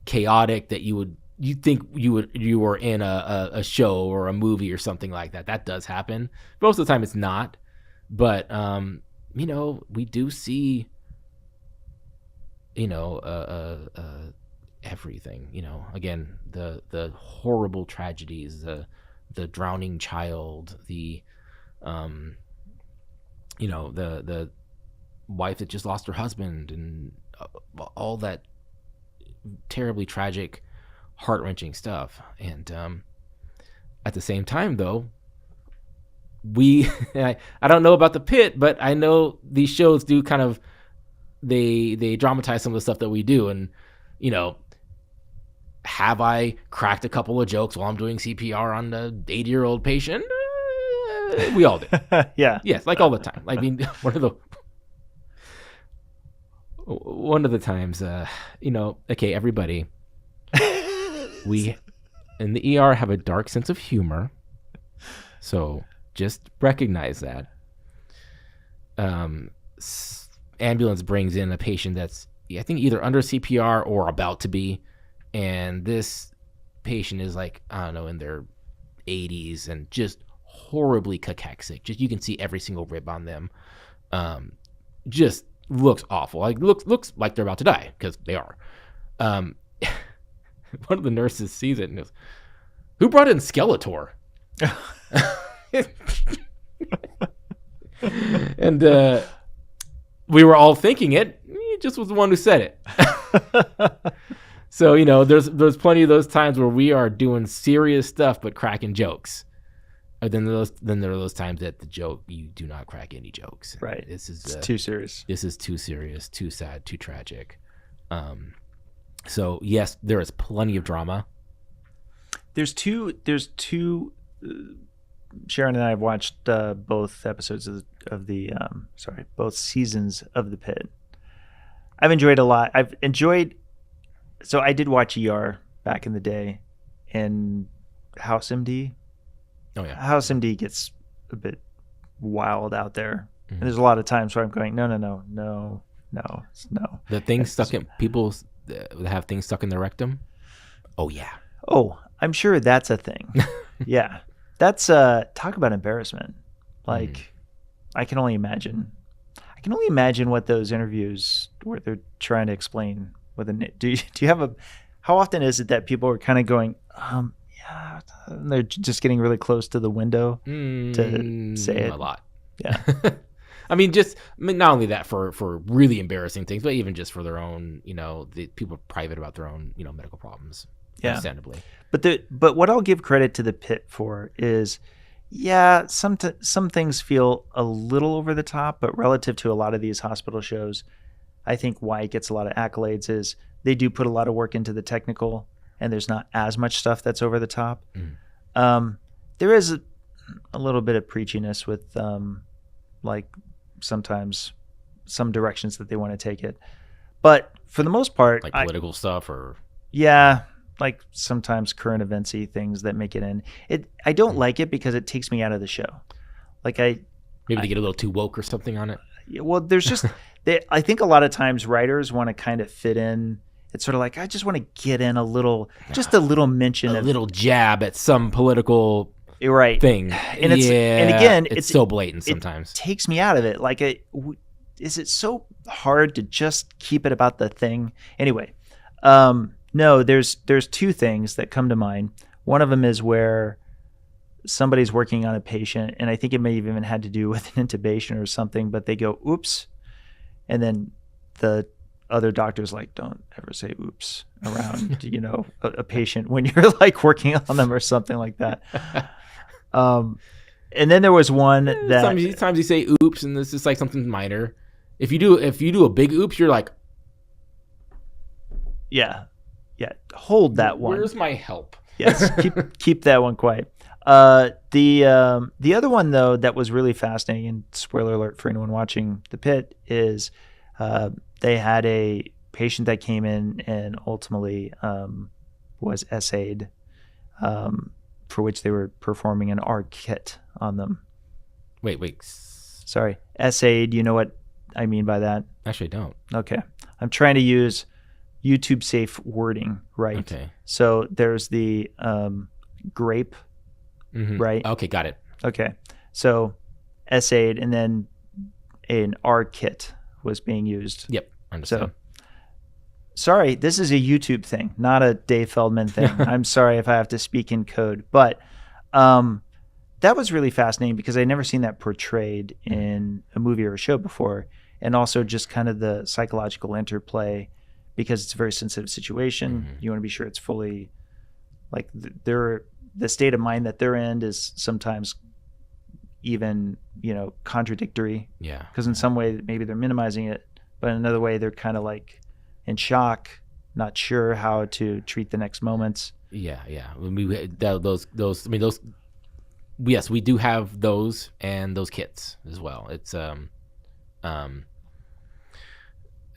chaotic that you think you were in a show or a movie or something like that. That does happen. Most of the time it's not, but we do see everything. Again, the horrible tragedies, the drowning child, the the wife that just lost her husband, and all that terribly tragic, heart-wrenching stuff. And at the same time, though, I don't know about The Pit, but I know these shows do kind of they dramatize some of the stuff that we do. And have I cracked a couple of jokes while I'm doing CPR on the 80-year-old patient? We all do. Yeah. Yes, like all the time. I mean, one of the times, okay, everybody, we in the ER have a dark sense of humor, so just recognize that. Ambulance brings in a patient that's, I think, either under CPR or about to be, and this patient is like, I don't know, in their 80s and just horribly cachexic. Just, you can see every single rib on them. Just looks awful. Like, looks like they're about to die, because they are. One of the nurses sees it and goes, "Who brought in Skeletor?" And we were all thinking it. He just was the one who said it. So, there's plenty of those times where we are doing serious stuff but cracking jokes. And then there are those times that the joke, you do not crack any jokes. Right. This is too serious. This is too serious, too sad, too tragic. So yes, there is plenty of drama. There's two. Sharon and I have watched both episodes both seasons of The Pit. I've enjoyed a lot. So I did watch ER back in the day, and House MD. Oh yeah. House MD gets a bit wild out there. Mm-hmm. And there's a lot of times where I'm going, no. The things stuck in people that have things stuck in their rectum. Oh yeah. Oh, I'm sure that's a thing. Yeah. That's talk about embarrassment. Like, I can only imagine what those interviews where they're trying to explain do you have how often is it that people are kind of going, yeah, and they're just getting really close to the window to say it? A lot. Yeah. I mean, not only that for really embarrassing things, but even just for their own, the people are private about their own, medical problems. Yeah. Understandably. But what I'll give credit to the Pit for is, yeah, some things feel a little over the top, but relative to a lot of these hospital shows, I think why it gets a lot of accolades is they do put a lot of work into the technical, and there's not as much stuff that's over the top. There is a little bit of preachiness with like sometimes some directions that they want to take it, but for the most part, like political stuff or like sometimes current eventsy things that make it in. I don't like it because it takes me out of the show. Like maybe they get a little too woke or something on it. Well, there's just I think a lot of times writers want to kind of fit in. It's sort of like I just want to get in just a little mention, a little jab at some political thing, and again, it's so blatant sometimes. It takes me out of it. Like, is it so hard to just keep it about the thing? Anyway, no, there's two things that come to mind. One of them is where somebody's working on a patient, and I think it may have even had to do with an intubation or something, but they go, oops. And then the other doctor's like, don't ever say oops around, a patient when you're like working on them or something like that. And then there was one that sometimes you say oops, and this is like something minor. If you do a big oops, you're like, yeah, hold that one. Where's my help? Yes, keep that one quiet. The other one though that was really fascinating, and spoiler alert for anyone watching The Pit, is they had a patient that came in and ultimately was SA'd, for which they were performing an R kit on them. Wait. Sorry, SA'd. You know what I mean by that? Actually, I don't. Okay, I'm trying to use YouTube safe wording, right? Okay. So there's the grape, right? Okay, got it. Okay, so SA'd, and then an R kit was being used. Yep, understand. So, sorry, this is a YouTube thing, not a Dave Feldman thing. I'm sorry if I have to speak in code, but that was really fascinating because I'd never seen that portrayed in a movie or a show before, and also just kind of the psychological interplay, because it's a very sensitive situation. You want to be sure it's fully, like, the state of mind that they're in is sometimes even, contradictory. Yeah. Because in some way, maybe they're minimizing it, but in another way, they're kind of like in shock, not sure how to treat the next moments. Yeah. Yes, we do have those and those kits as well. It's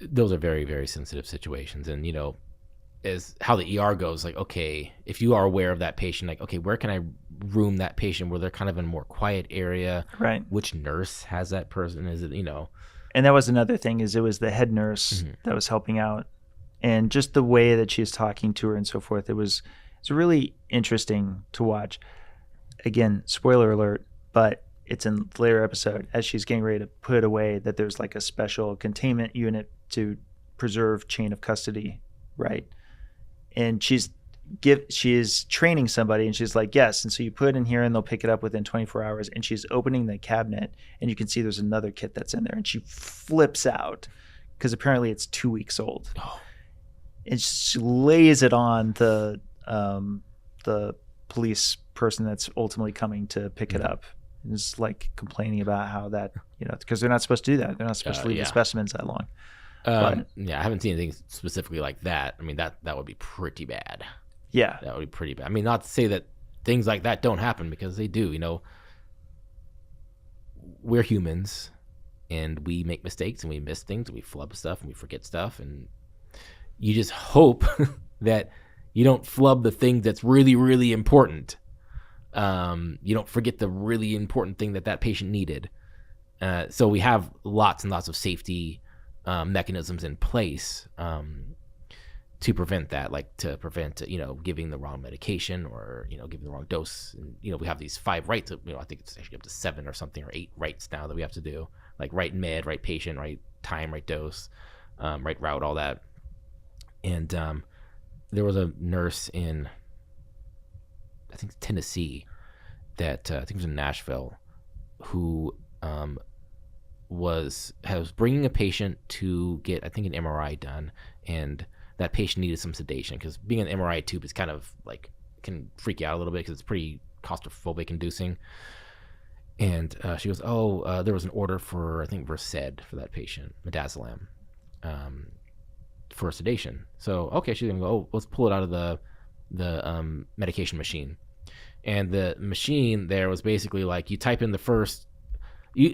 those are very, very sensitive situations, and is how the ER goes. Like, okay, if you are aware of that patient, like, okay, where can I room that patient where they're kind of in a more quiet area? Right. Which nurse has that person? Is it, And that was another thing, is it was the head nurse that was helping out, and just the way that she was talking to her and so forth. It's really interesting to watch. Again, spoiler alert, but it's in the later episode as she's getting ready to put away that there's like a special containment unit to preserve chain of custody, right? And she is training somebody, and she's like, yes. And so you put it in here and they'll pick it up within 24 hours. And she's opening the cabinet and you can see there's another kit that's in there, and she flips out because apparently it's 2 weeks old. Oh. And she lays it on the police person that's ultimately coming to pick it up. And it's like complaining about how that, because they're not supposed to do that. They're not supposed to leave the specimens that long. I haven't seen anything specifically like that. I mean, that would be pretty bad. Yeah. That would be pretty bad. I mean, not to say that things like that don't happen, because they do. We're humans, and we make mistakes, and we miss things, and we flub stuff, and we forget stuff, and you just hope that you don't flub the thing that's really, really important. You don't forget the really important thing that patient needed. So we have lots and lots of safety mechanisms in place to prevent that, like to prevent giving the wrong medication or giving the wrong dose. And we have these 5 rights. I think it's actually up to 7 or something, or 8 rights now that we have to do, like right med, right patient, right time, right dose, right route, all that. And there was a nurse in, I think, Tennessee, that I think it was in Nashville, who was bringing a patient to get, I think, an MRI done, and that patient needed some sedation because being in an MRI tube is kind of like can freak you out a little bit because it's pretty claustrophobic inducing. And she goes, there was an order for, I think, Versed for that patient, midazolam, for sedation. So, okay, she's going to go, let's pull it out of the medication machine. And the machine there was basically like you type in the first,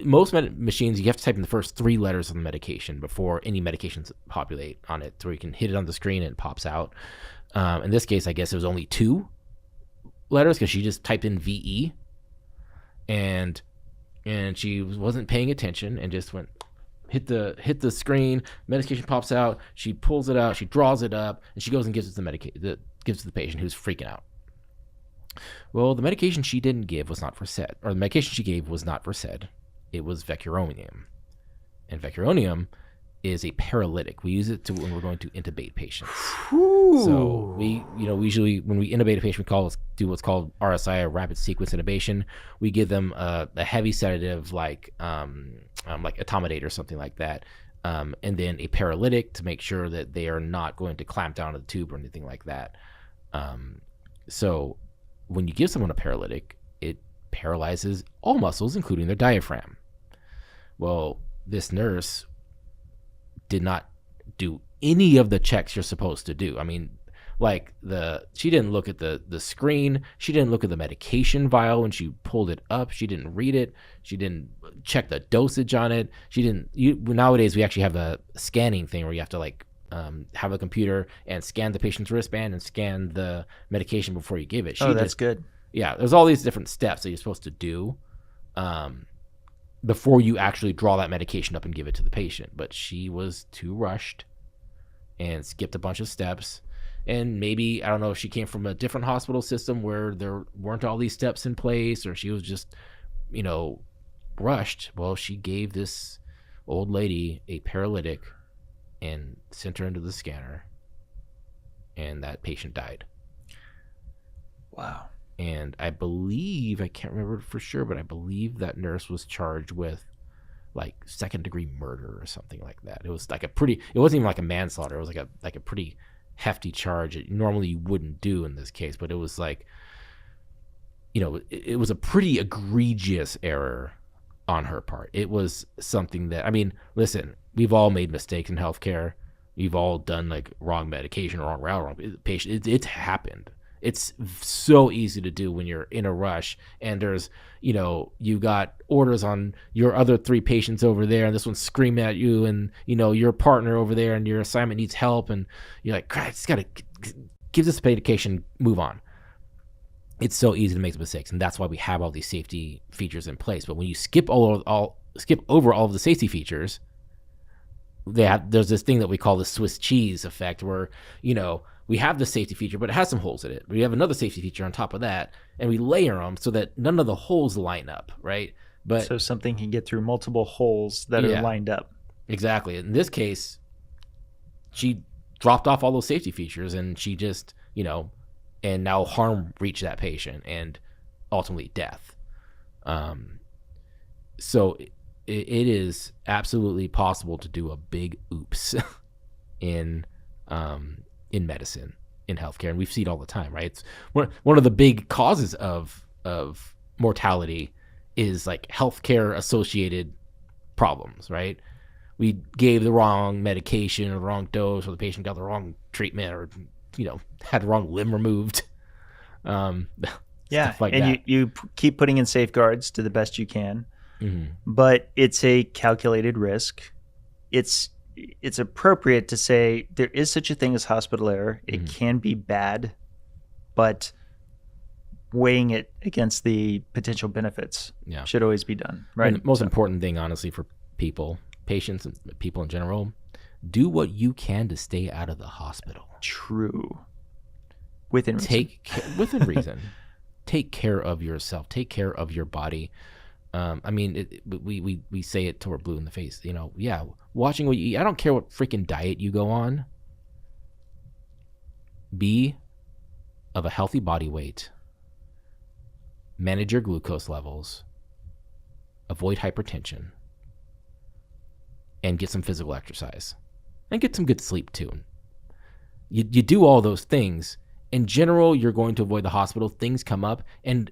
most machines, you have to type in the first 3 letters of the medication before any medications populate on it. So you can hit it on the screen and it pops out. In this case, I guess it was only 2 letters because she just typed in VE. And she wasn't paying attention and just went hit the screen. Medication pops out. She pulls it out. She draws it up, and she goes and gives it gives it to the patient who's freaking out. Well, the medication she didn't give was not Versed, or the medication she gave was not Versed. It was vecuronium, and vecuronium is a paralytic. We use it when we're going to intubate patients. Ooh. So we usually when we intubate a patient, we do what's called RSI, or rapid sequence intubation. We give them a heavy sedative like etomidate or something like that, and then a paralytic to make sure that they are not going to clamp down to the tube or anything like that. So when you give someone a paralytic, it paralyzes all muscles, including their diaphragm. Well, this nurse did not do any of the checks you're supposed to do. I mean, like she didn't look at the screen. She didn't look at the medication vial when she pulled it up. She didn't read it. She didn't check the dosage on it. Nowadays we actually have a scanning thing where you have to like have a computer and scan the patient's wristband and scan the medication before you give it. That's good. Yeah, there's all these different steps that you're supposed to do before you actually draw that medication up and give it to the patient. But she was too rushed and skipped a bunch of steps. And maybe, I don't know if she came from a different hospital system where there weren't all these steps in place, or she was just, rushed. Well, she gave this old lady a paralytic and sent her into the scanner, and that patient died. Wow. And I believe, I can't remember for sure, but I believe that nurse was charged with like 2nd-degree murder or something like that. It was like it wasn't even like a manslaughter. It was like a pretty hefty charge that normally you wouldn't do in this case, but it was like, it was a pretty egregious error on her part. It was something that, I mean, listen, we've all made mistakes in healthcare. We've all done like wrong medication, wrong route, wrong patient. It's happened. It's so easy to do when you're in a rush and there's, you got orders on your other 3 patients over there and this one's screaming at you and, your partner over there and your assignment needs help and you're like, I just got to give this medication, move on. It's so easy to make mistakes, and that's why we have all these safety features in place. But when you skip over all of the safety features, there's this thing that we call the Swiss cheese effect where, we have the safety feature, but it has some holes in it. We have another safety feature on top of that, and we layer them so that none of the holes line up, right? But so something can get through multiple holes that are lined up. Exactly. In this case, she dropped off all those safety features, and she just, and now harm reached that patient and ultimately death. So it is absolutely possible to do a big oops in medicine, in healthcare, and we see it all the time, right? It's one of the big causes of mortality is like healthcare associated problems, right? We gave the wrong medication or the wrong dose, or the patient got the wrong treatment, or had the wrong limb removed. Yeah, like and that. you keep putting in safeguards to the best you can, Mm-hmm. but it's a calculated risk. It's appropriate to say there is such a thing as hospital error. It can be bad, but weighing it against the potential benefits should always be done, right? And the most important thing, honestly, for patients and people in general, do what you can to stay out of the hospital. True. Within reason. Within reason. Take care of yourself. Take care of your body. I mean, we say it till we're blue in the face. Watching what you eat. I don't care what freaking diet you go on. Be of a healthy body weight. Manage your glucose levels. Avoid hypertension. and get some physical exercise and get some good sleep too. You do all those things. In general, you're going to avoid the hospital. Things come up, and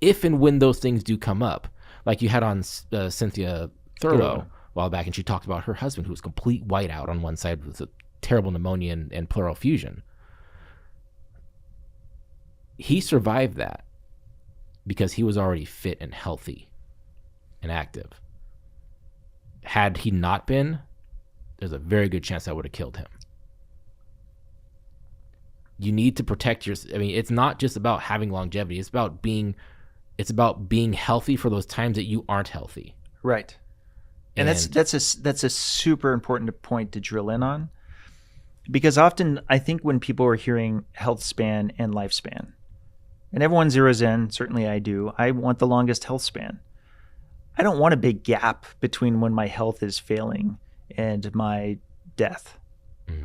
if and when those things do come up, like you had on Cynthia Thurlow a while back, and she talked about her husband who was complete whiteout on one side with a terrible pneumonia and pleural effusion. He survived that because he was already fit and healthy and active. Had he not been, there's a very good chance that would have killed him. You need to protect your. I mean, it's not just about having longevity. It's about being healthy for those times that you aren't healthy. Right. And that's a super important point to drill in on, because often I think when people are hearing health span and lifespan, and everyone zeroes in, certainly I do, I want the longest health span. I don't want a big gap between when my health is failing and my death.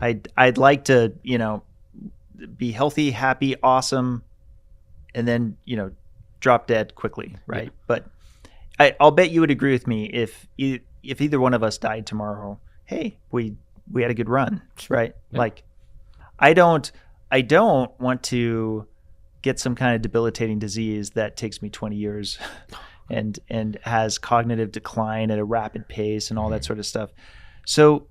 I'd like to, be healthy, happy, awesome, and then, drop dead quickly, right? Yeah. But I'll bet you would agree with me if either one of us died tomorrow, hey, we had a good run, right? Yeah. Like, I don't want to get some kind of debilitating disease that takes me 20 years and has cognitive decline at a rapid pace and all that sort of stuff. So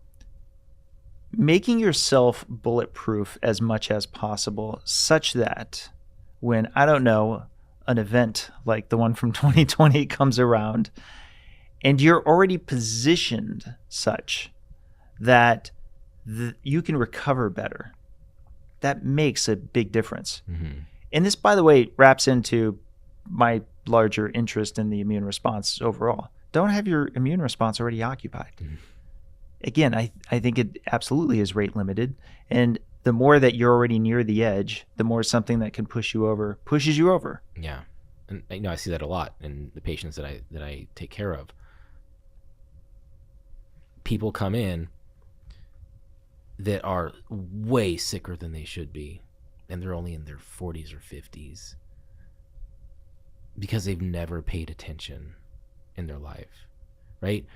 making yourself bulletproof as much as possible, such that when, I don't know, an event like the one from 2020 comes around and you're already positioned such that you can recover better, that makes a big difference. Mm-hmm. And this, by the way, wraps into my larger interest in the immune response overall. Don't have your immune response already occupied. Mm-hmm. Again, I think it absolutely is rate limited. And the more that you're already near the edge, the more something that can push you over pushes you over. Yeah. And I see that a lot in the patients that I take care of. People come in that are way sicker than they should be, and they're only in their 40s or 50s because they've never paid attention in their life, right?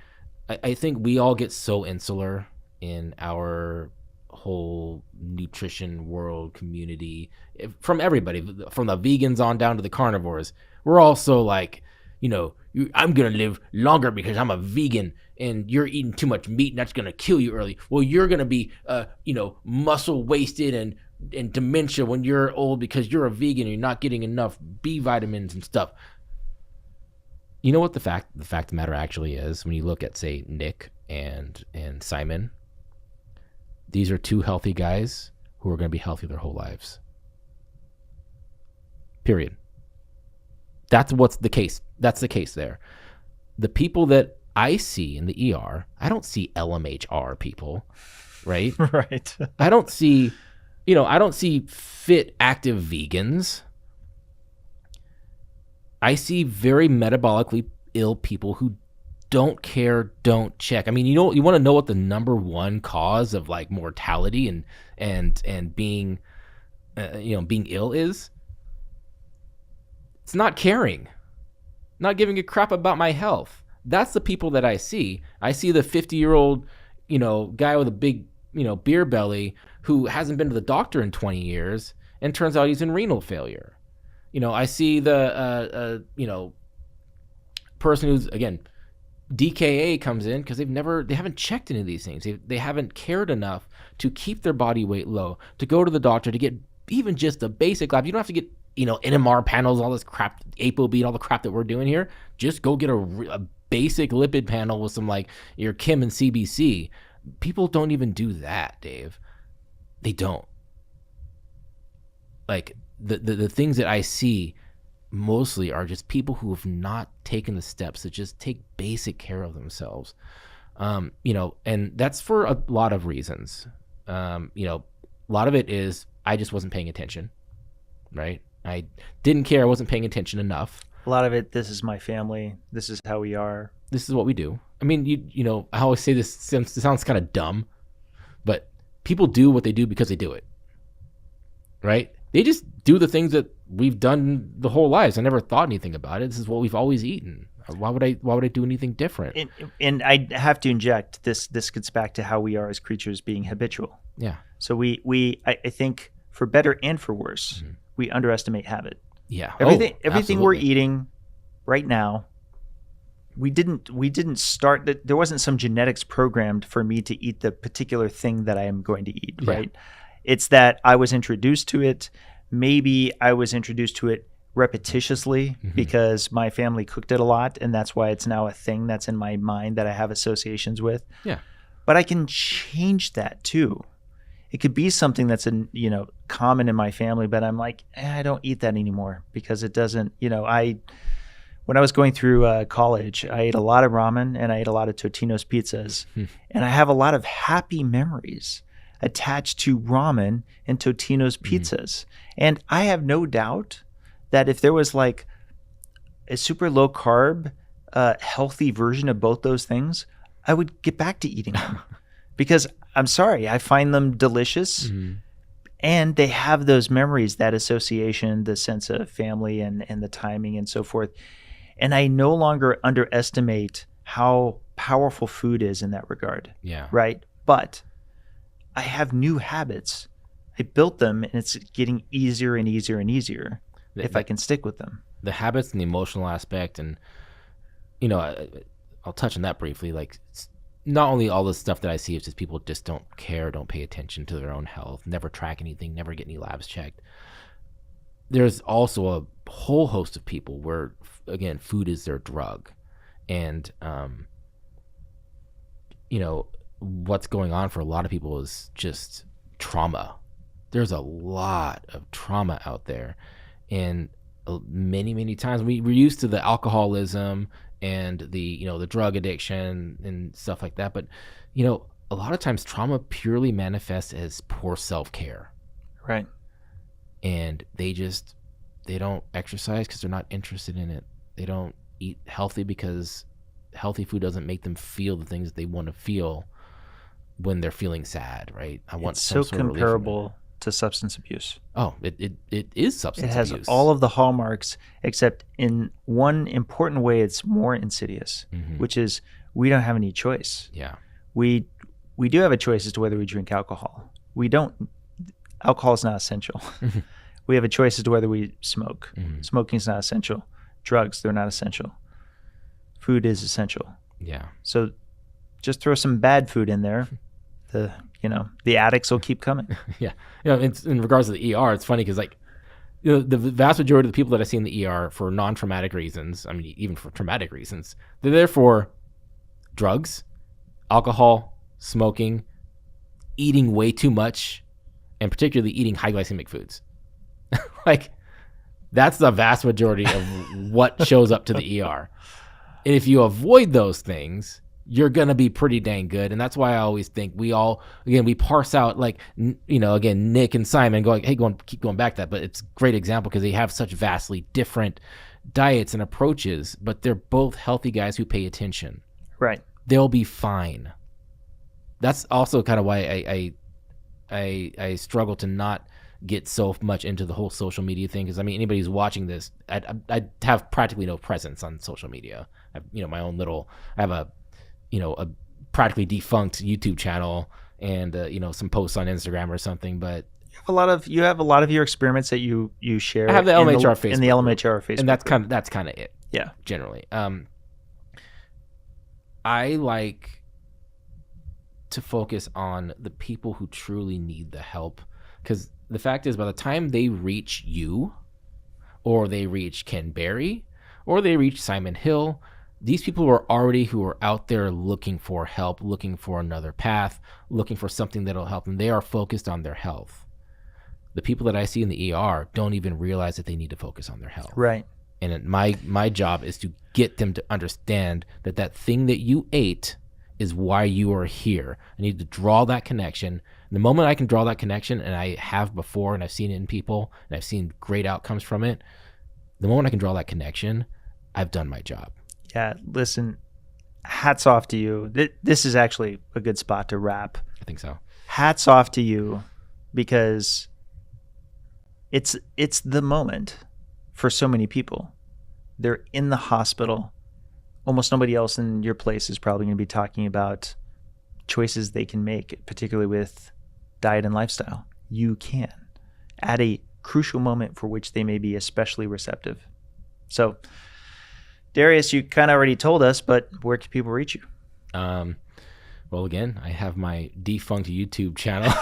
I think we all get so insular in our whole nutrition world community, from everybody, from the vegans on down to the carnivores. We're all so like, I'm going to live longer because I'm a vegan and you're eating too much meat and that's going to kill you early. Well, you're going to be, muscle wasted and dementia when you're old because you're a vegan and you're not getting enough B vitamins and stuff. You know what the fact of the matter actually is, when you look at, say, Nick and Simon, these are two healthy guys who are going to be healthy their whole lives. Period. That's what's the case. That's the case there. The people that I see in the ER, I don't see LMHR people, right? Right. I don't see fit, active vegans. I see very metabolically ill people who don't care, don't check. I mean, you want to know what the number one cause of like mortality and being, being ill is? It's not caring, not giving a crap about my health. That's the people that I see. I see the 50-year-old, guy with a big, beer belly who hasn't been to the doctor in 20 years and turns out he's in renal failure. I see the, person who's, again, DKA comes in because they haven't checked any of these things. They haven't cared enough to keep their body weight low, to go to the doctor, to get even just a basic lab. You don't have to get, NMR panels, all this crap, ApoB, all the crap that we're doing here. Just go get a basic lipid panel with some like your Kim and CBC. People don't even do that, Dave. They don't. Like, the things that I see mostly are just people who have not taken the steps to just take basic care of themselves. And that's for a lot of reasons. A lot of it is I just wasn't paying attention, right? I didn't care. I wasn't paying attention enough. A lot of it, this is my family. This is how we are. This is what we do. I mean, I always say this sounds kind of dumb, but people do what they do because they do it, right? They just do the things that we've done the whole lives. I never thought anything about it. This is what we've always eaten. Why would I do anything different? And I have to inject this. This gets back to how we are as creatures being habitual. Yeah. So I think for better and for worse, we underestimate habit. Yeah. Everything we're absolutely. eating right now, we didn't start that. There wasn't some genetics programmed for me to eat the particular thing that I am going to eat, Yeah. right? It's that I was introduced to it. Maybe I was introduced to it repetitiously because my family cooked it a lot, and that's why it's now a thing that's in my mind that I have associations with. Yeah. But I can change that too. It could be something that's common in my family, but I'm like, I don't eat that anymore because it doesn't. When I was going through college, I ate a lot of ramen and I ate a lot of Totino's pizzas, and I have a lot of happy memories attached to ramen and Totino's pizzas. And I have no doubt that if there was like a super low carb, healthy version of both those things, I would get back to eating them because I'm sorry, I find them delicious and they have those memories, that association, the sense of family and the timing and so forth. And I no longer underestimate how powerful food is in that regard. Yeah. Right. But I have new habits. I built them and it's getting easier and easier and easier if I can stick with them. The habits and the emotional aspect, and I'll touch on that briefly. Like, not only all the stuff that I see is just people just don't care, don't pay attention to their own health, never track anything, never get any labs checked. There's also a whole host of people where, again, food is their drug. And, what's going on for a lot of people is just trauma. There's a lot of trauma out there. And many, many times we're used to the alcoholism and the drug addiction and stuff like that. But, a lot of times trauma purely manifests as poor self-care. Right. And they don't exercise because they're not interested in it. They don't eat healthy because healthy food doesn't make them feel the things that they want to feel when they're feeling sad, right? It's so comparable to substance abuse. Oh, it is substance abuse. It has all of the hallmarks, except in one important way, it's more insidious, which is we don't have any choice. Yeah. We do have a choice as to whether we drink alcohol. We don't. Alcohol is not essential. We have a choice as to whether we smoke. Smoking is not essential. Drugs, they're not essential. Food is essential. Yeah. So just throw some bad food in there. The addicts will keep coming. Yeah. It's, in regards to the ER, it's funny because the vast majority of the people that I see in the ER for non-traumatic reasons, I mean, even for traumatic reasons, they're there for drugs, alcohol, smoking, eating way too much, and particularly eating high glycemic foods. That's the vast majority of what shows up to the ER. And if you avoid those things, you're going to be pretty dang good. And that's why I always think we parse out, again, Nick and Simon keep going back to that, but it's a great example because they have such vastly different diets and approaches, but they're both healthy guys who pay attention. Right. They'll be fine. That's also kind of why I struggle to not get so much into the whole social media thing, because anybody who's watching this, I have practically no presence on social media. My own little, I have a practically defunct YouTube channel and some posts on Instagram or something. But you have a lot of your experiments that you share. I have the LMHR Facebook in the LMHR Facebook, and that's kind of it. Yeah, generally. I like to focus on the people who truly need the help, because the fact is, by the time they reach you, or they reach Ken Berry, or they reach Simon Hill, these people who are out there looking for help, looking for another path, looking for something that'll help them. They are focused on their health. The people that I see in the ER don't even realize that they need to focus on their health. Right. And my job is to get them to understand that thing that you ate is why you are here. I need to draw that connection. And the moment I can draw that connection, and I have before, and I've seen it in people, and I've seen great outcomes from it, the moment I can draw that connection, I've done my job. Yeah, listen, hats off to you. This is actually a good spot to wrap. I think so. Hats off to you, because it's the moment for so many people. They're in the hospital. almost nobody else in your place is probably going to be talking about choices they can make, particularly with diet and lifestyle. You can at a crucial moment for which they may be especially receptive. So, Darius, you kind of already told us, but where can people reach you? Well, again, I have my defunct YouTube channel.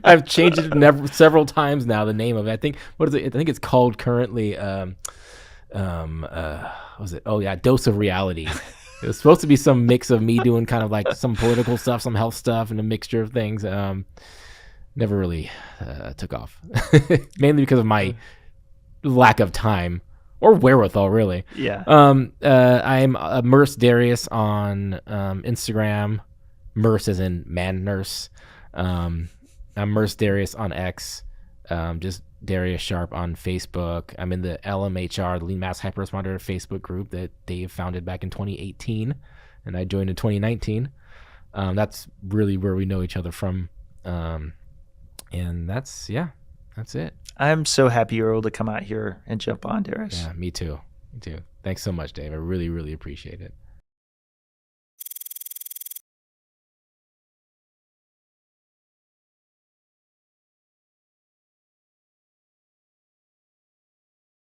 I've changed it several times now. The name of it, I think, what is it? I think it's called currently. What was it? Oh yeah, Dose of Reality. It was supposed to be some mix of me doing kind of like some political stuff, some health stuff, and a mixture of things. Never really took off, mainly because of my lack of time. Or wherewithal, really. Yeah. I'm Merce Darius on Instagram. Merce as in man nurse. I'm Merce Darius on X. Just Darius Sharp on Facebook. I'm in the LMHR, the Lean Mass Hyperresponder Facebook group that Dave founded back in 2018, and I joined in 2019. That's really where we know each other from. And that's it. I'm so happy you were able to come out here and jump on, Darius. Yeah, me too. Thanks so much, Dave. I really, really appreciate it.